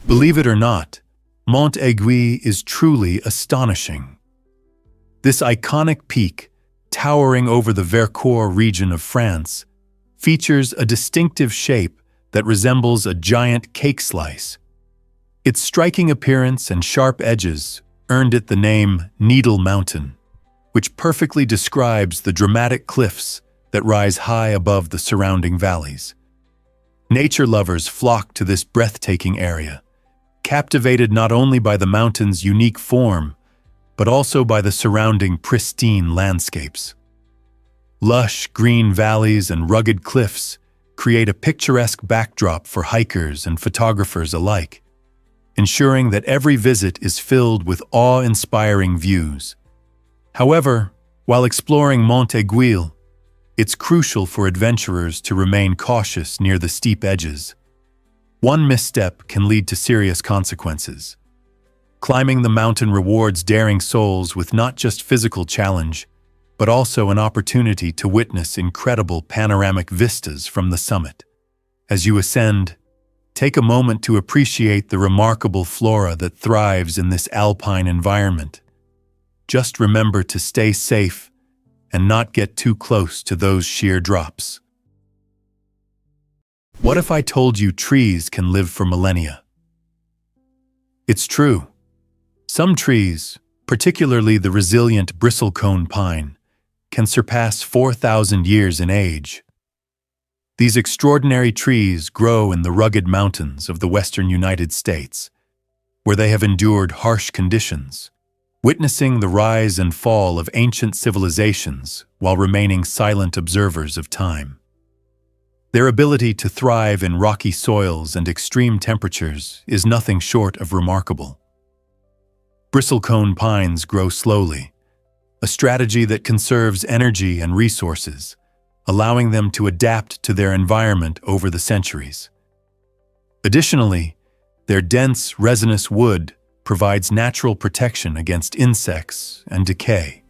Believe it or not, Mont Aiguille is truly astonishing. This iconic peak, towering over the Vercors region of France, features a distinctive shape that resembles a giant cake slice. Its striking appearance and sharp edges earned it the name Needle Mountain, which perfectly describes the dramatic cliffs that rise high above the surrounding valleys. Nature lovers flock to this breathtaking area, captivated not only by the mountain's unique form, but also by the surrounding pristine landscapes. Lush, green valleys and rugged cliffs create a picturesque backdrop for hikers and photographers alike, ensuring that every visit is filled with awe-inspiring views. However, while exploring Mont Aiguille, it's crucial for adventurers to remain cautious near the steep edges. One misstep can lead to serious consequences. Climbing the mountain rewards daring souls with not just physical challenge, but also an opportunity to witness incredible panoramic vistas from the summit. As you ascend, take a moment to appreciate the remarkable flora that thrives in this alpine environment. Just remember to stay safe and not get too close to those sheer drops. What if I told you trees can live for millennia? It's true. Some trees, particularly the resilient bristlecone pine, can surpass 4,000 years in age. These extraordinary trees grow in the rugged mountains of the western United States, where they have endured harsh conditions, witnessing the rise and fall of ancient civilizations while remaining silent observers of time. Their ability to thrive in rocky soils and extreme temperatures is nothing short of remarkable. Bristlecone pines grow slowly, a strategy that conserves energy and resources, allowing them to adapt to their environment over the centuries. Additionally, their dense, resinous wood provides natural protection against insects and decay,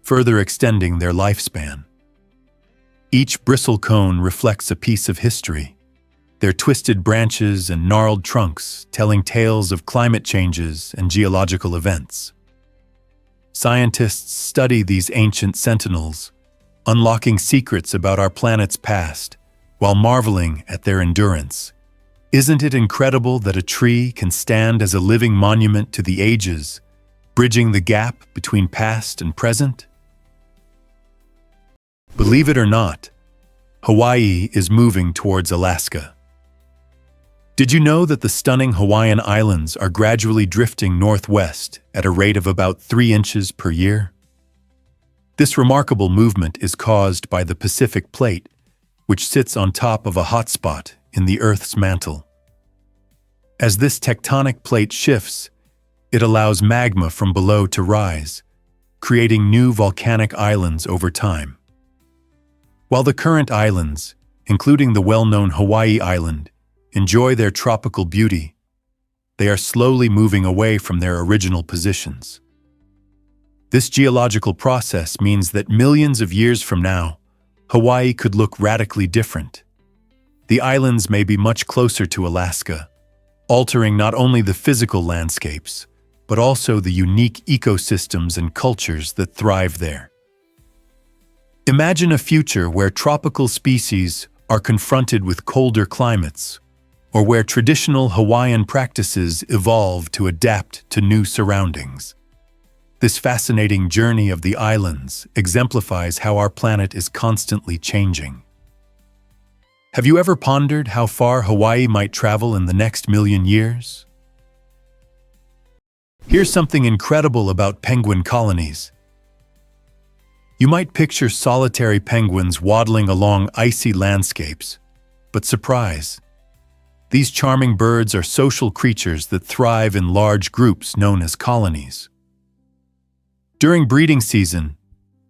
further extending their lifespan. Each bristlecone reflects a piece of history, their twisted branches and gnarled trunks telling tales of climate changes and geological events. Scientists study these ancient sentinels, unlocking secrets about our planet's past while marveling at their endurance. Isn't it incredible that a tree can stand as a living monument to the ages, bridging the gap between past and present? Believe it or not, Hawaii is moving towards Alaska. Did you know that the stunning Hawaiian Islands are gradually drifting northwest at a rate of about 3 inches per year? This remarkable movement is caused by the Pacific Plate, which sits on top of a hotspot in the Earth's mantle. As this tectonic plate shifts, it allows magma from below to rise, creating new volcanic islands over time. While the current islands, including the well-known Hawaii Island, enjoy their tropical beauty, they are slowly moving away from their original positions. This geological process means that millions of years from now, Hawaii could look radically different. The islands may be much closer to Alaska, altering not only the physical landscapes, but also the unique ecosystems and cultures that thrive there. Imagine a future where tropical species are confronted with colder climates, or where traditional Hawaiian practices evolve to adapt to new surroundings. This fascinating journey of the islands exemplifies how our planet is constantly changing. Have you ever pondered how far Hawaii might travel in the next million years? Here's something incredible about penguin colonies. You might picture solitary penguins waddling along icy landscapes, but surprise! These charming birds are social creatures that thrive in large groups known as colonies. During breeding season,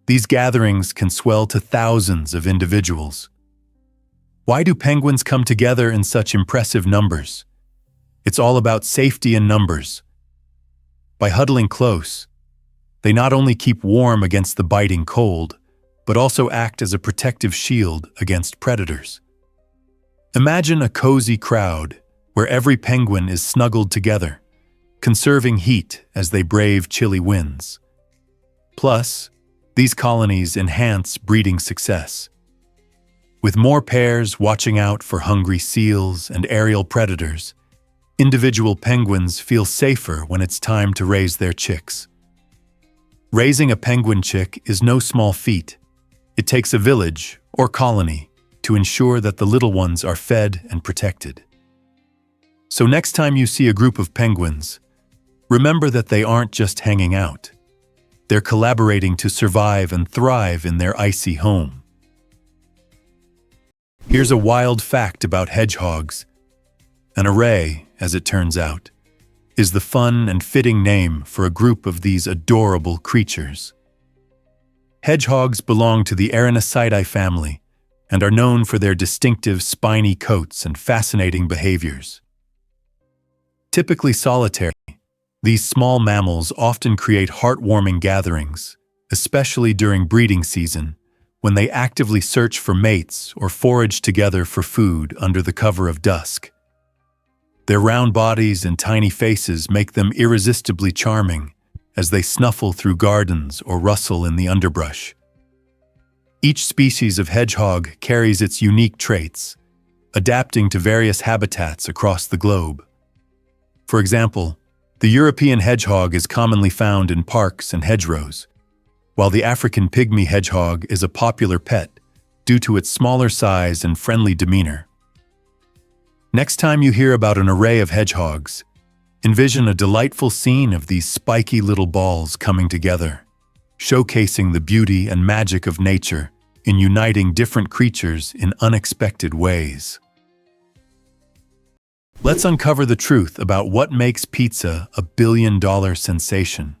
these gatherings can swell to thousands of individuals. Why do penguins come together in such impressive numbers? It's all about safety in numbers. By huddling close, they not only keep warm against the biting cold, but also act as a protective shield against predators. Imagine a cozy crowd where every penguin is snuggled together, conserving heat as they brave chilly winds. Plus, these colonies enhance breeding success. With more pairs watching out for hungry seals and aerial predators, individual penguins feel safer when it's time to raise their chicks. Raising a penguin chick is no small feat. It takes a village, or colony, to ensure that the little ones are fed and protected. So next time you see a group of penguins, remember that they aren't just hanging out. They're collaborating to survive and thrive in their icy home. Here's a wild fact about hedgehogs. An array, as it turns out, is the fun and fitting name for a group of these adorable creatures. Hedgehogs belong to the Erinaceidae family and are known for their distinctive spiny coats and fascinating behaviors. Typically solitary, these small mammals often create heartwarming gatherings, especially during breeding season, when they actively search for mates or forage together for food under the cover of dusk. Their round bodies and tiny faces make them irresistibly charming as they snuffle through gardens or rustle in the underbrush. Each species of hedgehog carries its unique traits, adapting to various habitats across the globe. For example, the European hedgehog is commonly found in parks and hedgerows, while the African pygmy hedgehog is a popular pet due to its smaller size and friendly demeanor. Next time you hear about an array of hedgehogs, envision a delightful scene of these spiky little balls coming together, showcasing the beauty and magic of nature in uniting different creatures in unexpected ways. Let's uncover the truth about what makes pizza a billion-dollar sensation.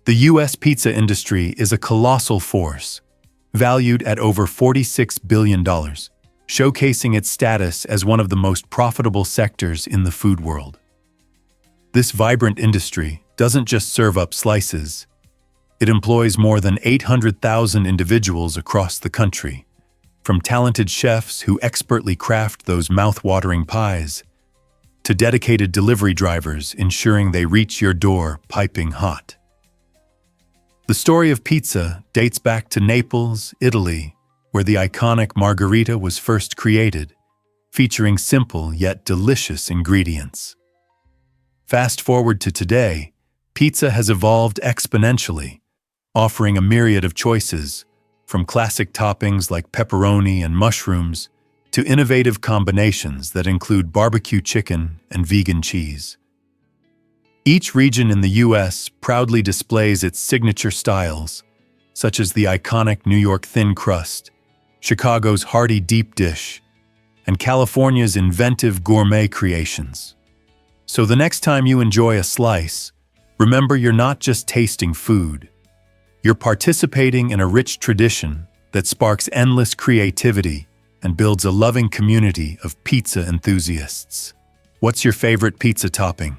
The U.S. pizza industry is a colossal force, valued at over $46 billion, showcasing its status as one of the most profitable sectors in the food world. This vibrant industry doesn't just serve up slices. It employs more than 800,000 individuals across the country, from talented chefs who expertly craft those mouth-watering pies, to dedicated delivery drivers ensuring they reach your door piping hot. The story of pizza dates back to Naples, Italy, where the iconic margherita was first created, featuring simple yet delicious ingredients. Fast forward to today, pizza has evolved exponentially, offering a myriad of choices, from classic toppings like pepperoni and mushrooms to innovative combinations that include barbecue chicken and vegan cheese. Each region in the U.S. proudly displays its signature styles, such as the iconic New York thin crust, Chicago's hearty deep dish, and California's inventive gourmet creations. So the next time you enjoy a slice, remember you're not just tasting food. You're participating in a rich tradition that sparks endless creativity and builds a loving community of pizza enthusiasts. What's your favorite pizza topping?